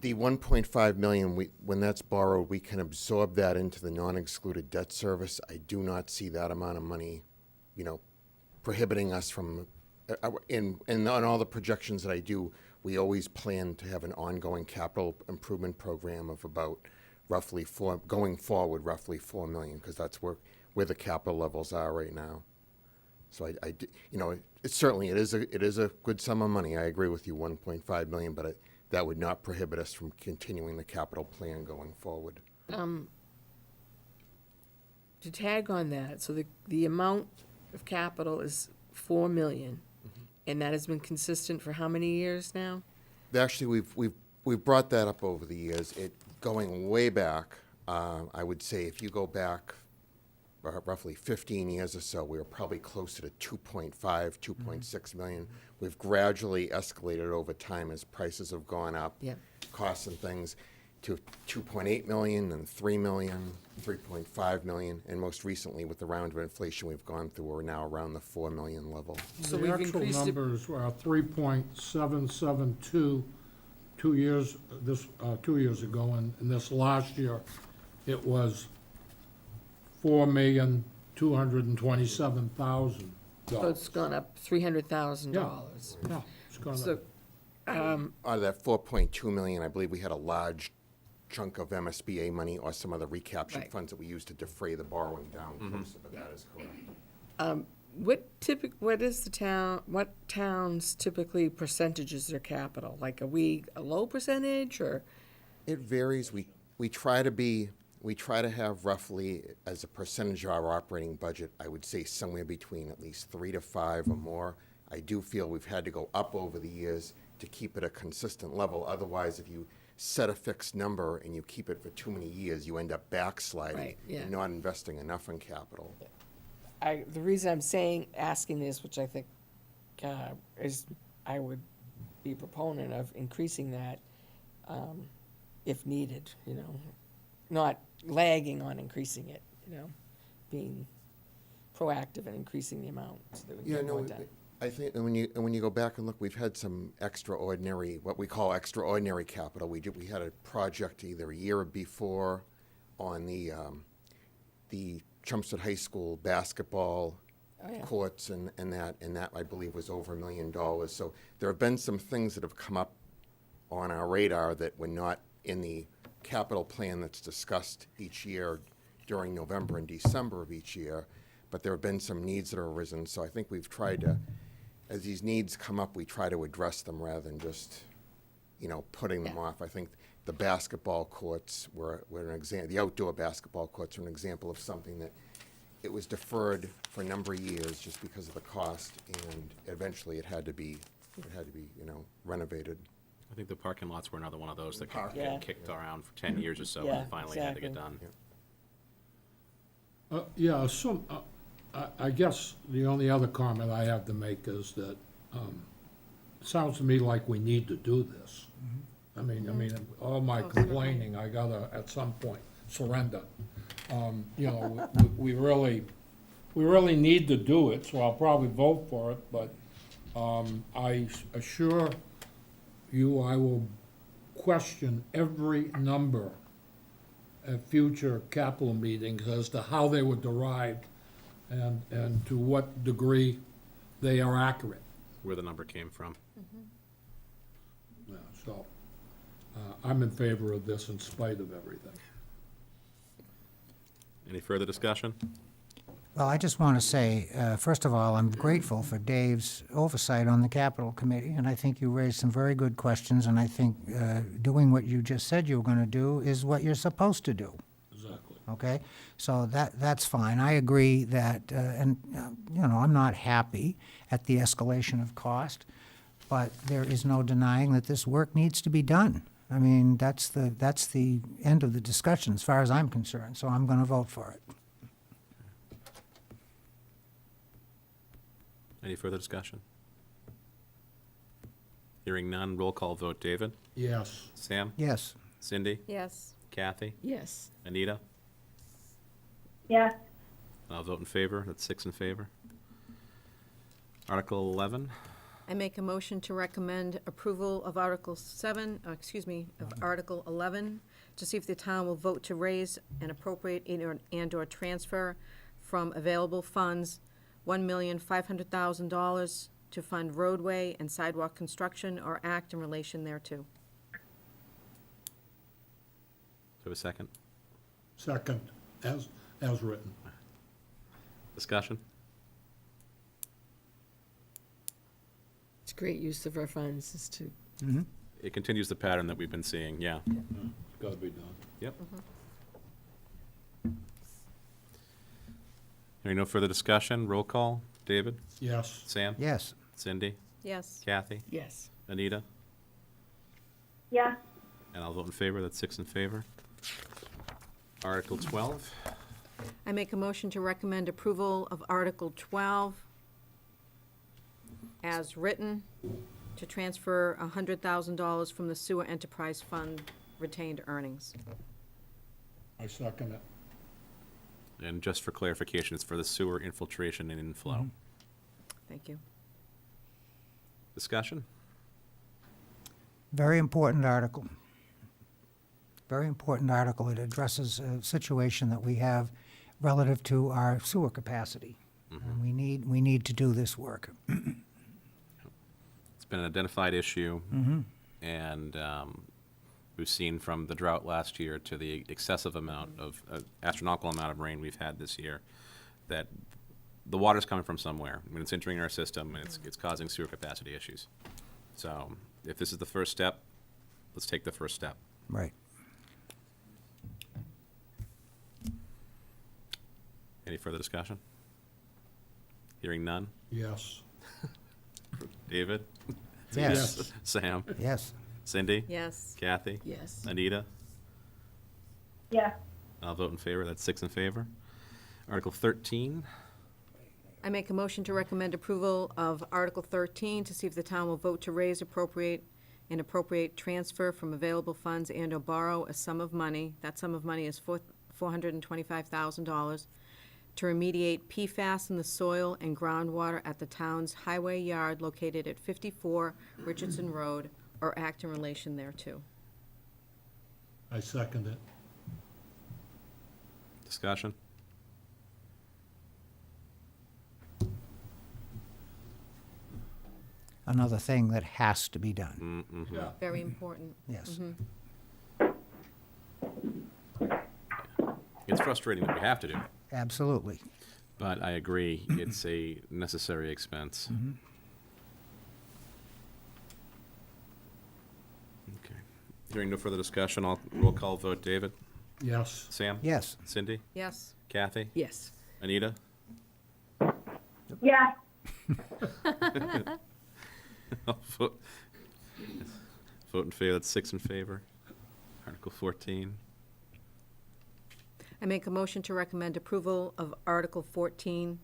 J: The 1.5 million, when that's borrowed, we can absorb that into the non-excluded debt service. I do not see that amount of money, prohibiting us from, in on all the projections that I do, we always plan to have an ongoing capital improvement program of about roughly going forward, roughly 4 million, because that's where the capital levels are right now. So it certainly, it is a good sum of money. I agree with you, 1.5 million, but that would not prohibit us from continuing the capital plan going forward.
F: To tag on that, so the amount of capital is 4 million, and that has been consistent for how many years now?
J: Actually, we've brought that up over the years. It going way back. I would say if you go back roughly 15 years or so, we were probably closer to 2.5, 2.6 million. We've gradually escalated over time as prices have gone up,
F: Yeah.
J: costs and things, to 2.8 million and 3 million, 3.5 million, and most recently with the round of inflation we've gone through, we're now around the 4 million level.
F: So
C: The
F: we've
C: actual
F: increased it.
C: numbers were 3.772 2 years ago, and this last year, it was $4,227,000.
F: So it's gone up $300,000.
C: Yeah, it's gone
F: So,
C: up.
J: Out of that 4.2 million, I believe we had a large chunk of MSBA money or some other recaptured
F: Right.
J: funds that we used to defray the borrowing down closer, but that is correct.
F: what towns typically percentages their capital? Like, are we a low percentage, or?
J: It varies. We try to have roughly, as a percentage of our operating budget, I would say somewhere between at least 3 to 5 or more. I do feel we've had to go up over the years to keep it a consistent level. Otherwise, if you set a fixed number and you keep it for too many years, you end up backsliding
F: Right, yeah.
J: and not investing enough in capital.
F: The reason I'm asking this, which I think is, I would be a proponent of increasing that if needed, not lagging on increasing it, being proactive and increasing the amount so that we
J: Yeah,
F: get more
J: no,
F: done.
J: I think, and when you go back and look, we've had some extraordinary, what we call extraordinary capital. We had a project either a year before on the Chelmsford High School basketball
F: Oh, yeah.
J: courts and that I believe was over $1 million. So there have been some things that have come up on our radar that were not in the capital plan that's discussed each year during November and December of each year, but there have been some needs that have arisen. So I think we've tried to, as these needs come up, we try to address them rather than just, putting them off. I think the basketball courts were an example. The outdoor basketball courts are an example of something that it was deferred for a number of years just because of the cost, and eventually it had to be renovated.
A: I think the parking lots were another one of those that kept
F: Yeah.
A: getting kicked around for 10 years or so,
F: Yeah,
A: and finally had to get
F: exactly.
A: done.
C: I guess the only other comment I have to make is that it sounds to me like we need to do this. I mean, all my complaining, I gotta, at some point, surrender. We really need to do it, so I'll probably vote for it, but I assure you I will question every number at future capital meetings as to how they were derived and to what degree they are accurate.
A: Where the number came from.
C: Yeah, so, I'm in favor of this in spite of everything.
A: Any further discussion?
D: Well, I just want to say, first of all, I'm grateful for Dave's oversight on the Capital Committee, and I think you raised some very good questions, and I think doing what you just said you were going to do is what you're supposed to do.
C: Exactly.
D: Okay, so that's fine. I agree that, I'm not happy at the escalation of cost, but there is no denying that this work needs to be done. I mean, that's the end of the discussion as far as I'm concerned, so I'm going to vote for it.
A: Any further discussion? Hearing none, roll call vote. David?
C: Yes.
A: Sam?
D: Yes.
A: Cindy?
B: Yes.
A: Kathy?
F: Yes.
A: Anita?
I: Yes,
A: I'll vote in favor. That's 6 in favor. Article 11,
B: I make a motion to recommend approval of Article 7, of Article 11, to see if the town will vote to raise and appropriate and/or transfer from available funds $1,500,000 to fund roadway and sidewalk construction or act in relation thereto.
A: Do we have a second?
C: Second, as written.
A: Discussion?
F: It's great use of our funds is to,
A: It continues the pattern that we've been seeing, yeah.
C: It's gotta be done.
A: Yep. Hearing no further discussion, roll call. David?
C: Yes.
A: Sam?
D: Yes.
A: Cindy?
B: Yes.
A: Kathy?
F: yes.
A: Anita?
I: Yes.
A: And I'll vote in favor, that's 6 in favor. Article 12,
B: I make a motion to recommend approval of Article 12 as written, to transfer $100,000 from the Sewer Enterprise Fund retained earnings.
C: I second it.
A: and just for clarification, it's for the sewer infiltration and inflow.
B: Thank you.
A: Discussion?
D: Very important article. Very important article. It addresses a situation that we have relative to our sewer capacity. And we need to do this work.
A: It's been an identified issue, and we've seen from the drought last year to the excessive amount of, astronomical amount of rain we've had this year, that the water's coming from somewhere. I mean, it's entering our system, and it's causing sewer capacity issues. So if this is the first step, let's take the first step.
D: Right.
A: Any further discussion? Hearing none?
C: Yes.
A: David?
D: Yes.
A: Sam?
D: Yes.
A: Cindy?
B: Yes.
A: Kathy?
F: Yes.
A: Anita?
I: Yes.
A: I'll vote in favor, that's 6 in favor. Article 13,
B: I make a motion to recommend approval of Article 13, to see if the town will vote to raise, appropriate, and appropriate transfer from available funds and/or borrow a sum of money, that sum of money is $425,000, to remediate PFAS in the soil and groundwater at the town's highway yard located at 54 Richardson Road, or act in relation thereto.
C: I second it.
A: discussion?
D: Another thing that has to be done.
C: Yeah.
B: Very important.
D: Yes.
A: It's frustrating that we have to do it,
D: Absolutely.
A: but I agree, it's a necessary expense. Okay. Hearing no further discussion, I'll roll call vote. David?
C: Yes.
A: Sam?
D: Yes.
A: Cindy?
B: Yes.
A: Kathy?
F: Yes.
A: Anita?
I: Yes.
A: I'll vote in favor, that's 6 in favor. Article 14,
B: I make a motion to recommend approval of Article 14,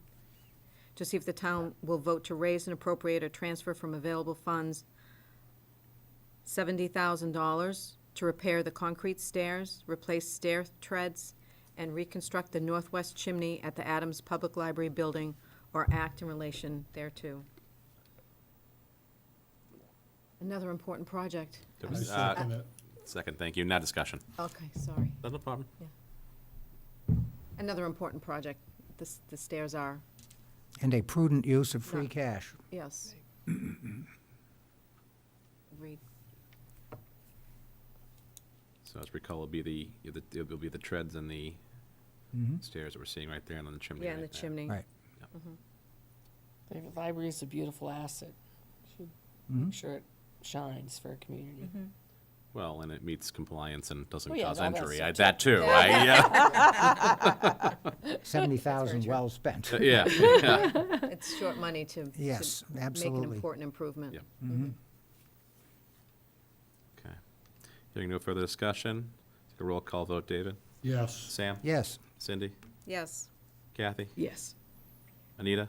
B: to see if the town will vote to raise and appropriate or transfer from available funds $70,000 to repair the concrete stairs, replace stair treads, and reconstruct the northwest chimney at the Adams Public Library building, or act in relation thereto. Another important project.
A: There
C: I
A: was,
C: second it.
A: second, thank you, now discussion.
B: Okay, sorry.
A: No problem.
B: Another important project. The stairs are,
D: And a prudent use of free
B: No.
D: cash.
B: yes. Agreed.
A: So as recall, it'll be the treads and the stairs that we're seeing right there and on the chimney.
B: Yeah, and the
A: right there.
B: chimney.
D: Right.
F: The library is a beautiful asset. Should make sure it shines for a community.
A: Well, and it meets compliance and doesn't
F: Oh, yeah,
A: cause
F: no, that's
A: injury.
F: so
A: That too, right? Yeah.
D: 70,000 well spent.
A: Yeah. Yeah.
B: It's short money to
D: Yes,
B: make an
D: absolutely.
B: important improvement.
A: Yep. Okay. Hearing no further discussion, take a roll call vote. David?
C: Yes.
A: Sam?
D: Yes.
A: Cindy?
B: Yes.
A: Kathy?
F: Yes.
A: Anita?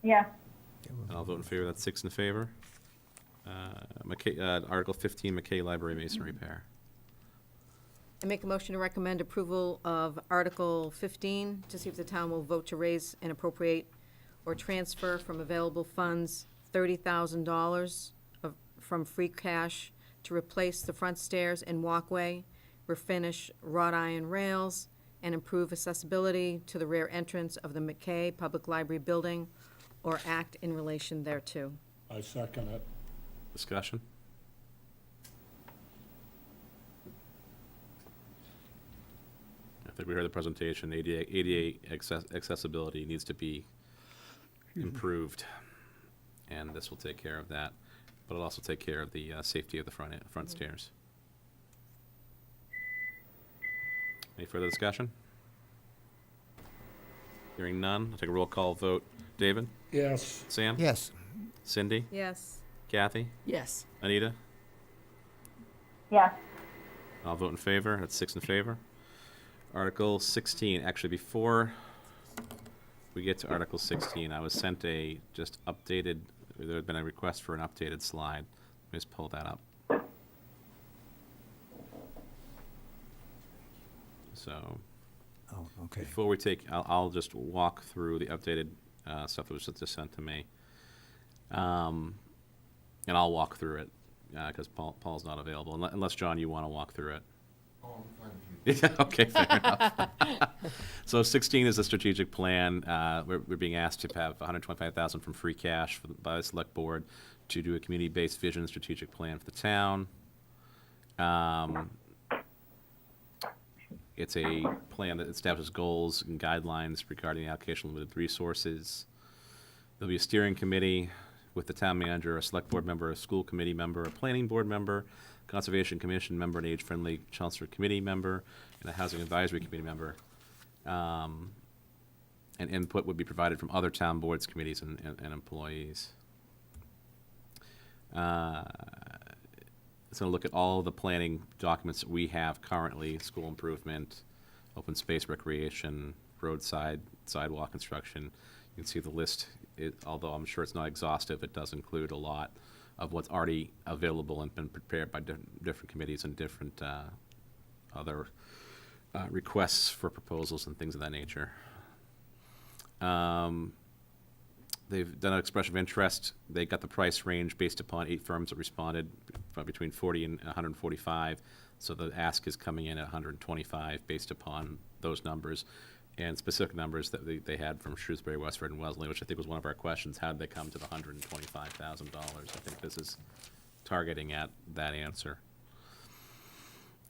I: Yes.
A: And I'll vote in favor, that's 6 in favor. Article 15, McKay Library Masonry Repair.
B: I make a motion to recommend approval of Article 15, to see if the town will vote to raise and appropriate or transfer from available funds $30,000 from free cash to replace the front stairs and walkway, refinish wrought iron rails, and improve accessibility to the rear entrance of the McKay Public Library building, or act in relation thereto.
C: I second it.
A: Discussion? I think we heard the presentation. ADA accessibility needs to be improved, and this will take care of that. But it'll also take care of the safety of the front stairs. Any further discussion? Hearing none, I'll take a roll call vote. David?
C: Yes.
A: Sam?
D: Yes.
A: Cindy?
B: Yes.
A: Kathy?
F: Yes.
A: Anita?
I: Yes.
A: I'll vote in favor. That's 6 in favor. Article 16, actually, before we get to Article 16, I was sent a just updated, there had been a request for an updated slide. Let me just pull that up. So,
D: Oh, okay.
A: before we take, I'll just walk through the updated stuff that was just sent to me. And I'll walk through it, because Paul's not available, unless, John, you want to walk through it.
J: Oh, I'm fine with you.
A: Yeah, okay, fair enough. So 16 is the strategic plan. We're being asked to have $125,000 from free cash by the select board to do a community-based vision and strategic plan for the town. It's a plan that establishes goals and guidelines regarding the allocation of limited resources. There'll be a steering committee with the town manager, a select board member, a school committee member, a planning board member, conservation commission member, an age-friendly Chelmsford committee member, and a housing advisory committee member. And input would be provided from other town boards, committees, and employees. It's going to look at all the planning documents that we have currently: school improvement, open space recreation, roadside, sidewalk construction. You can see the list. Although I'm sure it's not exhaustive, it does include a lot of what's already available and been prepared by different committees and different other requests for proposals and things of that nature. They've done an expression of interest. They got the price range based upon 8 firms that responded, between 40 and 145. So the ask is coming in at 125 based upon those numbers, and specific numbers that they had from Shrewsbury, Westford, and Wellesley, which I think was one of our questions. How did they come to the $125,000? I think this is targeting at that answer.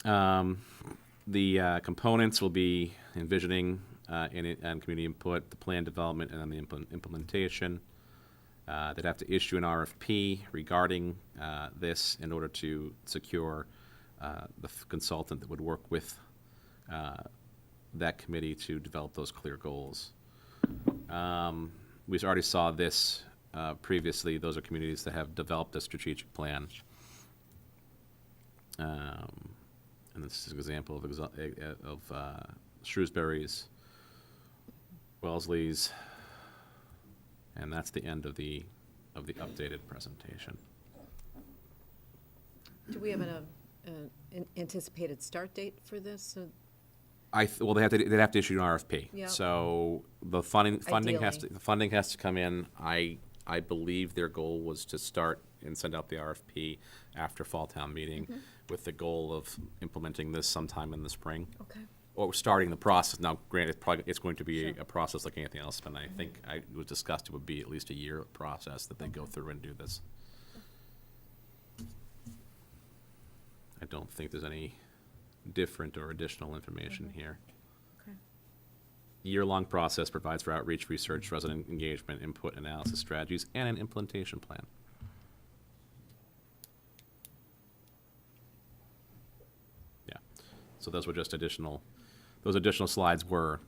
A: The components will be envisioning and community input, the plan development, and then the implementation. They'd have to issue an RFP regarding this in order to secure the consultant that would work with that committee to develop those clear goals. We already saw this previously. Those are communities that have developed a strategic plan. And this is an example of Shrewsbury's, Wellesley's, and that's the end of the updated presentation.
B: Do we have an anticipated start date for this?
A: Well, they'd have to issue an RFP.
B: Yeah.
A: So the funding has
B: Ideally.
A: the funding has to come in. I believe their goal was to start and send out the RFP after fall town meeting, with the goal of implementing this sometime in the spring.
B: Okay.
A: Or starting the process. Now, granted, it's going to be a process like anything else, but I think it was discussed it would be at least a year process that they go through and do this. I don't think there's any different or additional information here.
B: Okay.
A: Year-long process provides for outreach, research, resident engagement, input, analysis strategies, and an implementation plan. Yeah. So those were just additional. Those additional slides were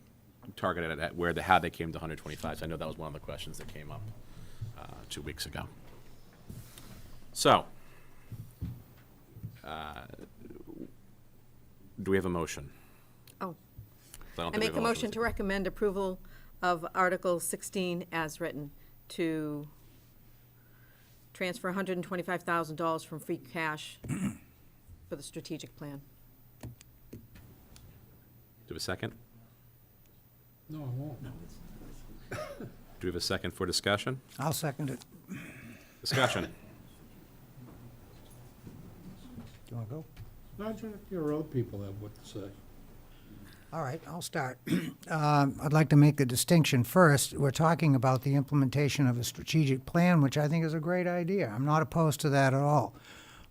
A: targeted at how they came to 125. So I know that was one of the questions that came up 2 weeks ago. So, do we have a motion?
B: Oh,
A: don't
B: I
A: think we
B: make
A: have
B: a motion to recommend approval of Article 16 as written, to transfer $125,000 from free cash for the strategic plan.
A: Do we have a second?
C: No, I won't.
A: Do we have a second for discussion?
D: I'll second it.
A: Discussion.
D: Do you want to go?
C: Not sure if your other people have what to say.
D: All right, I'll start. I'd like to make a distinction first. We're talking about the implementation of a strategic plan, which I think is a great idea. I'm not opposed to that at all.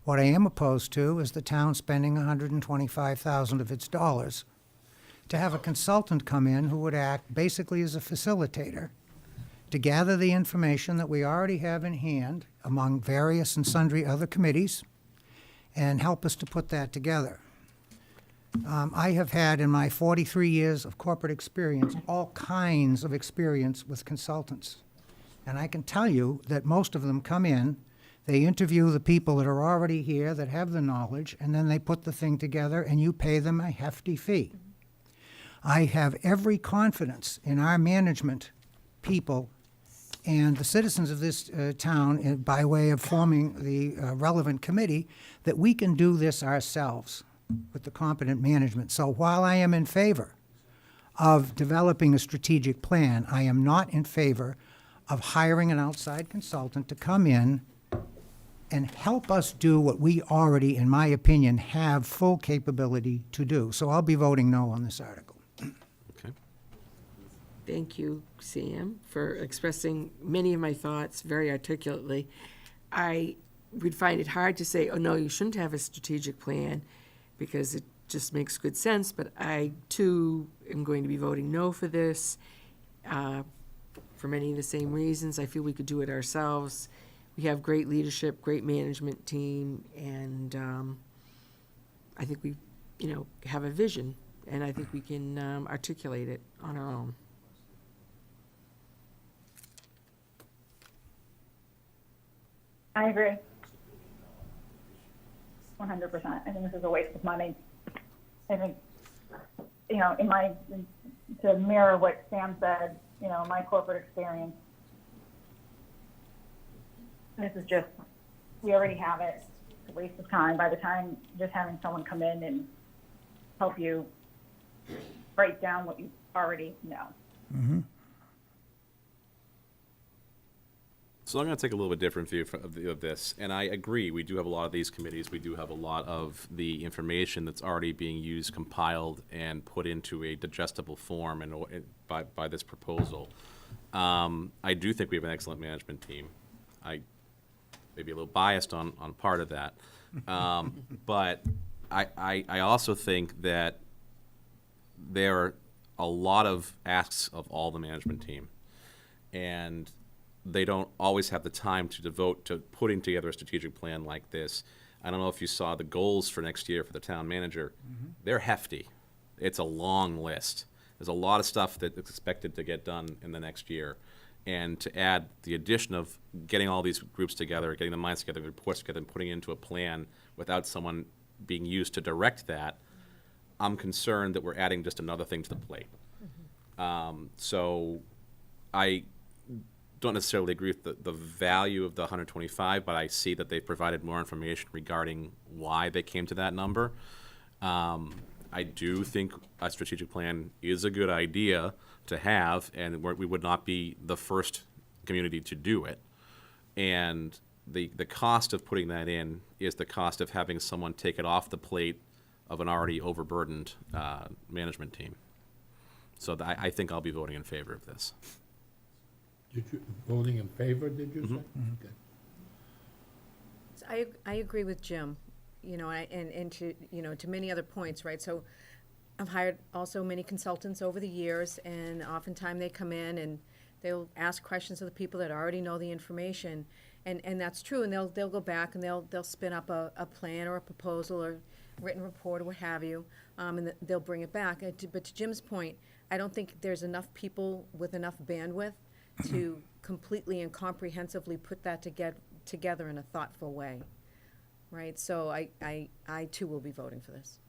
D: What I am opposed to is the town spending $125,000 of its dollars to have a consultant come in who would act basically as a facilitator to gather the information that we already have in hand among various and sundry other committees and help us to put that together. I have had in my 43 years of corporate experience all kinds of experience with consultants. And I can tell you that most of them come in, they interview the people that are already here that have the knowledge, and then they put the thing together and you pay them a hefty fee. I have every confidence in our management people and the citizens of this town, by way of forming the relevant committee, that we can do this ourselves with the competent management. So while I am in favor of developing a strategic plan, I am not in favor of hiring an outside consultant to come in and help us do what we already, in my opinion, have full capability to do. So I'll be voting no on this article.
A: Okay.
F: Thank you, Sam, for expressing many of my thoughts very articulately. I would find it hard to say, oh, no, you shouldn't have a strategic plan, because it just makes good sense, but I, too, am going to be voting no for this, for many of the same reasons. I feel we could do it ourselves. We have great leadership, great management team, and I think we, have a vision, and I think we can articulate it on our own.
I: I agree. 100%. I think this is a waste of money. I think, to mirror what Sam said, my corporate experience, this is just, we already have it. It's a waste of time. By the time just having someone come in and help you break down what you already know.
D: Mm-hmm.
A: So I'm going to take a little bit different view of this, and I agree. We do have a lot of these committees. We do have a lot of the information that's already being used, compiled, and put into a digestible form by this proposal. I do think we have an excellent management team. I may be a little biased on part of that, but I also think that there are a lot of asks of all the management team, and they don't always have the time to devote to putting together a strategic plan like this. I don't know if you saw the goals for next year for the town manager. Mm-hmm. They're hefty. It's a long list. There's a lot of stuff that's expected to get done in the next year. And to add the addition of getting all these groups together, getting the minds together, the reports together, and putting it into a plan without someone being used to direct that, I'm concerned that we're adding just another thing to the plate. Mm-hmm. So I don't necessarily agree with the value of the 125, but I see that they've provided more information regarding why they came to that number. I do think a strategic plan is a good idea to have, and we would not be the first community to do it. And the cost of putting that in is the cost of having someone take it off the plate of an already overburdened management team. So I think I'll be voting in favor of this.
C: Did you, voting in favor, did you say?
D: Mm-hmm.
C: Okay.
B: So I agree with Jim, and to many other points, right? So I've hired also many consultants over the years, and oftentimes they come in and they'll ask questions of the people that already know the information, and that's true, and they'll go back and they'll spin up a plan or a proposal or written report or what have you, and they'll bring it back. But to Jim's point, I don't think there's enough people with enough bandwidth to completely and comprehensively put that together in a thoughtful way, right? So I too will be voting for this.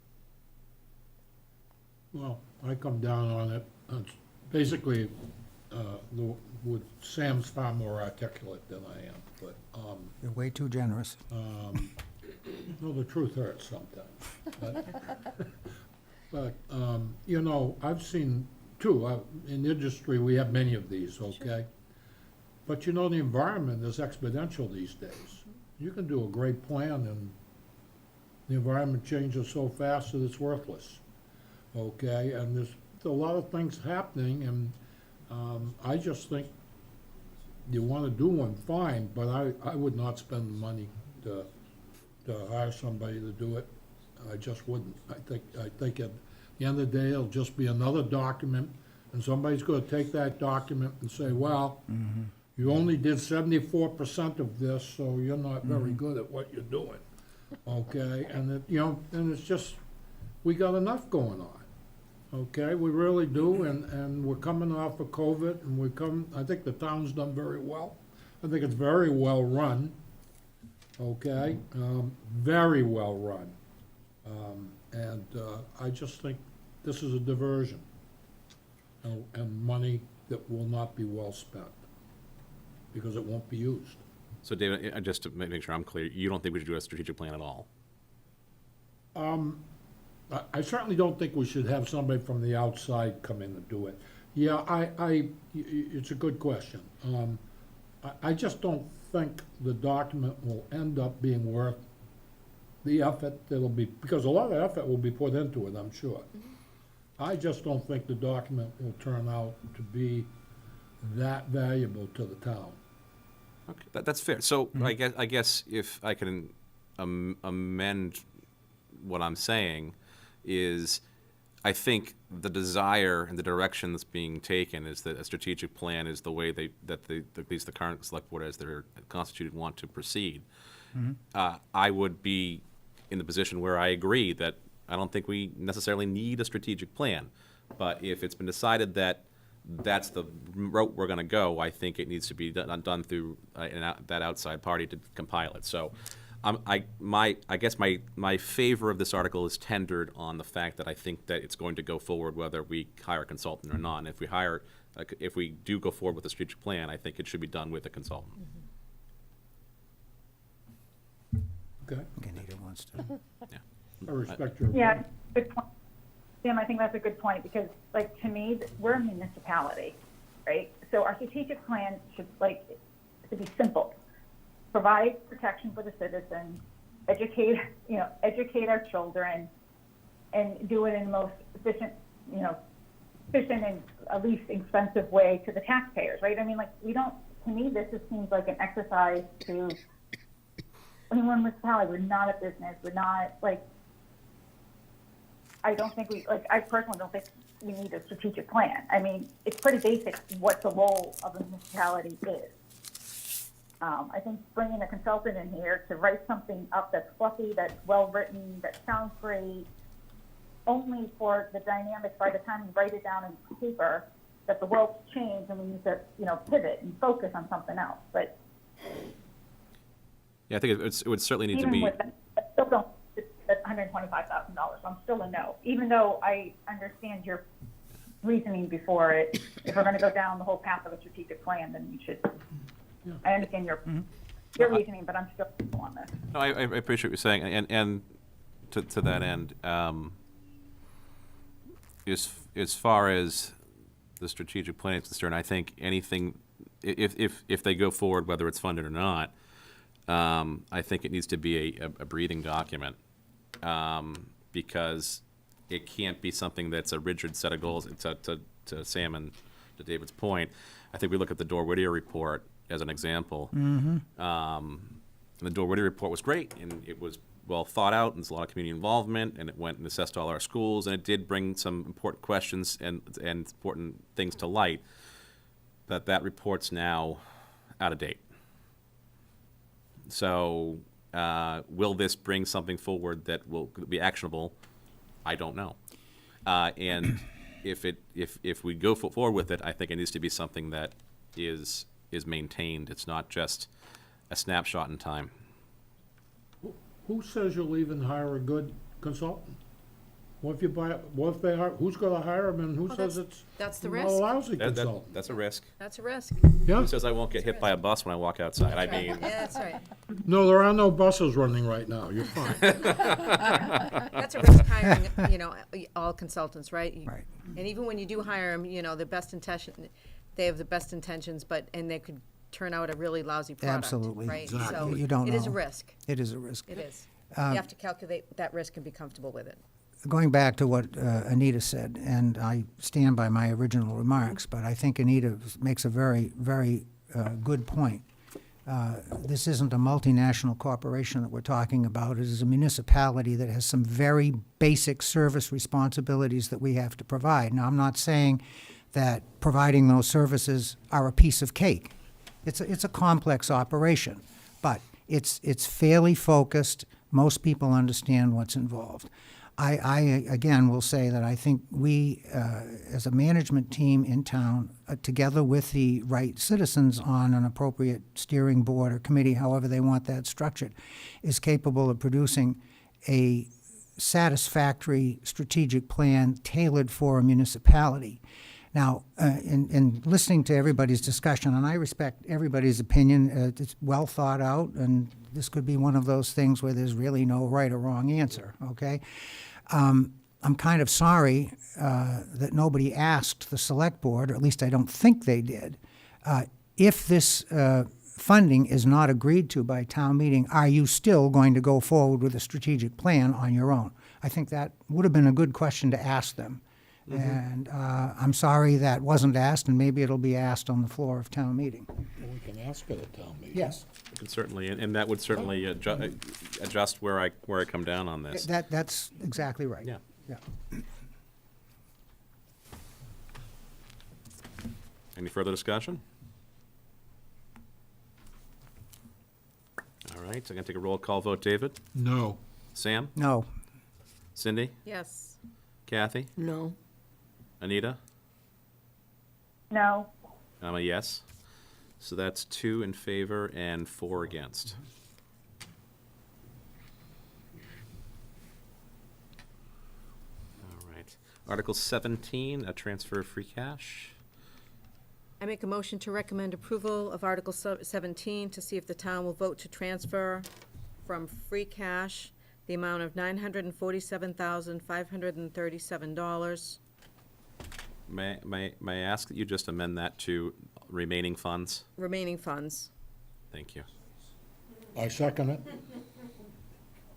C: Well, I come down on it, basically, with Sam's far more articulate than I am, but,
D: You're way too generous.
C: no, the truth hurts sometimes. But, I've seen, too, in the industry, we have many of these, okay? But you know, the environment is exponential these days. You can do a great plan and the environment changes so fast that it's worthless. Okay, and there's a lot of things happening, and I just think you want to do one, fine, but I would not spend the money to hire somebody to do it. I just wouldn't. I think at the end of the day, it'll just be another document, and somebody's going to take that document and say, well, you only did 74% of this, so you're not very good at what you're doing. Okay, and it, and it's just, we got enough going on. Okay, we really do, and we're coming off of COVID, and I think the town's done very well. I think it's very well run, okay, very well run. And I just think this is a diversion, and money that will not be well spent, because it won't be used.
A: So David, just to make sure I'm clear, you don't think we should do a strategic plan at all?
C: I certainly don't think we should have somebody from the outside come in and do it. Yeah, it's a good question. I just don't think the document will end up being worth the effort that'll be, because a lot of effort will be put into it, I'm sure. I just don't think the document will turn out to be that valuable to the town.
A: Okay, that's fair. So I guess if I can amend what I'm saying is, I think the desire and the direction that's being taken is that a strategic plan is the way that at least the current select board as they're constituted want to proceed. I would be in the position where I agree that I don't think we necessarily need a strategic plan. But if it's been decided that that's the route we're going to go, I think it needs to be done through that outside party to compile it. So I guess my favor of this article is tendered on the fact that I think that it's going to go forward whether we hire a consultant or not. And if we do go forward with a strategic plan, I think it should be done with a consultant.
C: Okay?
D: Okay, Nita wants to.
C: I respect your
I: Yeah,
C: opinion.
I: good point. Sam, I think that's a good point, because, like, to me, we're a municipality, right? So our strategic plan should be simple. Provide protection for the citizens, educate our children, and do it in the most efficient and least expensive way to the taxpayers, right? I mean, to me, this just seems like an exercise to, we're a municipality, we're not a business, we're not, I personally don't think we need a strategic plan. I mean, it's pretty basic what the role of a municipality is. I think bringing a consultant in here to write something up that's fluffy, that's well-written, that sounds great, only for the dynamics by the time you write it down in paper, that the world's changed and we need to, pivot and focus on something else. But
A: Yeah, I think it would certainly need to
I: even
A: be.
I: with that, I still don't, it's $125,000. I'm still a no, even though I understand your reasoning before it. If we're going to go down the whole path of a strategic plan, then we should. I understand your reasoning, but I'm still on this.
A: No, I appreciate what you're saying, and to that end, as far as the strategic plan is concerned, I think anything, if they go forward, whether it's funded or not, I think it needs to be a breathing document, because it can't be something that's a rigid set of goals. To Sam and to David's point, I think we look at the Dore-Whittier report as an example. And the Dore-Whittier report was great, and it was well thought out, and there's a lot of community involvement, and it went and assessed all our schools, and it did bring some important questions and important things to light. But that report's now out of date. So will this bring something forward that will be actionable? I don't know. And if we go forward with it, I think it needs to be something that is maintained. It's not just a snapshot in time.
C: Who says you'll even hire a good consultant? What if they hire, who's gonna hire them, and who says it's
B: that's the
C: not
B: risk.
C: a lousy consultant?
A: That's a risk.
B: That's a risk.
C: Yeah,
A: Who says I won't get hit by a bus when I walk outside? I mean,
B: Yeah, that's right.
C: no, there are no buses running right now, you're fine.
B: That's a risk hiring, all consultants, right?
D: Right.
B: And even when you do hire them, the best intention, they have the best intentions, and they could turn out a really lousy product.
D: Absolutely.
B: Right?
C: Exactly.
B: So
D: You don't
B: it is a
D: know.
B: risk.
D: It is a risk.
B: It is. You have to calculate that risk and be comfortable with it.
D: Going back to what Anita said, and I stand by my original remarks, but I think Anita makes a very, very good point. This isn't a multinational corporation that we're talking about. It is a municipality that has some very basic service responsibilities that we have to provide. Now, I'm not saying that providing those services are a piece of cake. It's a complex operation, but it's fairly focused. Most people understand what's involved. I again will say that I think we, as a management team in town, together with the right citizens on an appropriate steering board or committee, however they want that structured, is capable of producing a satisfactory strategic plan tailored for a municipality. Now, in listening to everybody's discussion, and I respect everybody's opinion, it's well thought out, and this could be one of those things where there's really no right or wrong answer, okay? I'm kind of sorry that nobody asked the select board, or at least I don't think they did, if this funding is not agreed to by town meeting, are you still going to go forward with a strategic plan on your own? I think that would have been a good question to ask them. And I'm sorry that wasn't asked, and maybe it'll be asked on the floor of town meeting.
C: Well, we can ask at a town meeting.
D: Yes.
A: We can certainly, and that would certainly adjust where I come down on this.
D: That's exactly right.
A: Yeah.
D: Yeah.
A: Any further discussion? All right, so I'm going to take a roll call vote. David?
C: No.
A: Sam?
D: No.
A: Cindy?
B: Yes.
A: Kathy?
F: No.
A: Anita?
I: No,
A: I'm a yes. So that's 2 in favor and 4 against. All right. Article 17, a transfer of free cash.
B: I make a motion to recommend approval of Article 17 to see if the town will vote to transfer from free cash the amount of $947,537.
A: May I ask that you just amend that to remaining funds?
B: Remaining funds.
A: Thank you.
C: I second it.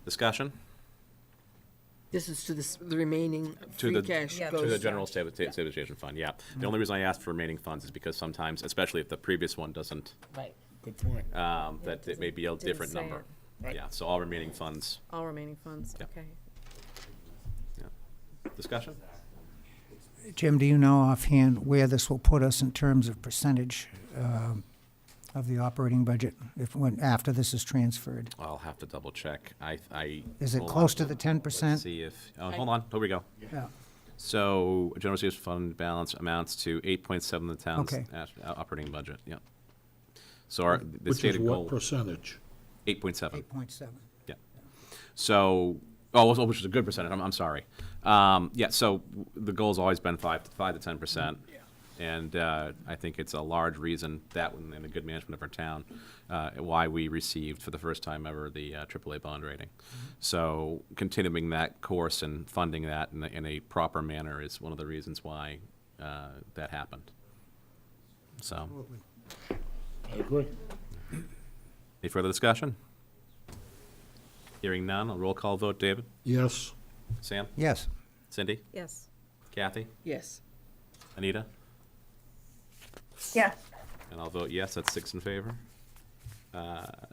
A: Discussion?
F: This is to the remaining
A: To
F: free
A: the-
F: cash
B: Yeah,
A: To
F: goes.
A: the general stabilization fund, yeah. The only reason I asked for remaining funds is because sometimes, especially if the previous one doesn't,
F: Right.
C: Good point.
A: that it may be a
B: Didn't
A: different
B: say
A: number.
B: it.
A: Yeah, so all remaining funds,
B: All remaining funds,
A: Yep.
B: okay.
A: yeah. Discussion?
D: Jim, do you know offhand where this will put us in terms of percentage of the operating budget after this is transferred?
A: I'll have to double check.
D: Is it
A: hold
D: close
A: on.
D: to the 10%?
A: Let's see if, hold on, here we go.
D: Yeah.
A: So, general stabilization fund balance amounts to 8.7 of the town's
D: Okay.
A: operating budget, yeah. So the
C: Which is
A: stated goal,
C: what percentage?
A: 8.7.
D: 8.7.
A: Yeah. So, which is a good percentage, I'm sorry. Yeah, so the goal's always been 5 to 10%. And I think it's a large reason that, and the good management of our town, why we received for the first time ever the AAA bond rating. So continuing that course and funding that in a proper manner is one of the reasons why that happened. So,
C: I agree.
A: any further discussion? Hearing none, a roll call vote. David?
C: Yes.
A: Sam?
D: Yes.
A: Cindy?
B: Yes.
A: Kathy?
F: Yes.
A: Anita?
I: yes,
A: And I'll vote yes, that's 6 in favor.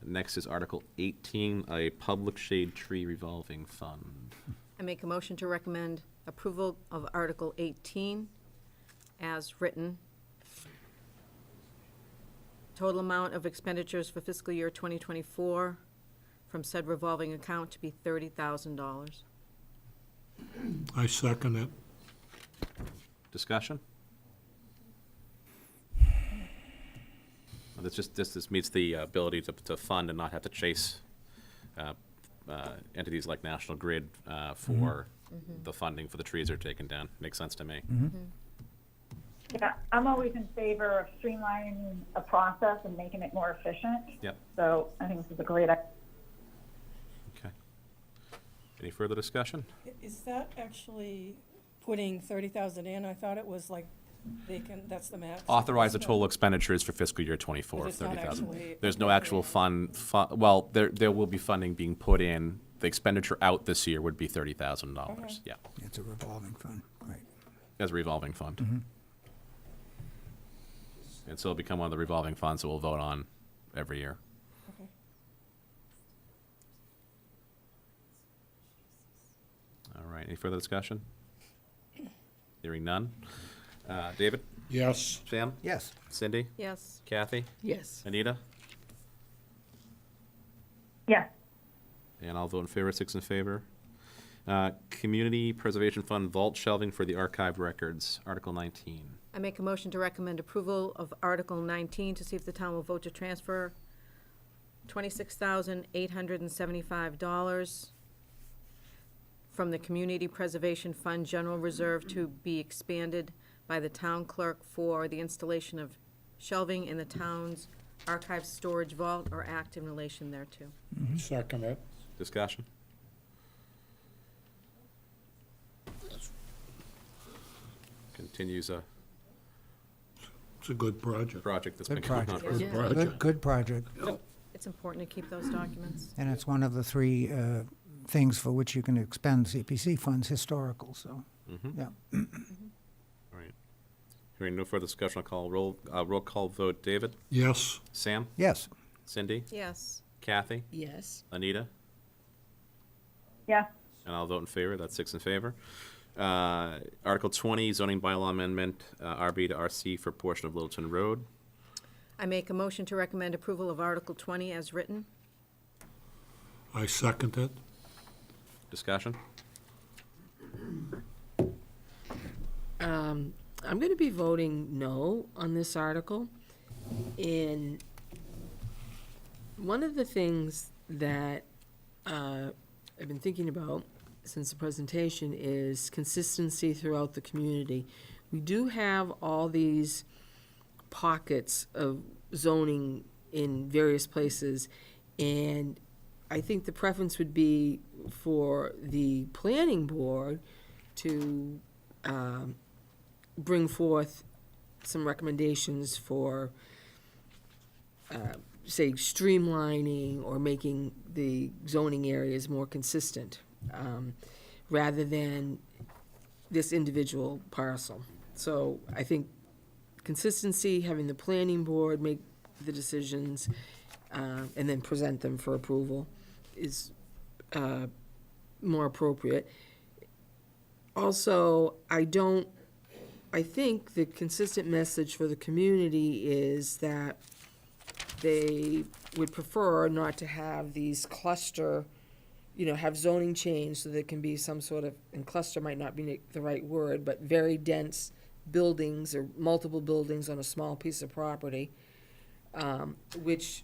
A: Next is Article 18, a public shade tree revolving fund.
B: I make a motion to recommend approval of Article 18 as written. Total amount of expenditures for fiscal year 2024 from said revolving account to be $30,000.
C: I second it.
A: Discussion? This meets the ability to fund and not have to chase entities like National Grid for the funding for the trees that are taken down. Makes sense to me.
I: yeah, I'm always in favor of streamlining a process and making it more efficient.
A: Yep.
I: So I think this is a great idea.
A: Okay. Any further discussion?
K: Is that actually putting 30,000 in? I thought it was like They can, that's the max.
A: Authorize the total expenditures for fiscal year '24
K: But
A: of
K: it's not
A: 30,000.
K: actually
A: There's no actual well, there will be funding being put in. The expenditure out this year would be $30,000, yeah,
D: It's a revolving fund, right.
A: as a revolving fund. And so it'll become one of the revolving funds that we'll vote on every year.
K: Okay.
A: All right, any further discussion? Hearing none. David?
C: Yes.
A: Sam?
D: Yes.
A: Cindy?
B: Yes.
A: Kathy?
F: Yes.
A: Anita?
I: Yes,
A: And I'll vote in favor, 6 in favor. Community Preservation Fund vault shelving for the archived records, Article 19.
B: I make a motion to recommend approval of Article 19 to see if the town will vote to transfer $26,875 from the Community Preservation Fund General Reserve to be expanded by the town clerk for the installation of shelving in the town's archive storage vault or act in relation thereto.
C: Second it.
A: Discussion? Continues a
C: It's a good project.
A: project that's been
D: Good
A: going on
D: project.
A: for
C: Good
F: Yeah.
C: project.
D: Good project.
B: It's important to keep those documents.
D: And it's one of the three things for which you can expend CPC funds, historical, so, yeah.
A: All right. Hearing no further discussion, I'll call roll call vote. David?
C: Yes.
A: Sam?
D: Yes.
A: Cindy?
B: Yes.
A: Kathy?
F: Yes.
A: Anita?
I: yes,
A: And I'll vote in favor. That's 6 in favor. Article 20, zoning bylaw amendment, RB to RC for portion of Littleton Road.
B: I make a motion to recommend approval of Article 20 as written.
C: I second it.
A: Discussion?
F: I'm going to be voting no on this article. And one of the things that I've been thinking about since the presentation is consistency throughout the community. We do have all these pockets of zoning in various places, and I think the preference would be for the planning board to bring forth some recommendations for, say, streamlining or making the zoning areas more consistent, rather than this individual parcel. So I think consistency, having the planning board make the decisions, and then present them for approval is more appropriate. Also, I think the consistent message for the community is that they would prefer not to have these cluster, have zoning change so there can be some sort of, and cluster might not be the right word, but very dense buildings or multiple buildings on a small piece of property, which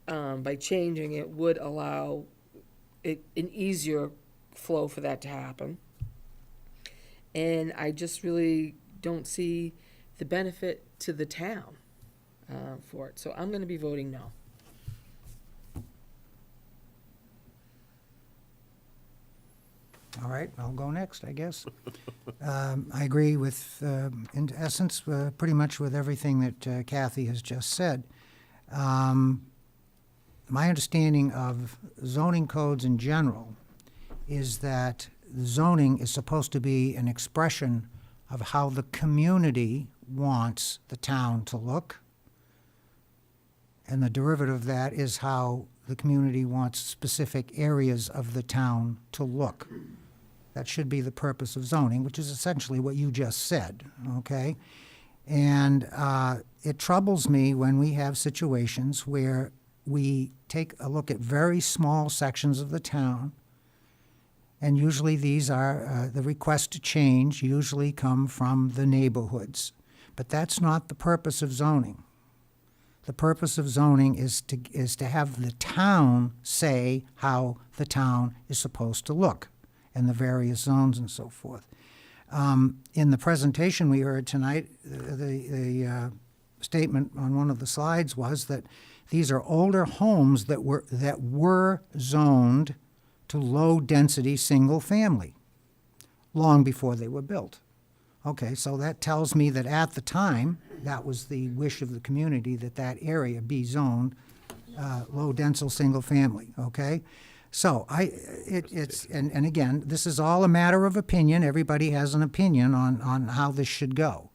F: by changing it would allow an easier flow for that to happen. And I just really don't see the benefit to the town for it. So I'm going to be voting no.
D: All right, I'll go next, I guess. I agree with, in essence, pretty much with everything that Kathy has just said. My understanding of zoning codes in general is that zoning is supposed to be an expression of how the community wants the town to look. And the derivative of that is how the community wants specific areas of the town to look. That should be the purpose of zoning, which is essentially what you just said, okay? And it troubles me when we have situations where we take a look at very small sections of the town, and usually these are, the requests to change usually come from the neighborhoods. But that's not the purpose of zoning. The purpose of zoning is to have the town say how the town is supposed to look, and the various zones and so forth. In the presentation we heard tonight, the statement on one of the slides was that these are older homes that were zoned to low-density single-family long before they were built. Okay, so that tells me that at the time, that was the wish of the community, that that area be zoned low-densile, single-family, okay? So and again, this is all a matter of opinion. Everybody has an opinion on how this should go.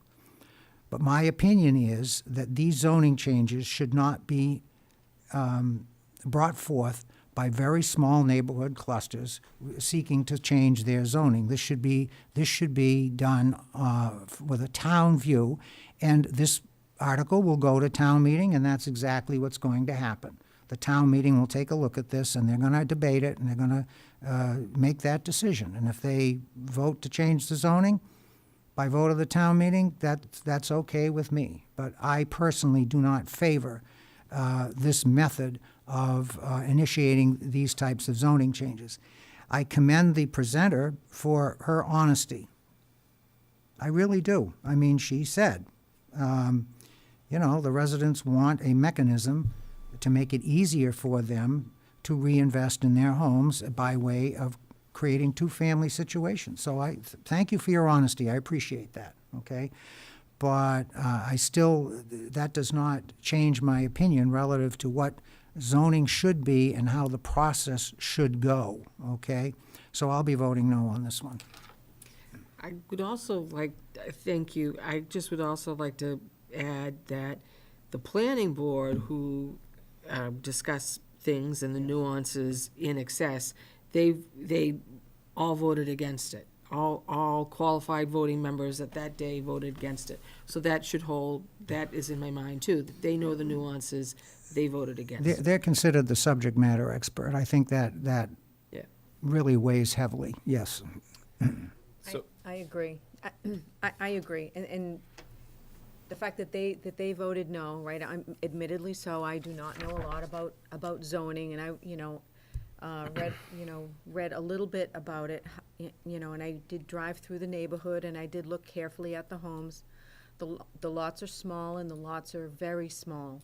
D: But my opinion is that these zoning changes should not be brought forth by very small neighborhood clusters seeking to change their zoning. This should be done with a town view, and this article will go to town meeting, and that's exactly what's going to happen. The town meeting will take a look at this, and they're going to debate it, and they're going to make that decision. And if they vote to change the zoning by vote of the town meeting, that's okay with me. But I personally do not favor this method of initiating these types of zoning changes. I commend the presenter for her honesty. I really do. I mean, she said, the residents want a mechanism to make it easier for them to reinvest in their homes by way of creating two-family situations. So I thank you for your honesty. I appreciate that, okay? But that does not change my opinion relative to what zoning should be and how the process should go, okay? So I'll be voting no on this one.
F: I would also thank you. I just would also like to add that the planning board, who discuss things and the nuances in excess, they all voted against it. All qualified voting members at that day voted against it. So that is in my mind too, that they know the nuances, they voted against it.
D: They're considered the subject matter expert. I think that
F: Yeah.
D: really weighs heavily, yes.
B: I agree. I agree. And the fact that they voted no, right, I'm admittedly so, I do not know a lot about zoning, and I, read a little bit about it, and I did drive through the neighborhood, and I did look carefully at the homes. The lots are small, and the lots are very small.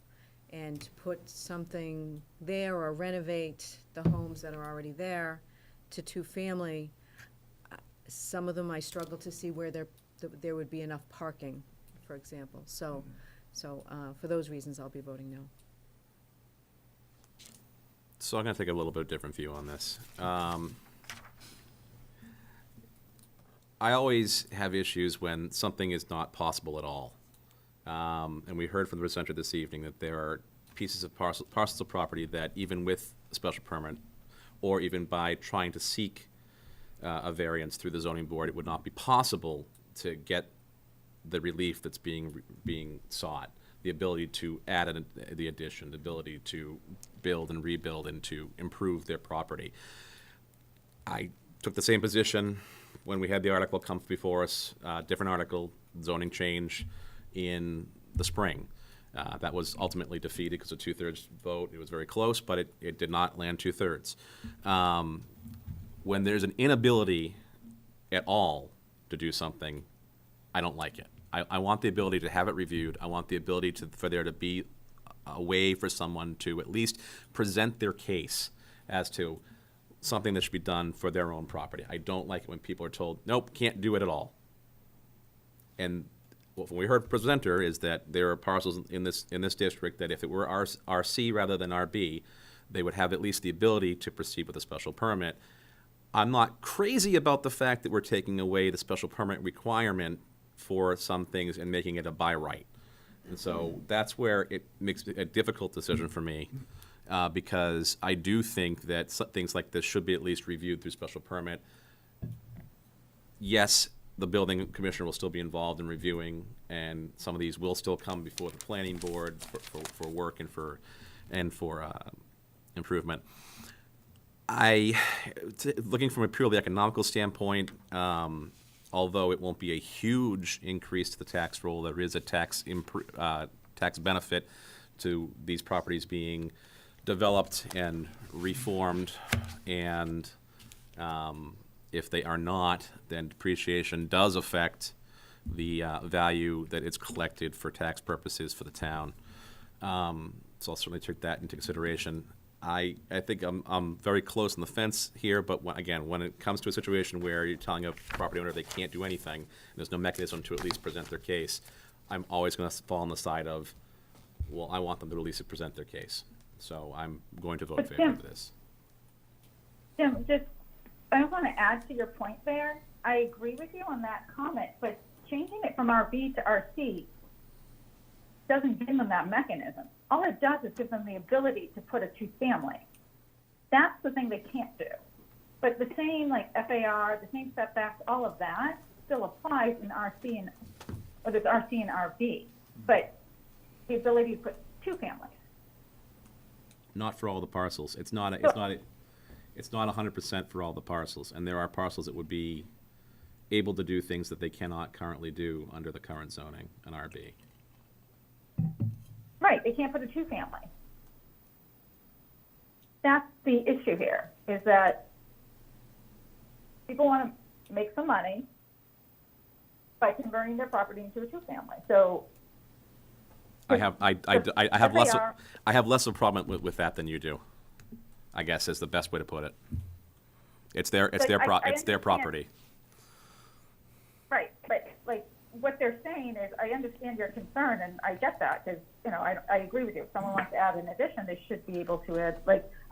B: And to put something there or renovate the homes that are already there to two-family, some of them I struggle to see where there would be enough parking, for example. So for those reasons, I'll be voting no.
A: So I'm going to take a little bit different view on this. I always have issues when something is not possible at all. And we heard from the presenter this evening that there are pieces of parcels of property that even with a special permit, or even by trying to seek a variance through the zoning board, it would not be possible to get the relief that's being sought. The ability to add the addition, the ability to build and rebuild and to improve their property. I took the same position when we had the article come before us, different article, zoning change in the spring. That was ultimately defeated because of 2/3 vote. It was very close, but it did not land 2/3. When there's an inability at all to do something, I don't like it. I want the ability to have it reviewed. I want the ability for there to be a way for someone to at least present their case as to something that should be done for their own property. I don't like it when people are told, nope, can't do it at all. And what we heard from the presenter is that there are parcels in this district that if it were RC rather than RB, they would have at least the ability to proceed with a special permit. I'm not crazy about the fact that we're taking away the special permit requirement for some things and making it a by right. And so that's where it makes it a difficult decision for me, because I do think that things like this should be at least reviewed through special permit. Yes, the building commissioner will still be involved in reviewing, and some of these will still come before the planning board for work and for improvement. Looking from a purely economical standpoint, although it won't be a huge increase to the tax roll, there is a tax benefit to these properties being developed and reformed, and if they are not, then depreciation does affect the value that it's collected for tax purposes for the town. So I'll certainly take that into consideration. I think I'm very close on the fence here, but again, when it comes to a situation where you're telling a property owner they can't do anything, and there's no mechanism to at least present their case, I'm always gonna fall on the side of, well, I want them to at least present their case. So I'm going to vote in
I: But
A: favor
I: Jim-
A: of this.
I: Jim, I want to add to your point there. I agree with you on that comment, but changing it from RB to RC doesn't give them that mechanism. All it does is give them the ability to put a two-family. That's the thing they can't do. But the same, like FAR, the same setbacks, all of that still applies in RC and, whether it's RC and RB. But the ability to put two families.
A: Not for all the parcels. It's not 100% for all the parcels, and there are parcels that would be able to do things that they cannot currently do under the current zoning in RB.
I: Right, they can't put a two-family. That's the issue here, is that people want to make some money by converting their property into a two-family. So
A: I have
I: FAR
A: less of a problem with that than you do, I guess is the best way to put it. It's their
I: understand.
A: property.
I: Right, but like what they're saying is, I understand your concern and I get that because, I agree with you. If someone wants to add an addition, they should be able to add,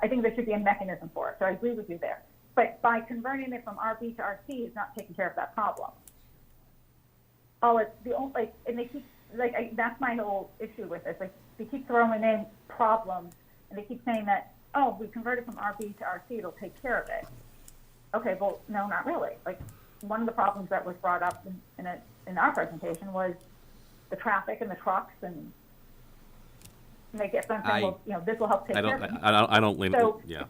I: I think there should be a mechanism for it. So I agree with you there. But by converting it from RB to RC is not taking care of that problem. And they keep, that's my whole issue with this. Like, they keep throwing in problems and they keep saying that, oh, we converted from RB to RC, it'll take care of it. Okay, well, no, not really. Like, one of the problems that was brought up in our presentation was the traffic and the trucks, and they get them saying, well, this will help take care of it.
A: I don't lean,
I: So,
A: yeah.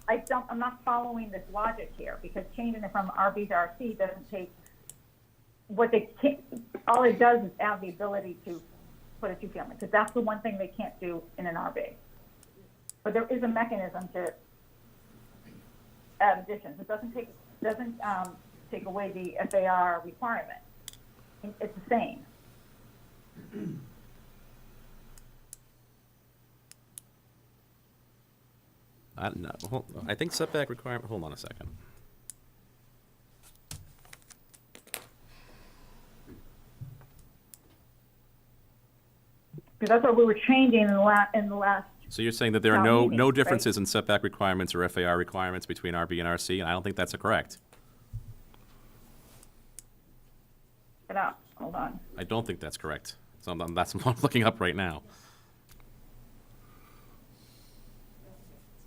I: I'm not following this logic here, because changing it from RB to RC doesn't take, all it does is add the ability to put a two-family, because that's the one thing they can't do in an RB. But there is a mechanism to add additions. It doesn't take away the FAR requirement. It's the same.
A: I think setback requirement, hold on a second.
I: Because that's what we were changing in the last.
A: So you're saying that there are
I: Town
A: no
I: meeting, right?
A: differences in setback requirements or FAR requirements between RB and RC, and I don't think that's correct.
I: Get out. Hold on.
A: I don't think that's correct. So that's what I'm looking up right now.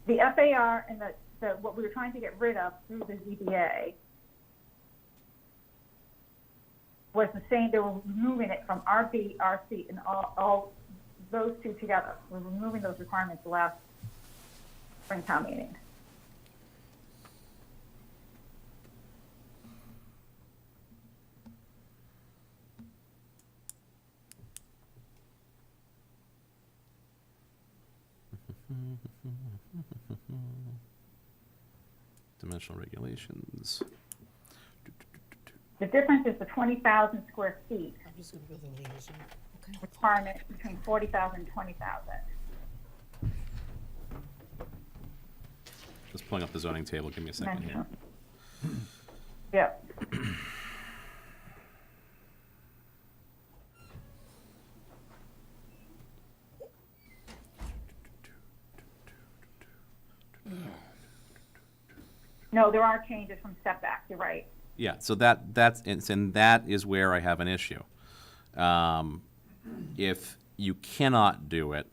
I: The FAR and what we were trying to get rid of through the ZBA was the same. They were removing it from RB, RC, and all those two together. We're removing those requirements the last spring town meeting.
A: Dimensional regulations.
I: The difference is the 20,000 square feet
F: I'm just gonna build a liaison.
I: requirement between 40,000 and 20,000.
A: Just pulling up the zoning table. Give me a second here.
I: Yeah. No, there are changes from setbacks, you're right.
A: Yeah, so that is where I have an issue. If you cannot do it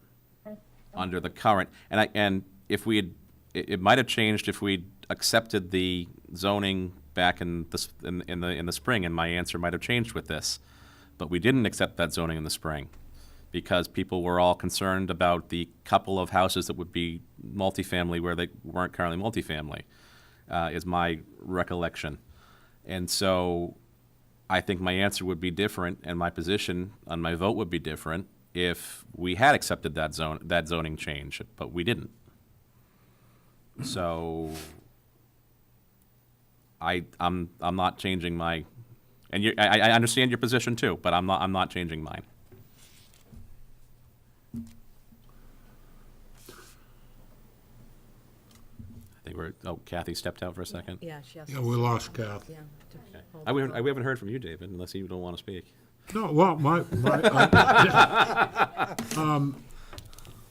A: under the current, and if we had, it might have changed if we accepted the zoning back in the spring, and my answer might have changed with this, but we didn't accept that zoning in the spring because people were all concerned about the couple of houses that would be multifamily where they weren't currently multifamily. Is my recollection. And so I think my answer would be different and my position on my vote would be different if we had accepted that zoning change, but we didn't. So I'm not changing my, and I understand your position too, but I'm not changing mine. Kathy stepped out for a second.
B: Yeah, she has.
C: Yeah, we lost Kath.
B: Yeah.
A: We haven't heard from you, David, unless you don't want to speak.
C: No, well,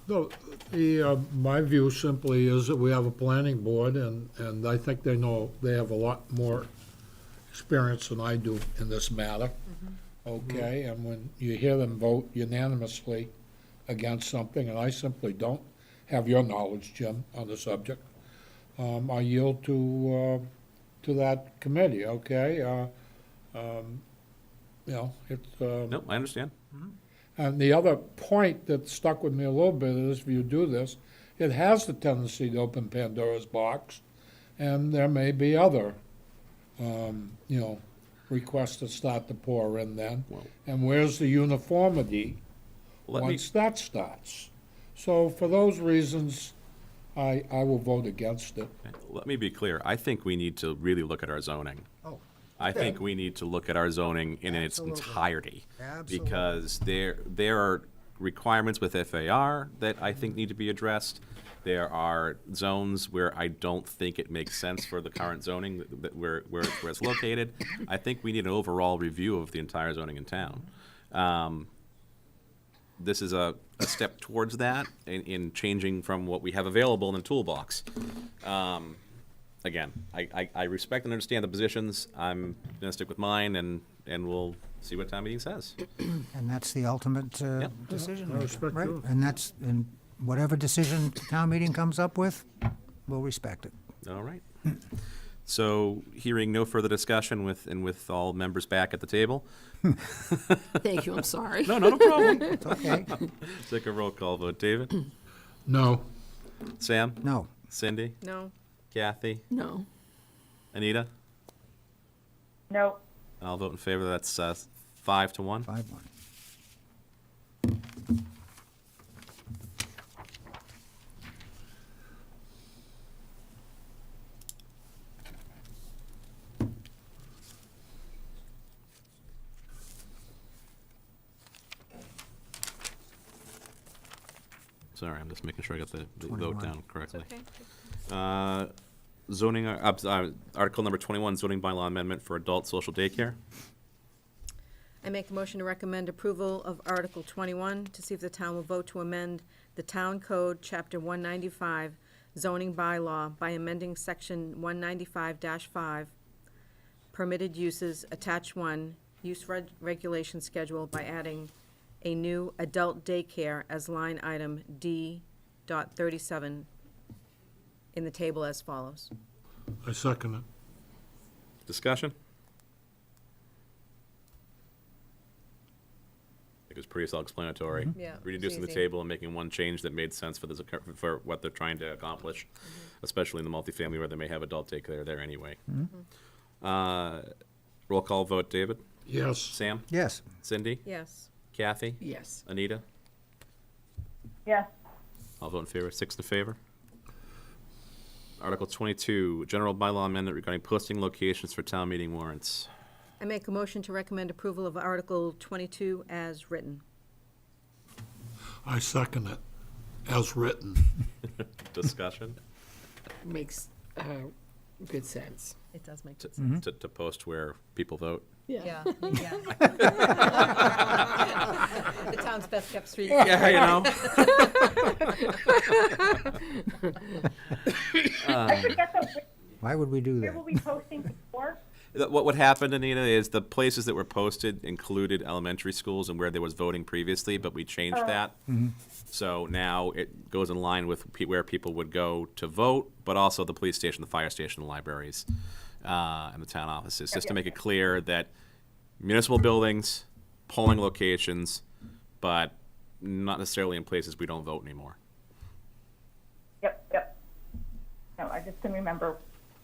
C: no, my view simply is that we have a planning board, and I think they have a lot more experience than I do in this matter. Okay, and when you hear them vote unanimously against something, and I simply don't have your knowledge, Jim, on the subject, I yield to that committee, okay? It's,
A: No, I understand.
C: and the other point that stuck with me a little bit is if you do this, it has the tendency to open Pandora's box, and there may be other, requests that start to pour in then.
A: Well-
C: And where's the uniformity
A: Let me,
C: once that starts? So for those reasons, I will vote against it.
A: let me be clear. I think we need to really look at our zoning.
D: Oh,
A: I think we need to look at our zoning in its
D: Absolutely.
A: entirety.
D: Absolutely.
A: Because there are requirements with FAR that I think need to be addressed. There are zones where I don't think it makes sense for the current zoning where it's located. I think we need an overall review of the entire zoning in town. This is a step towards that in changing from what we have available in the toolbox. Again, I respect and understand the positions. I'm gonna stick with mine, and we'll see what town meeting says.
D: And that's the ultimate decision
C: I
D: maker,
C: respect
D: right?
C: yours.
D: And whatever decision town meeting comes up with, we'll respect it.
A: All right. So, hearing no further discussion with all members back at the table.
F: Thank you, I'm sorry.
A: No, not a problem.
D: It's okay.
A: Take a roll call vote. David?
C: No,
A: Sam?
D: No.
A: Cindy?
B: No,
A: Kathy?
F: No.
A: Anita?
I: No,
A: I'll vote in favor. That's 5-1.
D: 5-1.
A: Sorry, I'm just making sure I got the vote
D: 21.
A: down
B: it's
A: correctly.
B: okay.
A: Zoning, Article number 21, zoning bylaw amendment for adult social daycare.
B: I make a motion to recommend approval of Article 21 to see if the town will vote to amend the Town Code, Chapter 195, zoning bylaw by amending Section 195-5, permitted uses, attached 1, use regulation schedule by adding a new adult daycare as line item D.37 in the table as follows.
C: I second it.
A: Discussion? I think it's pretty self-explanatory.
B: Yeah,
A: Reducing the
B: easy.
A: table and making one change that made sense for what they're trying to accomplish, especially in the multifamily where they may have adult daycare there anyway. Roll call vote. David?
C: Yes,
A: Sam?
D: Yes.
A: Cindy?
B: Yes.
A: Kathy?
F: Yes.
A: Anita?
I: yes,
A: I'll vote in favor. 6 in favor. Article 22, general bylaw amendment regarding posting locations for town meeting warrants.
B: I make a motion to recommend approval of Article 22 as written.
C: I second it, as written.
A: Discussion?
F: Makes good sense.
B: It does make
A: To,
B: sense.
A: to post where people vote.
B: Yeah, yeah. The town's best kept street.
A: Yeah, you know.
I: I forget the,
D: Why would we do
I: where
D: that?
I: were we posting before?
A: What happened, Anita, is the places that were posted included elementary schools and where there was voting previously, but we changed that. So now it goes in line with where people would go to vote, but also the police station, the fire station, the libraries, and the town offices, just to make it clear that municipal buildings, polling locations, but not necessarily in places we don't vote anymore.
I: Yep. No, I just couldn't remember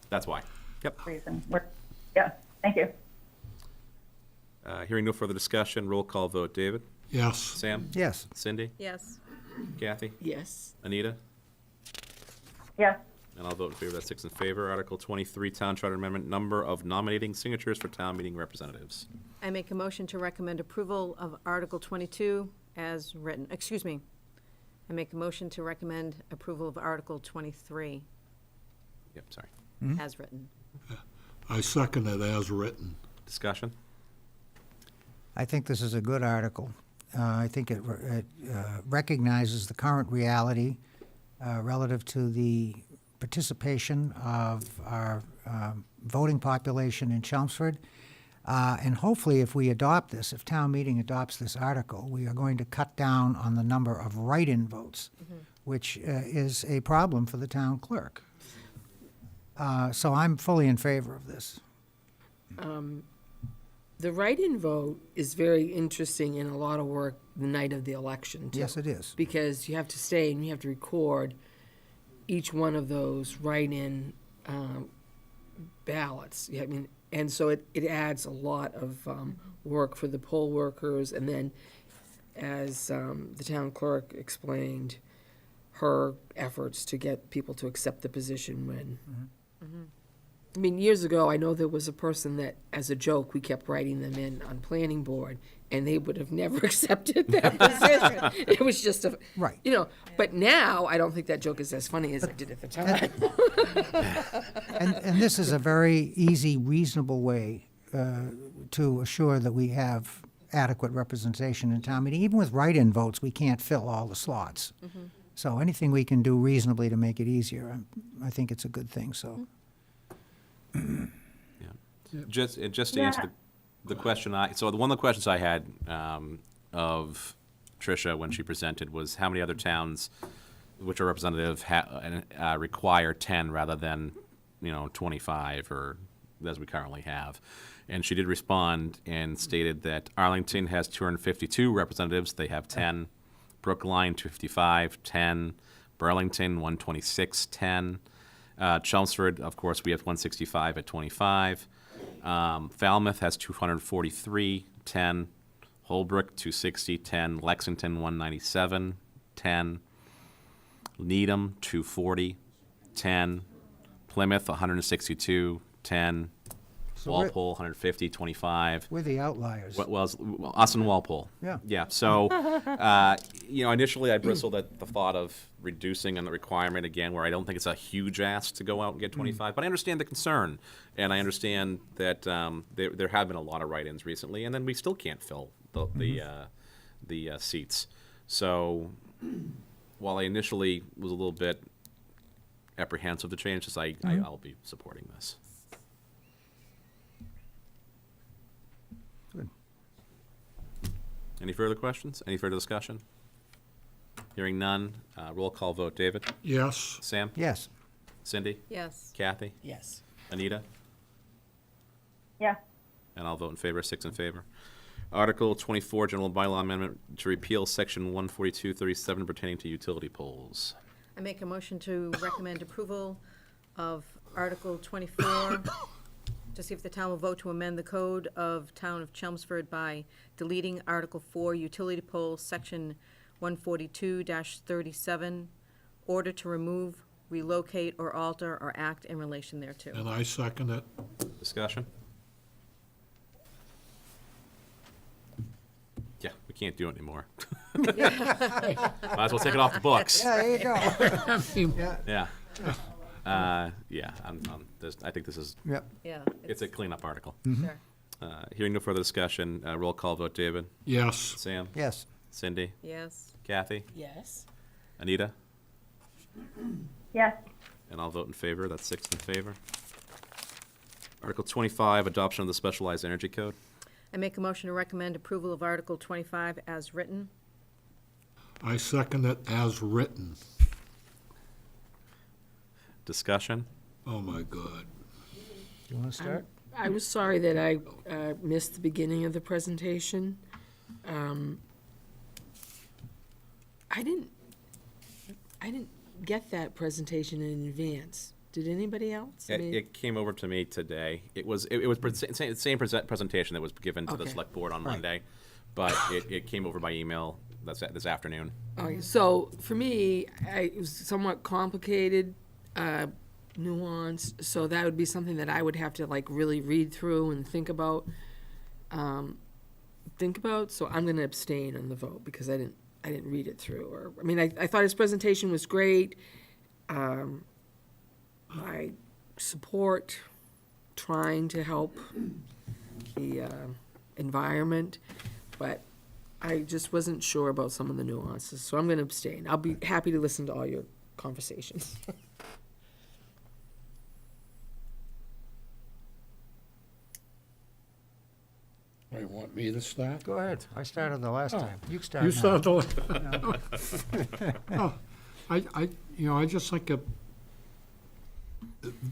A: That's why. Yep.
I: the reason. Yeah, thank you.
A: Hearing no further discussion, roll call vote. David?
C: Yes,
A: Sam?
D: Yes.
A: Cindy?
B: Yes.
A: Kathy?
F: Yes.
A: Anita?
I: Yes,
A: And I'll vote in favor. That's 6 in favor. Article 23, Town Charter Amendment, number of nominating signatures for town meeting representatives.
B: I make a motion to recommend approval of Article 22 as written. Excuse me. I make a motion to recommend approval of Article 23.
A: Yep, sorry.
B: as written.
C: I second it as written.
A: Discussion?
D: I think this is a good article. I think it recognizes the current reality relative to the participation of our voting population in Chelmsford. And hopefully, if we adopt this, if town meeting adopts this article, we are going to cut down on the number of write-in votes, which is a problem for the town clerk. So I'm fully in favor of this.
F: The write-in vote is very interesting and a lot of work the night of the election, too.
D: Yes, it is.
F: Because you have to stay and you have to record each one of those write-in ballots. Yeah, I mean, and so it adds a lot of work for the poll workers. And then, as the town clerk explained, her efforts to get people to accept the position when. I mean, years ago, I know there was a person that, as a joke, we kept writing them in on planning board, and they would have never accepted that position. It was just a,
D: Right.
F: you know. But now, I don't think that joke is as funny as I did at the time.
D: And this is a very easy, reasonable way to assure that we have adequate representation in town meeting. Even with write-in votes, we can't fill all the slots. So anything we can do reasonably to make it easier, I think it's a good thing, so.
A: Just to answer the question, one of the questions I had of Tricia when she presented was how many other towns, which are representative, require 10 rather than 25 or as we currently have. And she did respond and stated that Arlington has 252 representatives. They have 10. Brookline 255, 10. Burlington 126, 10. Chelmsford, of course, we have 165 at 25. Falmouth has 243, 10. Holbrook 260, 10. Lexington 197, 10. Needham 240, 10. Plymouth 162, 10. Walpole 150, 25.
D: We're the outliers.
A: Well, us and Walpole.
D: Yeah.
A: Yeah. So, initially I bristled at the thought of reducing on the requirement again, where I don't think it's a huge ask to go out and get 25. But I understand the concern, and I understand that there have been a lot of write-ins recently, and then we still can't fill the seats. So, while I initially was a little bit apprehensive to change this, I'll be supporting this. Any further questions? Any further discussion? Hearing none. Roll call vote. David?
C: Yes.
A: Sam?
D: Yes.
A: Cindy?
B: Yes.
A: Kathy?
F: Yes.
A: Anita?
I: Yeah,
A: And I'll vote in favor. 6 in favor. Article 24, General Bylaw Amendment to repeal Section 14237 pertaining to utility poles.
B: I make a motion to recommend approval of Article 24, to see if the town will vote to amend the code of Town of Chelmsford by deleting Article 4, Utility Pole, Section 142-37, order to remove, relocate, or alter, or act in relation thereto.
C: And I second it.
A: Discussion? Yeah, we can't do it anymore. Might as well take it off the books.
D: Yeah, there you go.
A: Yeah. I think this is,
D: Yep.
B: Yeah.
A: it's a cleanup article.
B: Sure.
A: Hearing no further discussion, roll call vote. David?
C: Yes.
A: Sam?
D: Yes.
A: Cindy?
B: Yes.
A: Kathy?
F: Yes.
A: Anita?
I: yes,
A: And I'll vote in favor. That's 6 in favor. Article 25, adoption of the Specialized Energy Code.
B: I make a motion to recommend approval of Article 25 as written.
C: I second it as written.
A: Discussion?
C: Oh, my God.
D: You want to start?
F: I was sorry that I missed the beginning of the presentation. I didn't get that presentation in advance. Did anybody else? I mean,
A: It came over to me today. It was the same presentation that was given to the
F: Okay.
A: select board on Monday, but it came over by email this afternoon.
F: okay, so for me, it was somewhat complicated, nuanced, so that would be something that I would have to like really read through and think about. So I'm going to abstain on the vote because I didn't read it through. Or I mean, I thought his presentation was great. I support trying to help the environment, but I just wasn't sure about some of the nuances, so I'm going to abstain. I'll be happy to listen to all your conversations.
C: You want me to start?
D: Go ahead. I started the last time. You start
C: You
D: now.
C: start the. Oh, I just think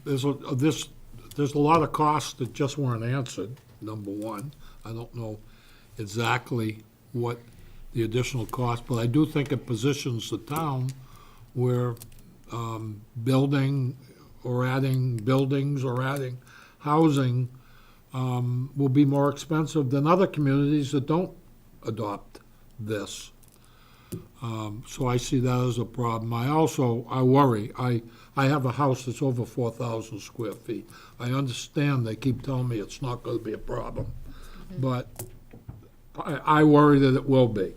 C: there's a lot of costs that just weren't answered, number one. I don't know exactly what the additional cost, but I do think it positions the town where building or adding buildings or adding housing will be more expensive than other communities that don't adopt this. So I see that as a problem. I worry. I have a house that's over 4,000 square feet. I understand they keep telling me it's not going to be a problem, but I worry that it will be,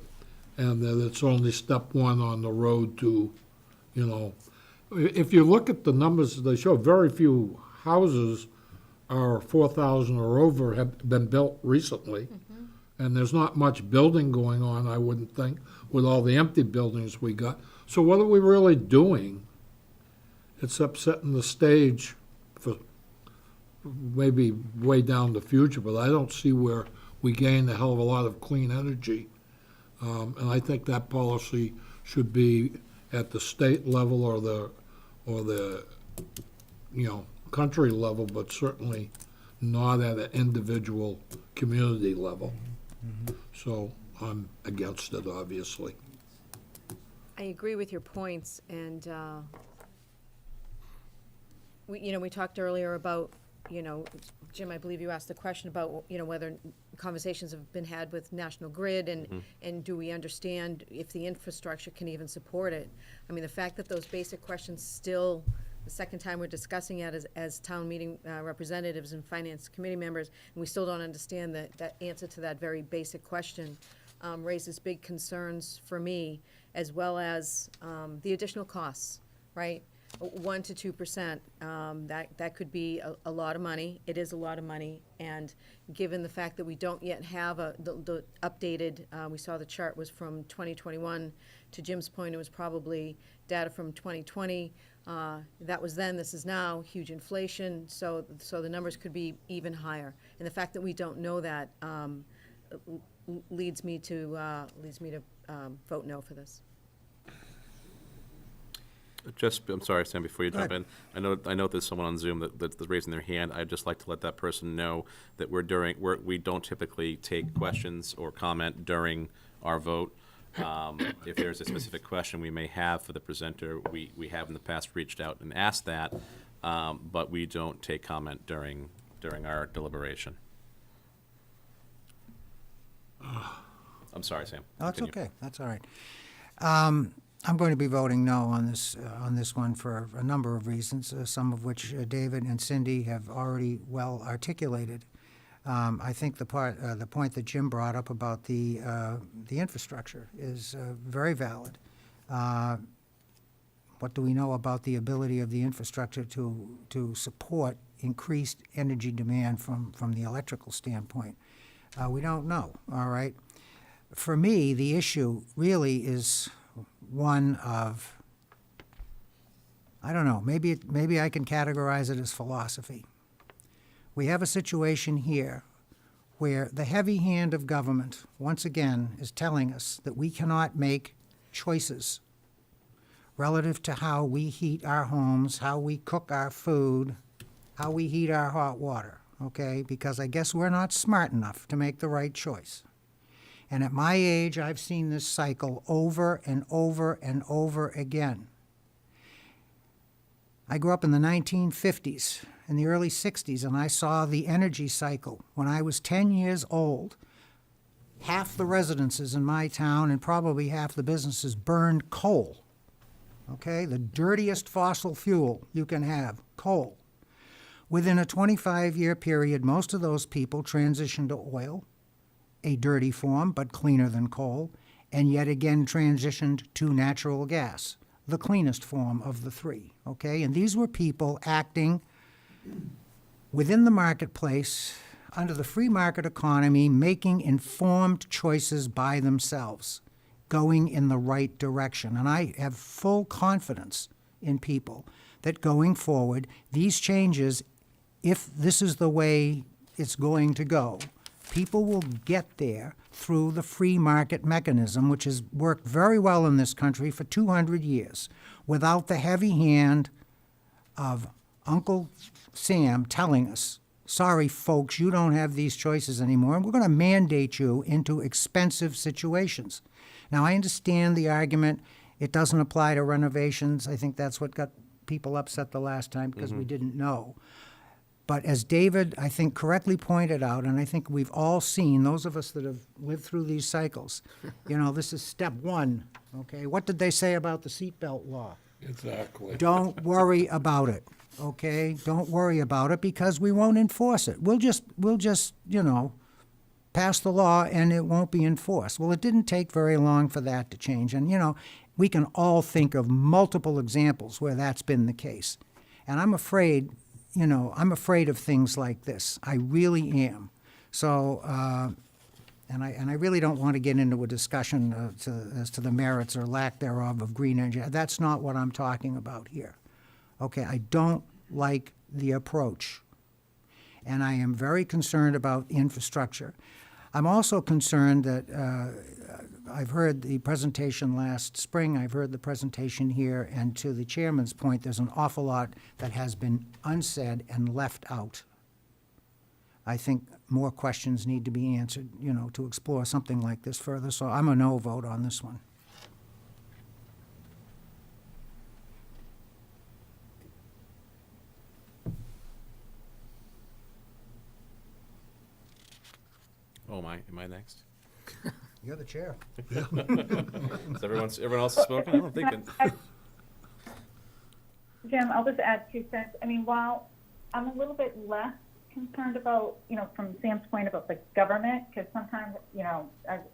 C: and that it's only step one on the road to, if you look at the numbers they show, very few houses are 4,000 or over have been built recently. And there's not much building going on, I wouldn't think, with all the empty buildings we got. So what are we really doing except setting the stage for maybe way down the future? But I don't see where we gain a hell of a lot of clean energy. And I think that policy should be at the state level or the country level, but certainly not at an individual community level. So I'm against it, obviously.
B: I agree with your points, and we talked earlier about, Jim, I believe you asked the question about, whether conversations have been had with National Grid, and do we understand if the infrastructure can even support it? I mean, the fact that those basic questions still, the second time we're discussing it as town meeting representatives and finance committee members, and we still don't understand that answer to that very basic question, raises big concerns for me, as well as the additional costs, right? 1 to 2%, that could be a lot of money. It is a lot of money, and given the fact that we don't yet have the updated, we saw the chart was from 2021. To Jim's point, it was probably data from 2020. That was then, this is now, huge inflation, so the numbers could be even higher. And the fact that we don't know that leads me to vote no for this.
A: I'm sorry, Sam, before you
D: Go
A: jump
D: ahead.
A: in, I know there's someone on Zoom that's raising their hand. I'd just like to let that person know that we don't typically take questions or comment during our vote. If there's a specific question we may have for the presenter, we have in the past reached out and asked that, but we don't take comment during our deliberation. I'm sorry, Sam.
D: Oh, it's
A: Continue.
D: okay. That's all right. I'm going to be voting no on this one for a number of reasons, some of which David and Cindy have already well articulated. I think the point that Jim brought up about the infrastructure is very valid. What do we know about the ability of the infrastructure to support increased energy demand from the electrical standpoint? We don't know. All right. For me, the issue really is one of, I don't know, maybe I can categorize it as philosophy. We have a situation here where the heavy hand of government, once again, is telling us that we cannot make choices relative to how we heat our homes, how we cook our food, how we heat our hot water, okay? Because I guess we're not smart enough to make the right choice. And at my age, I've seen this cycle over and over and over again. I grew up in the 1950s, in the early 60s, and I saw the energy cycle. When I was 10 years old, half the residences in my town and probably half the businesses burned coal. Okay, the dirtiest fossil fuel you can have, coal. Within a 25-year period, most of those people transitioned to oil, a dirty form, but cleaner than coal, and yet again transitioned to natural gas, the cleanest form of the three, okay? And these were people acting within the marketplace, under the free market economy, making informed choices by themselves, going in the right direction. And I have full confidence in people that going forward, these changes, if this is the way it's going to go, people will get there through the free market mechanism, which has worked very well in this country for 200 years, without the heavy hand of Uncle Sam telling us, sorry, folks, you don't have these choices anymore, and we're going to mandate you into expensive situations. Now, I understand the argument, it doesn't apply to renovations. I think that's what got people upset the last time, because we didn't know. But as David, I think, correctly pointed out, and I think we've all seen, those of us that have lived through these cycles, this is step one, okay? What did they say about the seatbelt law?
C: Exactly.
D: Don't worry about it, okay? Don't worry about it, because we won't enforce it. We'll just, pass the law and it won't be enforced. Well, it didn't take very long for that to change. And, we can all think of multiple examples where that's been the case. And I'm afraid, I'm afraid of things like this. I really am. So, and I really don't want to get into a discussion as to the merits or lack thereof of green energy. That's not what I'm talking about here. Okay, I don't like the approach. And I am very concerned about infrastructure. I'm also concerned that I've heard the presentation last spring, I've heard the presentation here, and to the chairman's point, there's an awful lot that has been unsaid and left out. I think more questions need to be answered, to explore something like this further. So I'm a no vote on this one.
A: Oh, am I next?
D: You're the chair.
A: Is everyone else has spoken? I don't think that.
I: Jim, I'll just add 2 cents. I mean, while I'm a little bit less concerned about, from Sam's point about the government, because sometimes,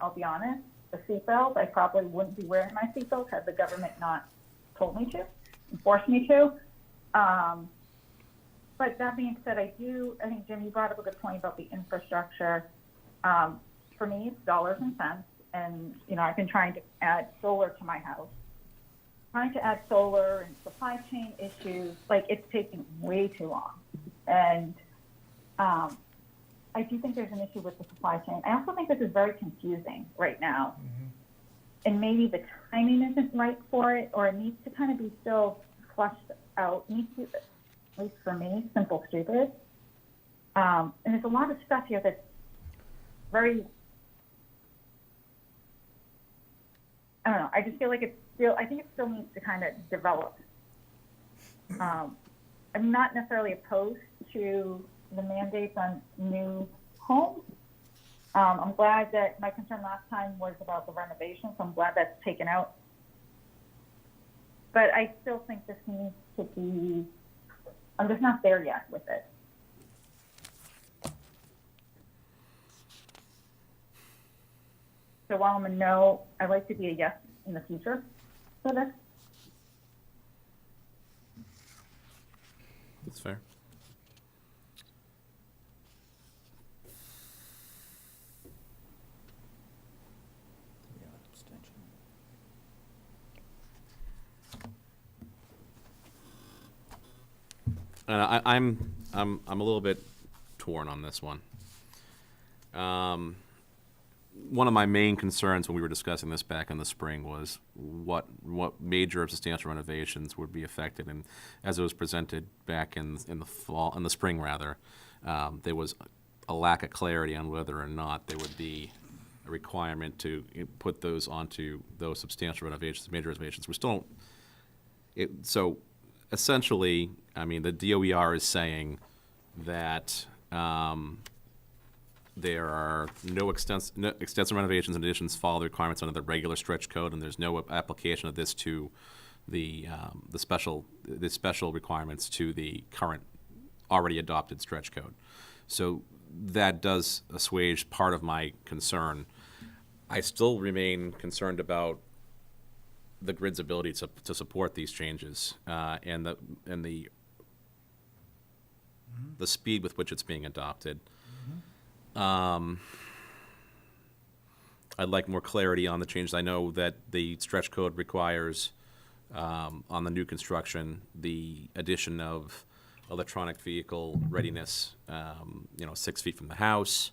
I: I'll be honest, the seatbelt, I probably wouldn't be wearing my seatbelt had the government not told me to, forced me to. But that being said, I think, Jim, you brought up a good point about the infrastructure. For me, it's dollars and cents, and I've been trying to add solar to my house. Trying to add solar and supply chain issues, it's taking way too long. And I do think there's an issue with the supply chain. I also think this is very confusing right now. And maybe the timing isn't right for it, or it needs to kind of be still flushed out. It needs to, at least for me, simple, stupid. And there's a lot of stuff here that's very, I don't know, I just feel like I think it still needs to kind of develop. I'm not necessarily opposed to the mandates on new homes. I'm glad that my concern last time was about the renovation, so I'm glad that's taken out. But I still think this needs to be, I'm just not there yet with it. So while I'm a no, I'd like to be a yes in the future for this.
A: That's fair. And I'm a little bit torn on this one. One of my main concerns when we were discussing this back in the spring was what major substantial renovations would be affected, and as it was presented back in the spring rather, there was a lack of clarity on whether or not there would be a requirement to put those onto those substantial renovations, major renovations. We still don't. So essentially, I mean, the DOER is saying that. There are no extensive renovations and additions follow the requirements under the regular stretch code, and there's no application of this to the special requirements to the current already adopted stretch code. So that does assuage part of my concern. I still remain concerned about the grid's ability to support these changes and the the speed with which it's being adopted. I'd like more clarity on the changes. I know that the stretch code requires, on the new construction, the addition of electronic vehicle readiness, 6 feet from the house,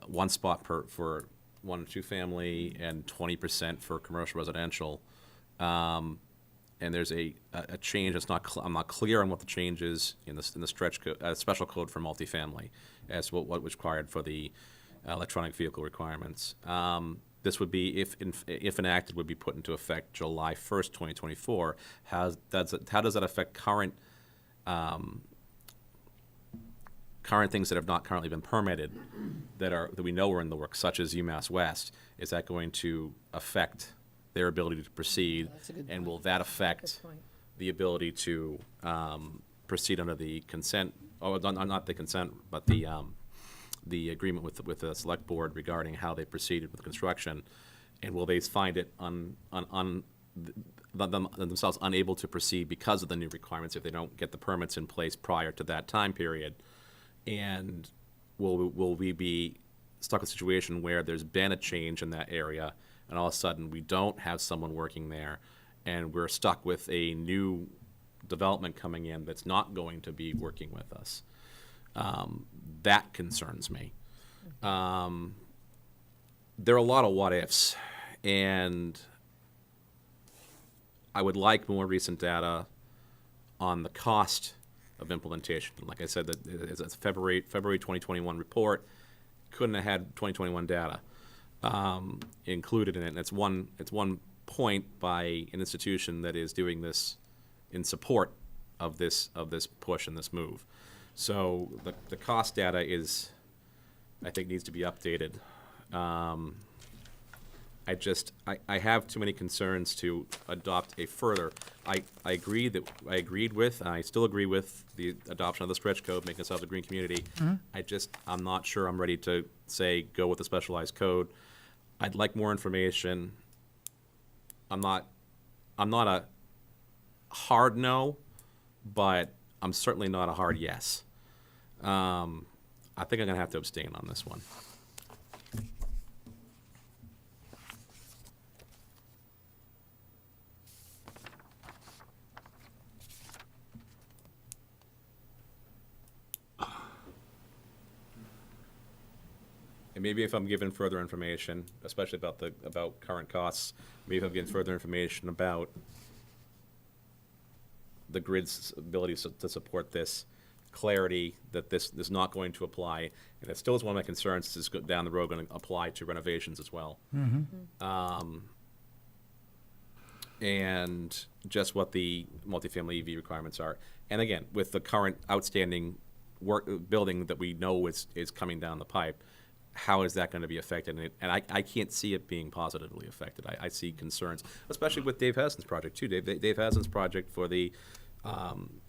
A: one spot for 1 or 2 family, and 20% for commercial residential. And there's a change that's I'm not clear on what the change is in the stretch code, special code for multifamily, as what was required for the electronic vehicle requirements. This would be, if enacted, would be put into effect July 1st, 2024. How does that affect current things that have not currently been permitted that we know are in the works, such as UMass West? Is that going to affect their ability to proceed? And will that affect
B: Good point.
A: the ability to proceed under the consent, or not the consent, but the agreement with the select board regarding how they proceeded with construction? And will they find it themselves unable to proceed because of the new requirements if they don't get the permits in place prior to that time period? And will we be stuck in a situation where there's been a change in that area, and all of a sudden we don't have someone working there, and we're stuck with a new development coming in that's not going to be working with us? That concerns me. There are a lot of what-ifs, and I would like more recent data on the cost of implementation. Like I said, that it's a February 2021 report. Couldn't have had 2021 data included in it. And it's one point by an institution that is doing this in support of this push and this move. So the cost data I think needs to be updated. I have too many concerns to adopt a further. I agreed with, and I still agree with the adoption of the stretch code, making ourselves a green community. I'm not sure I'm ready to say go with the specialized code. I'd like more information. I'm not a hard no, but I'm certainly not a hard yes. I think I'm gonna have to abstain on this one. And maybe if I'm given further information, especially about current costs, maybe if I'm given further information about the grid's ability to support this, clarity that this is not going to apply, and it still is one of my concerns, is down the road going to apply to renovations as well. And just what the multifamily EV requirements are. And again, with the current outstanding building that we know is coming down the pipe, how is that going to be affected? And I can't see it being positively affected. I see concerns, especially with Dave Hassan's project too. Dave Hassan's project for the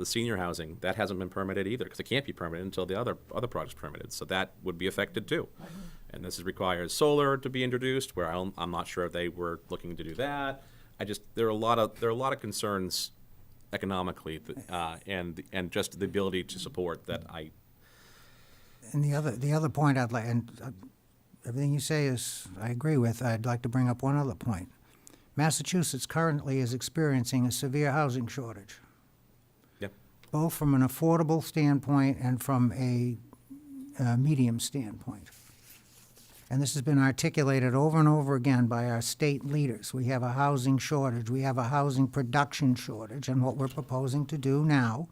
A: senior housing, that hasn't been permitted either, because it can't be permitted until the other project's permitted. So that would be affected too. And this requires solar to be introduced, where I'm not sure if they were looking to do that. There are a lot of concerns economically, and just the ability to support that I.
D: And the other point I'd like, and everything you say I agree with. I'd like to bring up one other point. Massachusetts currently is experiencing a severe housing shortage, both from an affordable standpoint and from a medium standpoint. And this has been articulated over and over again by our state leaders. We have a housing shortage. We have a housing production shortage. And what we're proposing to do now,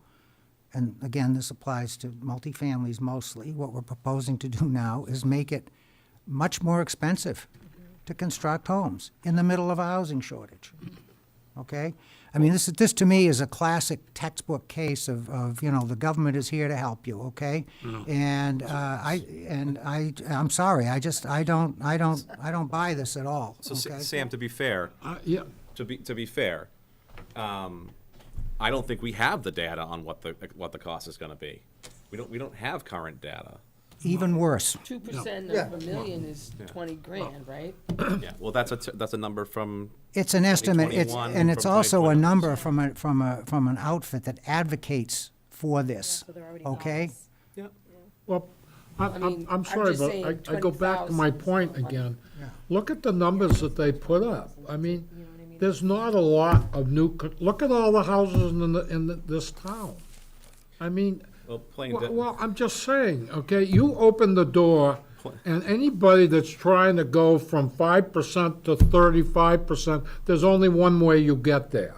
D: and again, this applies to multifamilies mostly, what we're proposing to do now is make it much more expensive to construct homes in the middle of a housing shortage. Okay? I mean, this to me is a classic textbook case of the government is here to help you, okay? And I'm sorry, I don't buy this at all.
A: So
D: okay?
A: Sam, to be fair,
C: Yeah,
A: to be fair, I don't think we have the data on what the cost is going to be. We don't have current data.
D: Even worse.
F: 2%
D: Yeah.
F: of $1 million is 20 grand, right?
A: Yeah. Well, that's a number from.
D: It's an estimate,
A: 2021,
D: and it's
A: from
D: also a
A: 2020.
D: number from an outfit that advocates for this,
B: So they're already
D: okay?
B: dollars.
C: Well,
F: mean,
C: I'm
F: I'm
C: sorry,
F: just
C: but
F: saying
C: I go back to my
F: 20,000 is
C: point
F: a lot of money.
C: again. Look at the numbers that they put up. I mean, there's not a lot of look at all the houses in this town. I mean,
A: Well, plain,
C: well, I'm just saying, okay, you open the door, and anybody that's trying to go from 5% to 35%, there's only one way you get there,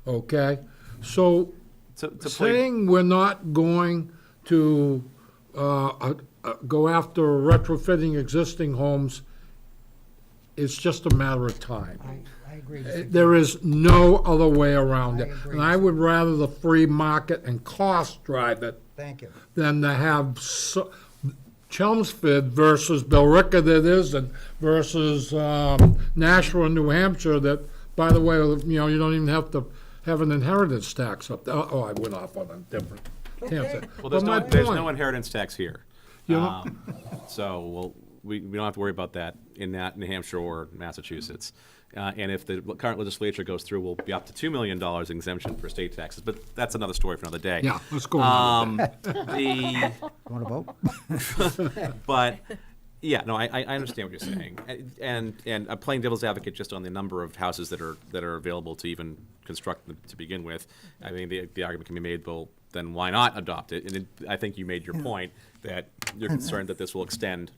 C: okay? So
A: to play,
C: saying we're not going to go after retrofitting existing homes is just a matter of time.
D: I agree with you.
C: There is no other way around it.
D: I agree
C: And I would rather the free market and cost drive it
D: Thank you.
C: than to have Chelmsford versus Billerica that isn't, versus Nashua, New Hampshire that, by the way, you know, you don't even have to have an inheritance tax up there. Oh, I went off on a different tangent.
A: well,
C: But my
A: there's no
C: point-
A: inheritance tax here.
C: You know-
A: So we don't have to worry about that in New Hampshire or Massachusetts. And if the current legislature goes through, we'll be up to $2 million exemption for state taxes, but that's another story for another day.
C: Yeah, let's go on.
A: The,
D: Want to vote?
A: but, yeah, no, I understand what you're saying. And playing devil's advocate just on the number of houses that are available to even construct them to begin with, I mean, the argument can be made, well, then why not adopt it? And I think you made your point that you're concerned that this will extend.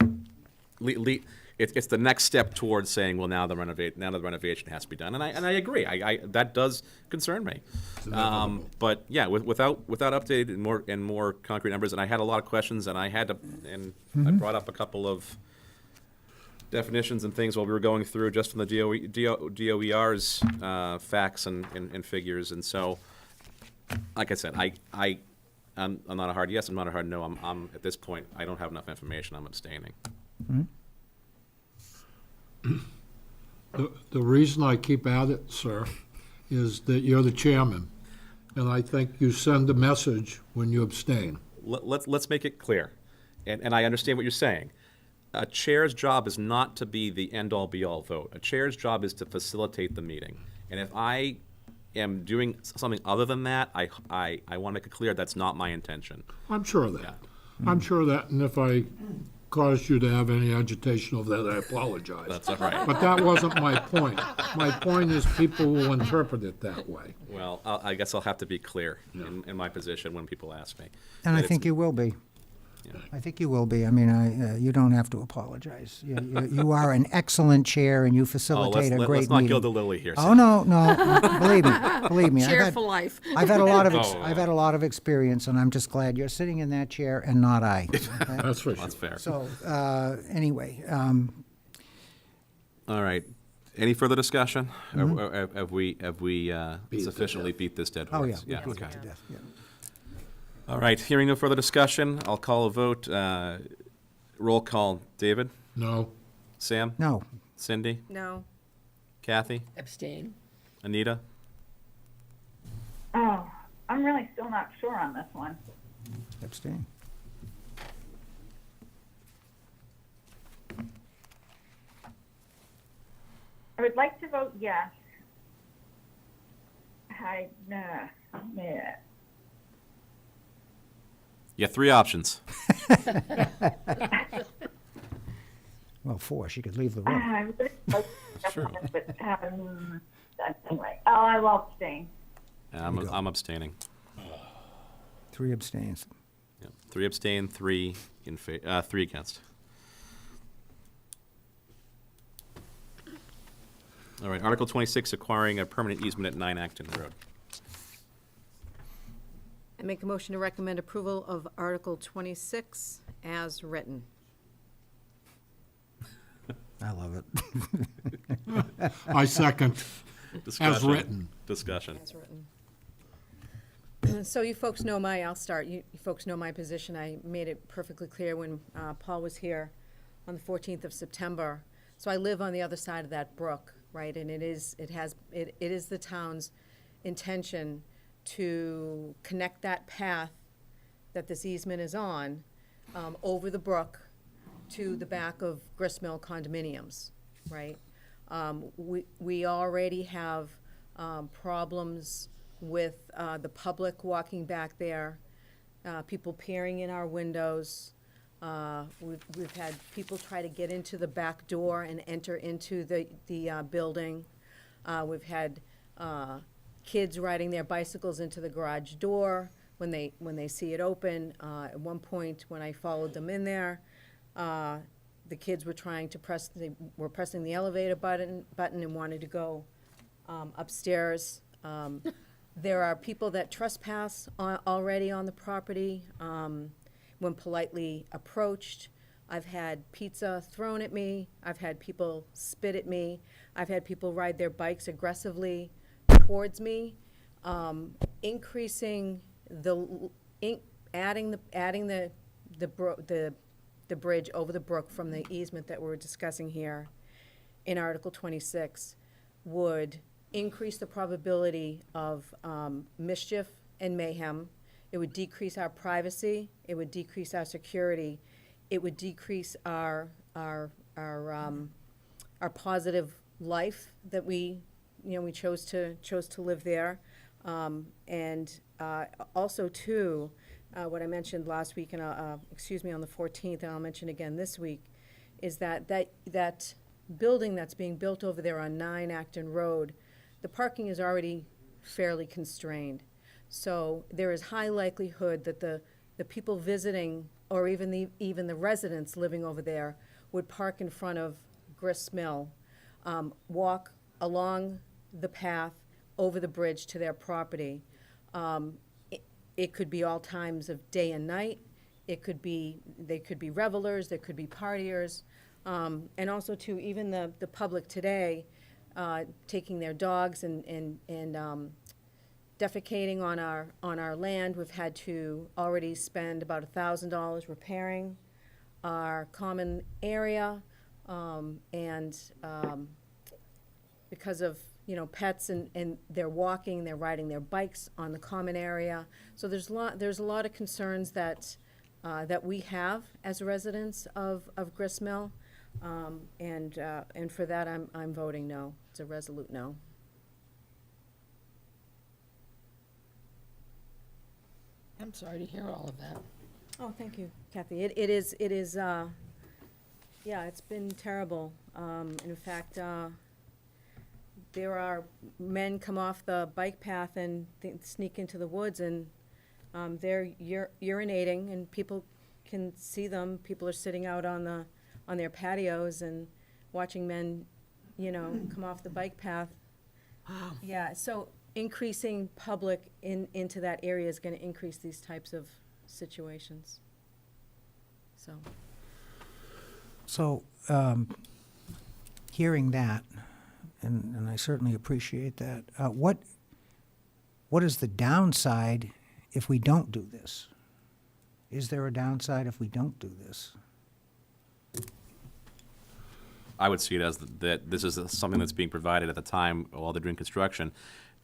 A: It's the next step towards saying, well, now the renovation has to be done, and I agree. That does concern me. But yeah, without updated and more concrete numbers, and I had a lot of questions, and I brought up a couple of definitions and things while we were going through just from the DOER's facts and figures, and so, like I said, I'm not a hard yes, I'm not a hard no. I'm at this point, I don't have enough information. I'm abstaining.
C: The reason I keep at it, sir, is that you're the chairman, and I think you send a message when you abstain.
A: Let's make it clear, and I understand what you're saying. A chair's job is not to be the end-all, be-all vote. A chair's job is to facilitate the meeting, and if I am doing something other than that, I want to make it clear that's not my intention.
C: I'm sure of that. I'm sure of that, and if I caused you to have any agitation over that, I apologize.
A: That's all right.
C: But that wasn't my point. My point is people will interpret it that way.
A: Well, I guess I'll have to be clear in my position when people ask me.
D: And I
A: That
D: think
A: it's-
D: you will be.
A: Yeah.
D: I think you will be. I mean, you don't have to apologize. You are an excellent chair, and you
A: Oh,
D: facilitate a great
A: let's not
D: meeting.
A: gild the lily here.
D: Oh, no, believe me.
F: Chair for life.
D: I've had a lot of
A: Oh.
D: I've had a lot of experience, and I'm just glad you're sitting in that chair and not I. Okay?
C: That's for sure.
A: That's fair.
D: So anyway,
A: All right. Any further discussion?
D: Mm-hmm.
A: Or have we sufficiently beat this dead
D: oh
A: horse?
D: yeah, we beat
A: Okay.
D: it to death, yeah.
A: All right. Hearing no further discussion, I'll call a vote. Roll call. David?
C: No.
A: Sam?
D: No,
A: Cindy?
B: No,
A: Kathy?
F: Abstain.
A: Anita?
I: Oh, I'm really still not sure on this one.
D: abstain.
I: I would like to vote yes. Yeah.
A: You have three options.
D: Well, 4. She could leave the room.
I: I'm gonna vote yes
A: Sure.
I: on this, but, anyway, I will abstain.
A: I'm abstaining.
D: 3 abstains.
A: Yeah. 3 abstain, 3 3 against. All right. Article 26, acquiring a permanent easement at 9 Acton Road.
B: I make a motion to recommend approval of Article 26 as written.
D: I love it.
C: I second.
A: Discussion.
C: written.
A: Discussion.
B: As written. So you folks know I'll start. You folks know my position. I made it perfectly clear when Paul was here on the 14th of September. So I live on the other side of that brook, right? And it is the town's intention to connect that path that this easement is on over the brook to the back of Gristmill condominiums, right? We already have problems with the public walking back there. people peering in our windows. We've had people try to get into the back door and enter into the building. We've had kids riding their bicycles into the garage door when they see it open. At one point, when I followed them in there, the kids were trying to were pressing the elevator button and wanted to go upstairs. There are people that trespass already on the property when politely approached. I've had pizza thrown at me. I've had people spit at me. I've had people ride their bikes aggressively towards me. Increasing adding the bridge over the brook from the easement that we're discussing here in Article 26 would increase the probability of mischief and mayhem. It would decrease our privacy. It would decrease our security. It would decrease our positive life that we chose to live there. And also too, what I mentioned last week, and on the 14th, and I'll mention again this week, is that building that's being built over there on 9 Acton Road, the parking is already fairly constrained. So there is high likelihood that the people visiting, or even the residents living over there, would park in front of Grist Mill, walk along the path over the bridge to their property. It could be all times of day and night. They could be revelers, there could be partiers. And also too, even the public today, taking their dogs and defecating on our land. We've had to already spend about $1,000 repairing our common area, and because of pets and they're walking, they're riding their bikes on the common area. So there's a lot of concerns that we have as residents of Grist Mill, and for that I'm voting no. It's a resolute no.
F: I'm sorry to hear all of that.
B: Oh, thank you, Kathy. It is, yeah, it's been terrible. In fact, there are men come off the bike path and sneak into the woods, and they're urinating, and people can see them. People are sitting out on their patios and watching men, come off the bike path.
F: Wow.
B: Yeah, so increasing public into that area is going to increase these types of situations.
D: So, hearing that, and I certainly appreciate that, what is the downside if we don't do this? Is there a downside if we don't do this?
A: I would see it as that this is something that's being provided at the time while they're doing construction,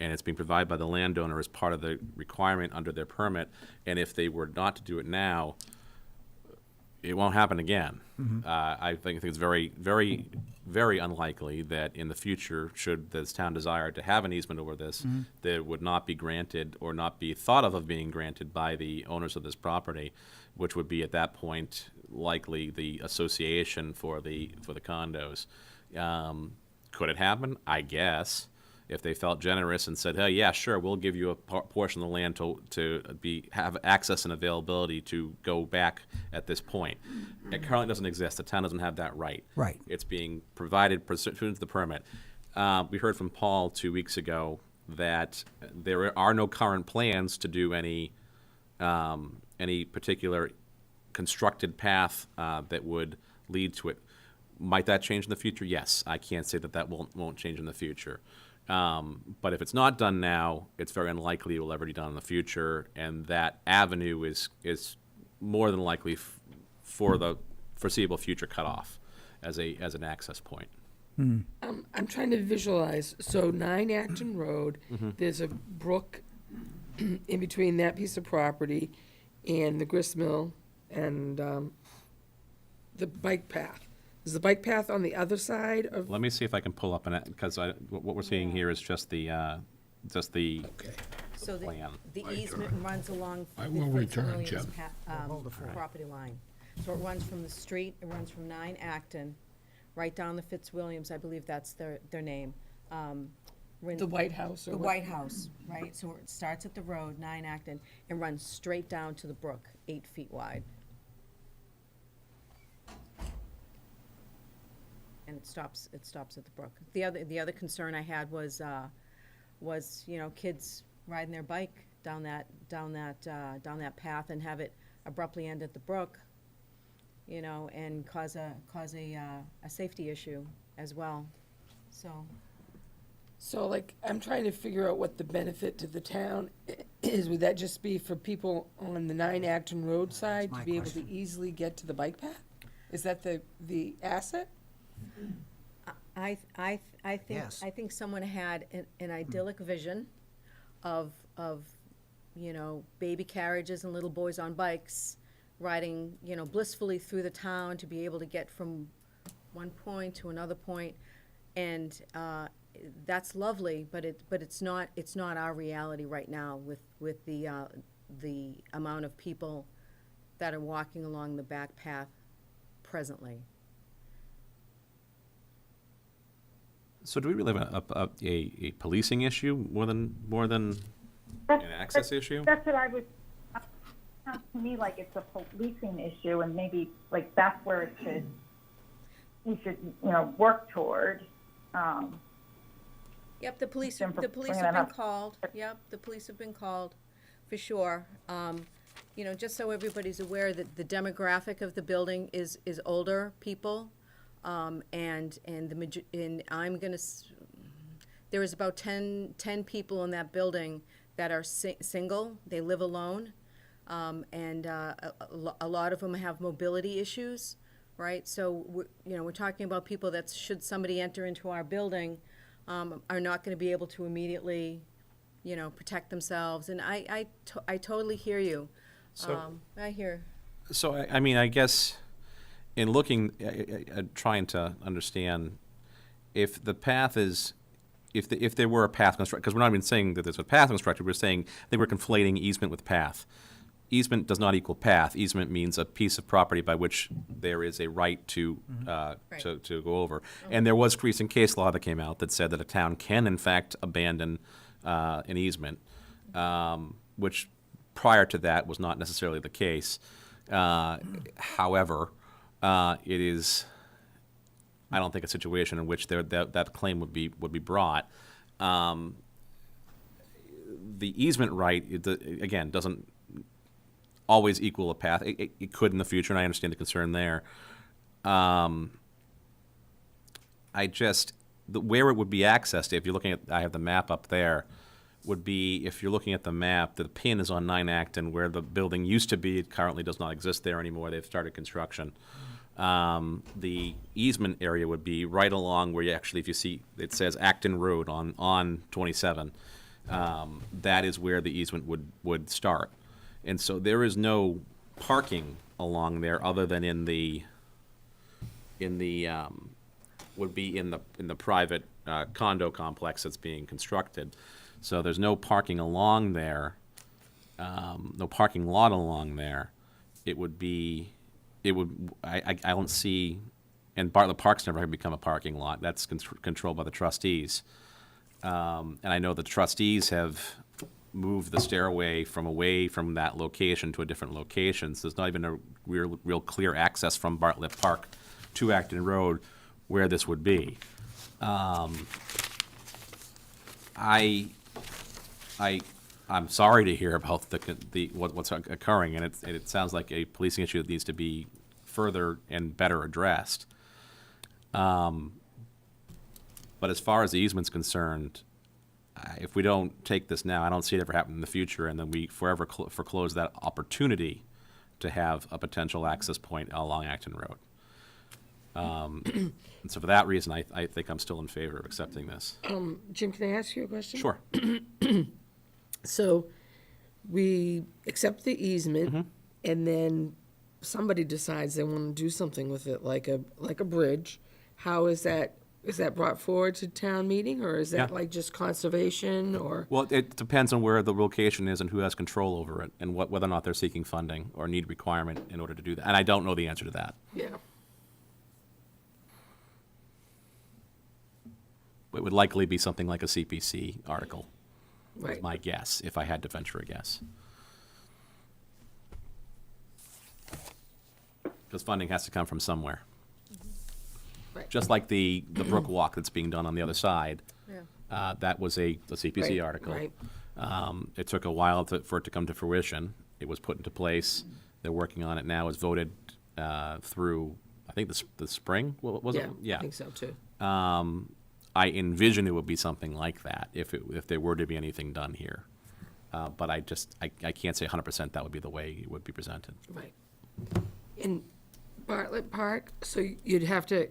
A: and it's being provided by the landowner as part of the requirement under their permit. And if they were not to do it now, it won't happen again. I think it's very, very, very unlikely that in the future, should this town desire to have an easement over this, that it would not be granted or not be thought of being granted by the owners of this property, which would be at that point likely the association for the condos. Could it happen? I guess. If they felt generous and said, hey, yeah, sure, we'll give you a portion of the land to have access and availability to go back at this point. It currently doesn't exist. The town doesn't have that right.
D: Right.
A: It's being provided pursuant to the permit. We heard from Paul 2 weeks ago that there are no current plans to do any particular constructed path that would lead to it. Might that change in the future? Yes. I can't say that won't change in the future. But if it's not done now, it's very unlikely it will ever be done in the future, and that avenue is more than likely for the foreseeable future cut off as an access point.
F: I'm trying to visualize. So 9 Acton Road, there's a brook in between that piece of property and the grist mill and the bike path. Is the bike path on the other side of?
A: Let me see if I can pull up because what we're seeing here is just the
F: Okay.
B: So the
A: plan.
B: easement runs along
C: I
B: the
C: will return,
B: Fitzwilliams
C: Jim.
B: property line. So it runs from the street, it runs from 9 Acton, right down the Fitzwilliams, I believe that's their name.
F: The White House or
B: The
F: what?
B: White House, right? So it starts at the road, 9 Acton, and runs straight down to the brook, 8 feet wide. And it stops at the brook. The other concern I had was, kids riding their bike down that path and have it abruptly end at the brook, and cause a safety issue as well, so.
F: So like, I'm trying to figure out what the benefit to the town is. Would that just be for people on the 9 Acton Road side
D: my
F: to be able to
D: question.
F: easily get to the bike path? Is that the asset?
B: I think,
D: Yes.
B: I think someone had an idyllic vision of, baby carriages and little boys on bikes riding, blissfully through the town to be able to get from one point to another point. And, that's lovely, but it's not our reality right now with the amount of people that are walking along the back path presently.
A: So do we really have a policing issue more than an access issue?
I: That's what I was, sounds to me like it's a policing issue, and maybe like that's where we should, work toward.
B: Yep, the police
I: Jim, for
B: have
I: bringing that
B: been
I: up.
B: called. Yep, the police have been called, for sure. Just so everybody's aware that the demographic of the building is older people. And I'm gonna, there is about 10 people in that building that are single, they live alone. And a lot of them have mobility issues, right? So, we're talking about people that, should somebody enter into our building, are not gonna be able to immediately, protect themselves. And I totally hear you.
A: So-
B: I hear.
A: So, I mean, I guess in looking, trying to understand if the path is, if there were a path constructed, because we're not even saying that there's a path constructed, we're saying they were conflating easement with path. Easement does not equal path. Easement means a piece of property by which there is a right to, to go over. And there was recent case law that came out that said that a town can in fact abandon an easement, which prior to that was not necessarily the case. However, it is, I don't think, a situation in which that claim would be brought. The easement right, again, doesn't always equal a path. It could in the future, and I understand the concern there. Where it would be accessed, if you're looking at, I have the map up there, would be, if you're looking at the map, the pin is on 9 Acton, where the building used to be. It currently does not exist there anymore. They've started construction. The easement area would be right along where you actually, if you see, it says Acton Road on 27. That is where the easement would start. And so there is no parking along there other than in the private condo complex that's being constructed. So there's no parking along there, no parking lot along there. I don't see, and Bartlett Park's never going to become a parking lot. That's controlled by the trustees. And I know the trustees have moved the stairway away from that location to a different location. So there's not even a real clear access from Bartlett Park to Acton Road where this would be. I'm sorry to hear about what's occurring, and it sounds like a policing issue that needs to be further and better addressed. But as far as the easement's concerned, if we don't take this now, I don't see it ever happen in the future, and then we forever foreclose that opportunity to have a potential access point along Acton Road. And so for that reason, I think I'm still in favor of accepting this.
F: Jim, can I ask you a question?
A: Sure.
F: So we accept the easement, and then somebody decides they want to do something with it, like a bridge. How is that Is that brought forward to town meeting, or is that
A: Yeah.
F: like just conservation, or?
A: Well, it depends on where the location is and who has control over it, and whether or not they're seeking funding or need requirement in order to do that. And I don't know the answer to that.
F: Yeah.
A: It would likely be something like a CPC article, is
F: Right.
A: my guess, if I had to venture a guess. Because funding has to come from somewhere.
F: Right.
A: Just like the Brook Walk that's being done on the other side.
B: Yeah.
A: That was a CPC
F: Right,
A: article.
F: right.
A: It took a while for it to come to fruition. It was put into place. They're working on it now. It's voted through, I think, the spring, was it?
F: Yeah, I think so too.
A: I envision it would be something like that if there were to be anything done here. But I can't say 100% that would be the way it would be presented.
F: Right. In Bartlett Park, so you'd have to,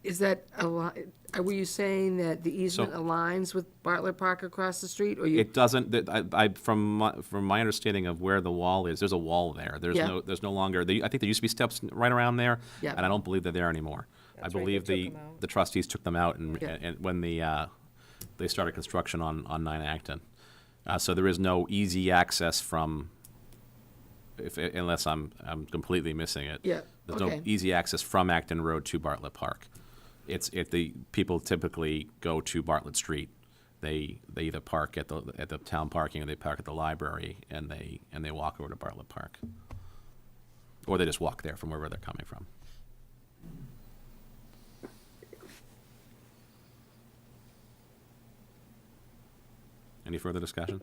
F: is that were you saying that the easement aligns with Bartlett Park across the street, or you?
A: It doesn't, from my understanding of where the wall is, there's a wall there.
F: Yeah.
A: There's no longer, I think there used to be steps right around there,
F: Yeah.
A: and I don't believe they're there anymore. I
B: That's right, they
A: believe
B: took 'em out.
A: the trustees took them out
F: Yeah.
A: and when they started construction on 9 Acton. So there is no easy access from, unless I'm completely missing it.
F: Yeah,
A: There's
F: okay.
A: no easy access from Acton Road to Bartlett Park. The people typically go to Bartlett Street. They either park at the town parking or they park at the library and they walk over to Bartlett Park. Or they just walk there from wherever they're coming from. Any further discussion?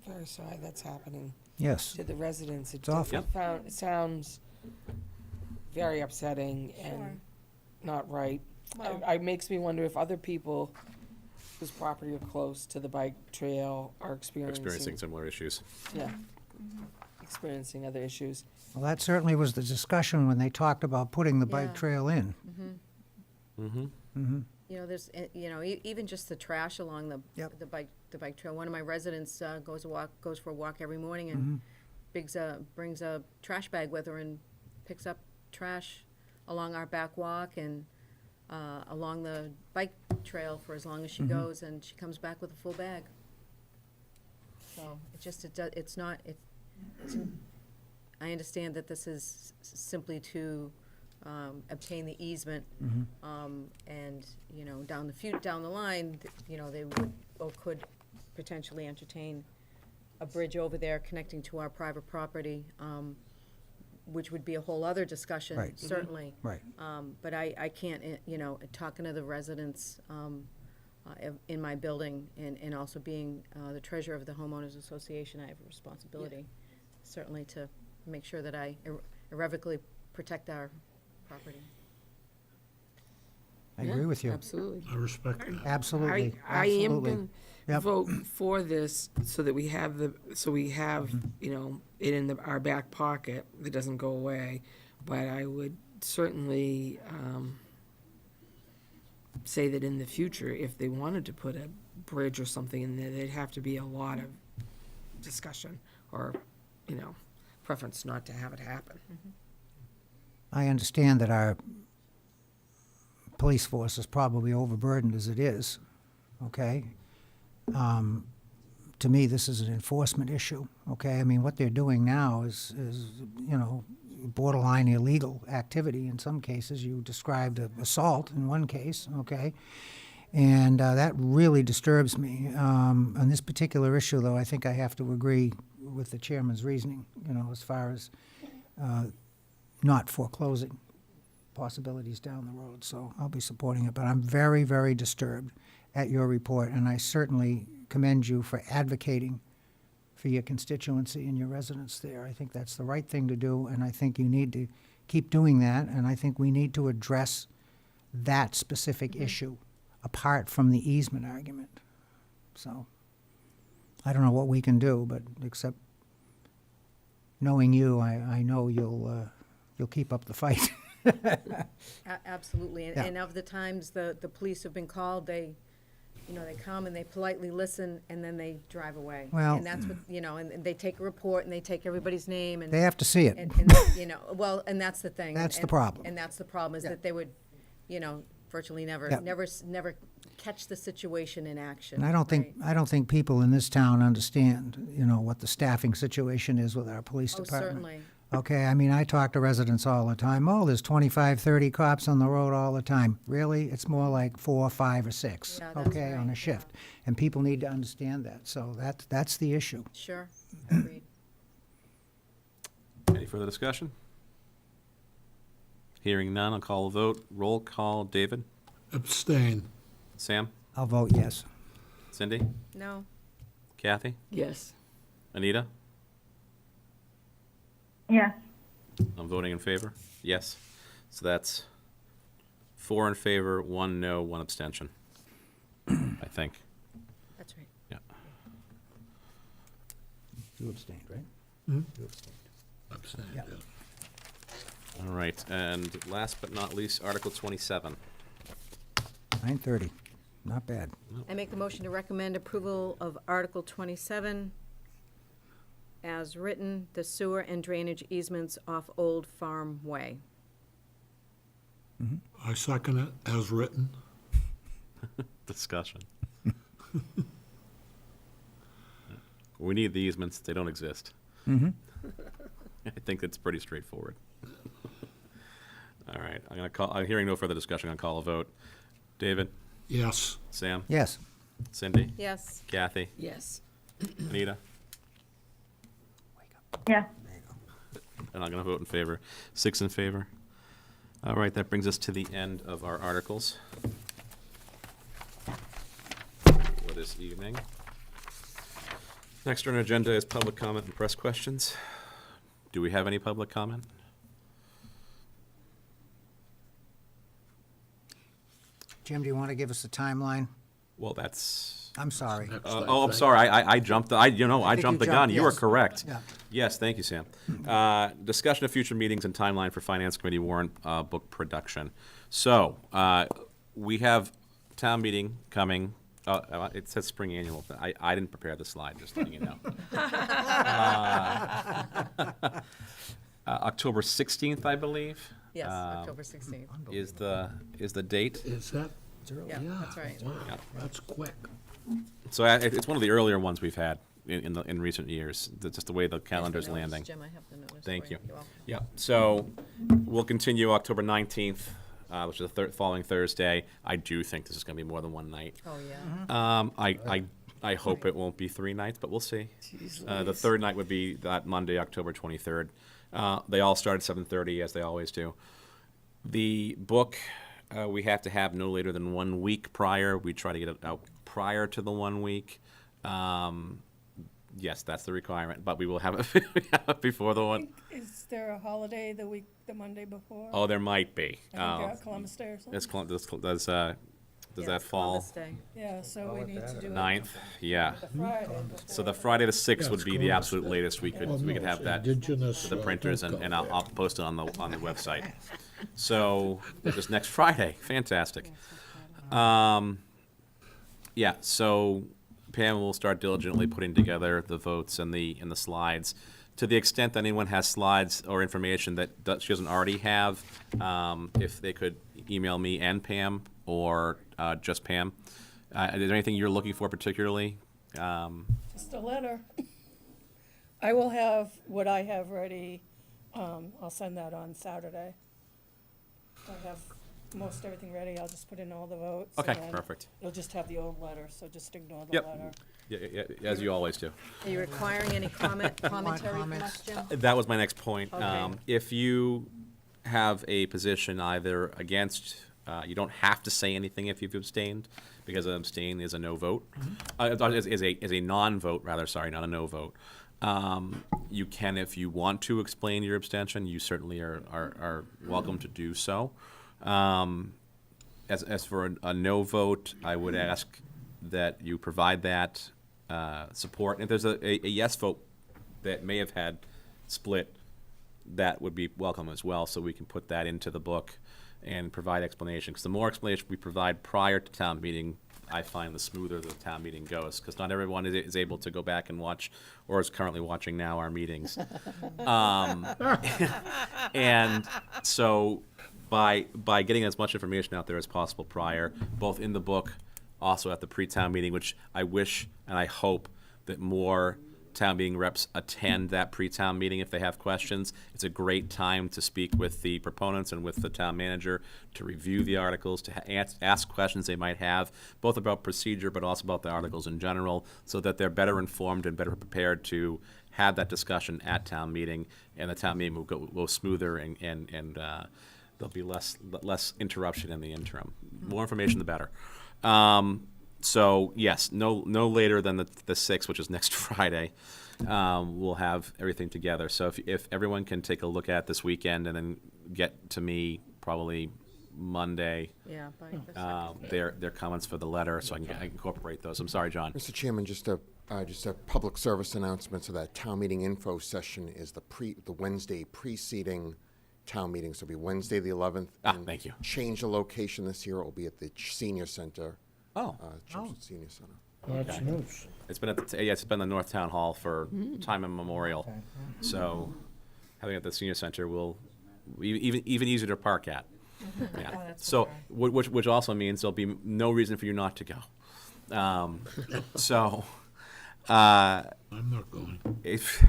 F: Very sorry that's happening
D: Yes.
F: to the residents.
D: It's awful.
F: It sounds very upsetting and not right. It makes me wonder if other people whose property are close to the bike trail are
A: Experiencing similar issues.
F: yeah, experiencing other issues.
D: Well, that certainly was the discussion when they talked about putting the bike
B: Yeah.
D: trail in.
B: You know, there's, even just the trash along
D: Yep.
B: the bike trail. One of my residents goes for a walk every morning and brings a trash bag with her and picks up trash along our back walk and along the bike trail for as long as she goes, and she comes back with a full bag. So I understand that this is simply to obtain the easement, and, down the line, they would or could potentially entertain a bridge over there connecting to our private property, which would be a whole other discussion,
D: Right.
B: certainly.
D: Right.
B: But I can't, talking to the residents in my building and also being the treasurer of the homeowners association, I have a responsibility, certainly, to make sure that I irrevocably protect our property.
D: I agree with you.
F: Absolutely.
C: I respect that.
D: Absolutely.
F: I am
D: Absolutely.
F: going to
D: Yep.
F: vote for this so that we have it in our back pocket that doesn't go away. But I would certainly say that in the future, if they wanted to put a bridge or something in there, there'd have to be a lot of discussion or, preference not to have it happen.
D: I understand that our police force is probably overburdened as it is, okay? To me, this is an enforcement issue, okay? I mean, what they're doing now is borderline illegal activity in some cases. You described assault in one case, okay? And that really disturbs me. On this particular issue, though, I think I have to agree with the chairman's reasoning, as far as not foreclosing possibilities down the road. So I'll be supporting it. But I'm very, very disturbed at your report, and I certainly commend you for advocating for your constituency and your residents there. I think that's the right thing to do, and I think you need to keep doing that, and I think we need to address that specific issue apart from the easement argument. So I don't know what we can do, but except knowing you, I know you'll keep up the fight.
B: Absolutely,
D: Yeah.
B: and of the times the police have been called, they you know, they come and they politely listen, and then they drive away.
D: Well-
B: And that's what, you know, and they take a report, and they take everybody's name, and.
D: They have to see it.
B: And, you know, well, and that's the thing.
D: That's the
B: and-
D: problem.
B: And that's the problem, is that they would, you know, virtually never,
D: Yeah.
B: never catch the situation in action.
D: And
B: right?
D: I don't think people in this town understand, you know, what the staffing situation is with our police
B: Oh,
D: department.
B: certainly.
D: Okay, I mean, I talk to residents all the time. Oh, there's 25, 30 cops on the road all the time. Really? It's more like 4, 5, or 6,
B: Yeah, that's
D: okay, on
B: right,
D: a shift. And people need to understand that. So that's the issue.
B: Sure, agreed.
A: Any further discussion? Hearing none, I'll call a vote. Roll call, David?
C: Abstain.
A: Sam?
D: I'll vote yes.
A: Cindy?
B: No,
A: Kathy?
F: Yes.
A: Anita?
I: Yes.
A: I'm voting in favor. Yes. So that's 4 in favor, 1 no, 1 abstention. I think.
B: that's right.
A: Yeah.
D: You abstained, right?
C: Hmm?
D: You abstained.
C: Abstain,
D: Yeah.
C: yeah.
A: All right. And last but not least, Article 27.
D: 9:30. Not bad.
B: I make the motion to recommend approval of Article 27 as written, the sewer and drainage easements off Old Farm Way.
C: I second it as written.
A: Discussion. We need the easements. They don't exist.
D: Mm-hmm.
A: I think it's pretty straightforward. All right. I'm hearing no further discussion. I'm going to call a vote. David?
C: Yes.
A: Sam?
D: Yes.
A: Cindy?
B: Yes,
A: Kathy?
F: Yes.
A: Anita?
I: Yes.
A: And I'm going to vote in favor. 6 in favor. All right, that brings us to the end of our articles for this evening. Next on our agenda is public comment and press questions. Do we have any public comment?
D: Jim, do you want to give us a timeline?
A: Well, that's.
D: I'm sorry.
C: Next, I
A: Oh, I'm
C: think.
A: sorry. I jumped. I
D: think
A: jumped the
D: you
A: gun.
D: jumped,
A: You were
D: yes.
A: correct.
D: Yeah.
A: Yes, thank you, Sam. Discussion of future meetings and timeline for Finance Committee warrant book production. So we have town meeting coming. It says spring annual. I didn't prepare the slide. Just letting you know. October 16th, I believe.
B: yes, October 16th.
A: Is the date.
C: Is that?
B: Yeah, that's right.
C: Wow,
A: Yeah.
C: that's quick.
A: So it's one of the earlier ones we've had in recent years. Just the way the calendar's
B: There's the notice,
A: landing.
B: Jim, I have the notice.
A: Thank
B: for
A: you.
B: You're welcome.
A: Yeah, so we'll continue October 19th, which is the following Thursday. I do think this is going to be more than one night.
B: Oh, yeah.
A: I hope it won't be 3 nights, but we'll see.
F: Jeez
A: The
F: Louise.
A: third night would be that Monday, October 23rd. They all start at 7:30, as they always do. The book, we have to have no later than 1 week prior. We try to get it out prior to the 1 week. Yes, that's the requirement, but we will have it before the one.
K: Is there a holiday the Monday before?
A: Oh, there might be.
K: Columbus Day or something?
A: Does
B: Yeah,
A: that
B: it's
A: fall
B: Columbus Day.
K: Yeah, so we need to do it
A: 9th? Yeah.
K: the Friday
A: So
K: before.
A: the Friday the 6th
C: Yeah,
A: would
C: it's
A: be the
C: Columbus
A: absolute
C: Day.
A: latest we could have
C: it's
A: that
C: Indigenous,
A: to the printers, and
C: don't
A: I'll post it on the website. So just next Friday. Fantastic. Yeah, so Pam will start diligently putting together the votes and the slides. To the extent that anyone has slides or information that she doesn't already have, if they could email me and Pam, or just Pam. Is there anything you're looking for particularly?
K: Just a letter. I will have what I have ready. I'll send that on Saturday. I have most everything ready. I'll just put in all the votes.
A: Okay,
K: and then
A: perfect.
K: You'll just have the old letter, so just ignore the
A: Yep.
K: letter.
A: Yeah, as you always do.
B: Are you requiring any commentary from us, Jim?
A: That was my next point.
B: Okay.
A: If you have a position either against, you don't have to say anything if you've abstained, because an abstain is a no vote. Is a non-vote, rather, sorry, not a no vote. You can, if you want to explain your abstention, you certainly are welcome to do so. As for a no vote, I would ask that you provide that support. If there's a yes vote that may have had split, that would be welcome as well, so we can put that into the book and provide explanation. Because the more explanation we provide prior to town meeting, I find the smoother the town meeting goes, because not everyone is able to go back and watch, or is currently watching now, our meetings. And so by getting as much information out there as possible prior, both in the book, also at the pre-town meeting, which I wish and I hope that more town meeting reps attend that pre-town meeting if they have questions. It's a great time to speak with the proponents and with the town manager, to review the articles, to ask questions they might have, both about procedure but also about the articles in general, so that they're better informed and better prepared to have that discussion at town meeting, and the town meeting will go smoother, and there'll be less interruption in the interim. More information, the better. So yes, no later than the 6th, which is next Friday, we'll have everything together. So if everyone can take a look at this weekend and then get to me probably Monday,
B: Yeah, by the second.
A: their comments for the letter, so I can incorporate those. I'm sorry, John.
J: Mr. Chairman, just a public service announcement, so that town meeting info session is the Wednesday preceding town meeting, so it'll be Wednesday, the 11th. and
A: Thank you.
J: Change the location this year, it will be at the senior center.
A: Oh.
J: Chelmsford Senior Center.
C: That's news.
A: It's been it's been the North Town Hall for time immemorial. So having it at the senior center will even easier to park at. Yeah. So which also means there'll be no reason for you not to go. So
C: I'm not going.
A: if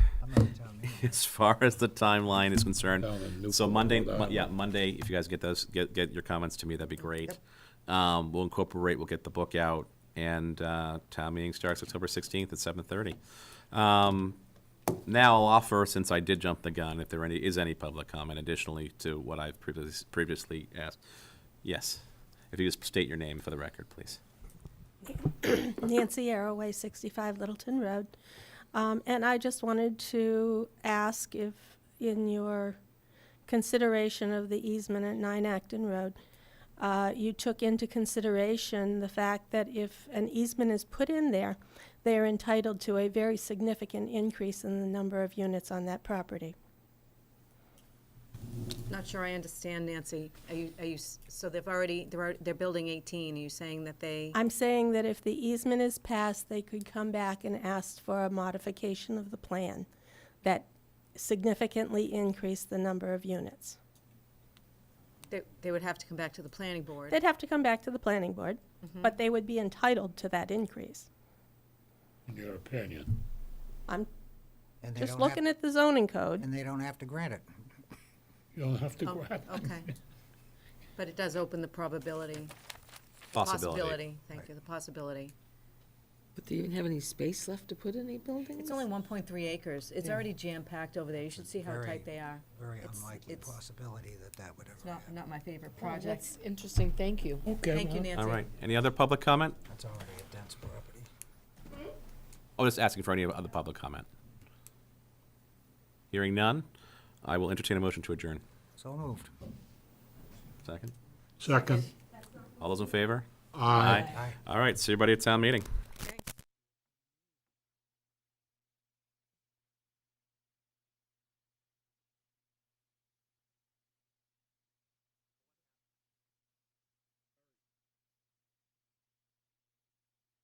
A: as far as the timeline is concerned,
C: Down in
A: so
C: Newport,
A: Monday,
C: Rhode Island.
A: Monday, if you guys get your comments to me, that'd be great. We'll get the book out, and town meeting starts October 16th at 7:30. Now I'll offer, since I did jump the gun, if there is any public comment additionally to what I've previously asked. Yes, if you just state your name for the record, please.
H: Nancy Arroway, 65 Littleton Road. And I just wanted to ask if, in your consideration of the easement at 9 Acton Road, you took into consideration the fact that if an easement is put in there, they are entitled to a very significant increase in the number of units on that property.
B: Not sure I understand, Nancy. So they're building 18. Are you saying that they?
H: I'm saying that if the easement is passed, they could come back and ask for a modification of the plan that significantly increased the number of units.
B: They would have to come back to the planning board.
H: They'd have to come back to the planning board, but they would be entitled to that increase.
C: In your opinion.
H: I'm
D: And they
H: just
D: don't
H: looking
D: have,
H: at the zoning code.
D: and they don't have to grant it.
C: You don't have to
B: Oh,
C: grab it.
B: okay. But it does open the possibility, thank you, the possibility.
F: But do you even have any space left to put any buildings?
B: It's only 1.3 acres. It's already jam-packed over there. You should see how
D: Very-
B: tight they are.
D: Very
B: It's-
D: unlikely
B: it's-
D: possibility that would
B: It's
D: ever happen.
B: not my favorite
F: Oh,
B: project.
F: that's interesting, thank you.
C: Okay.
B: Thank you,
C: well,
B: Nancy.
A: All right. Any other public comment?
D: That's already a dense property.
A: Oh, just asking for any other public comment. Hearing none, I will entertain a motion to adjourn.
D: So moved.
A: Second.
C: Second.
A: All those in favor?
C: Aye.
D: Aye.
A: All right, see everybody at town meeting.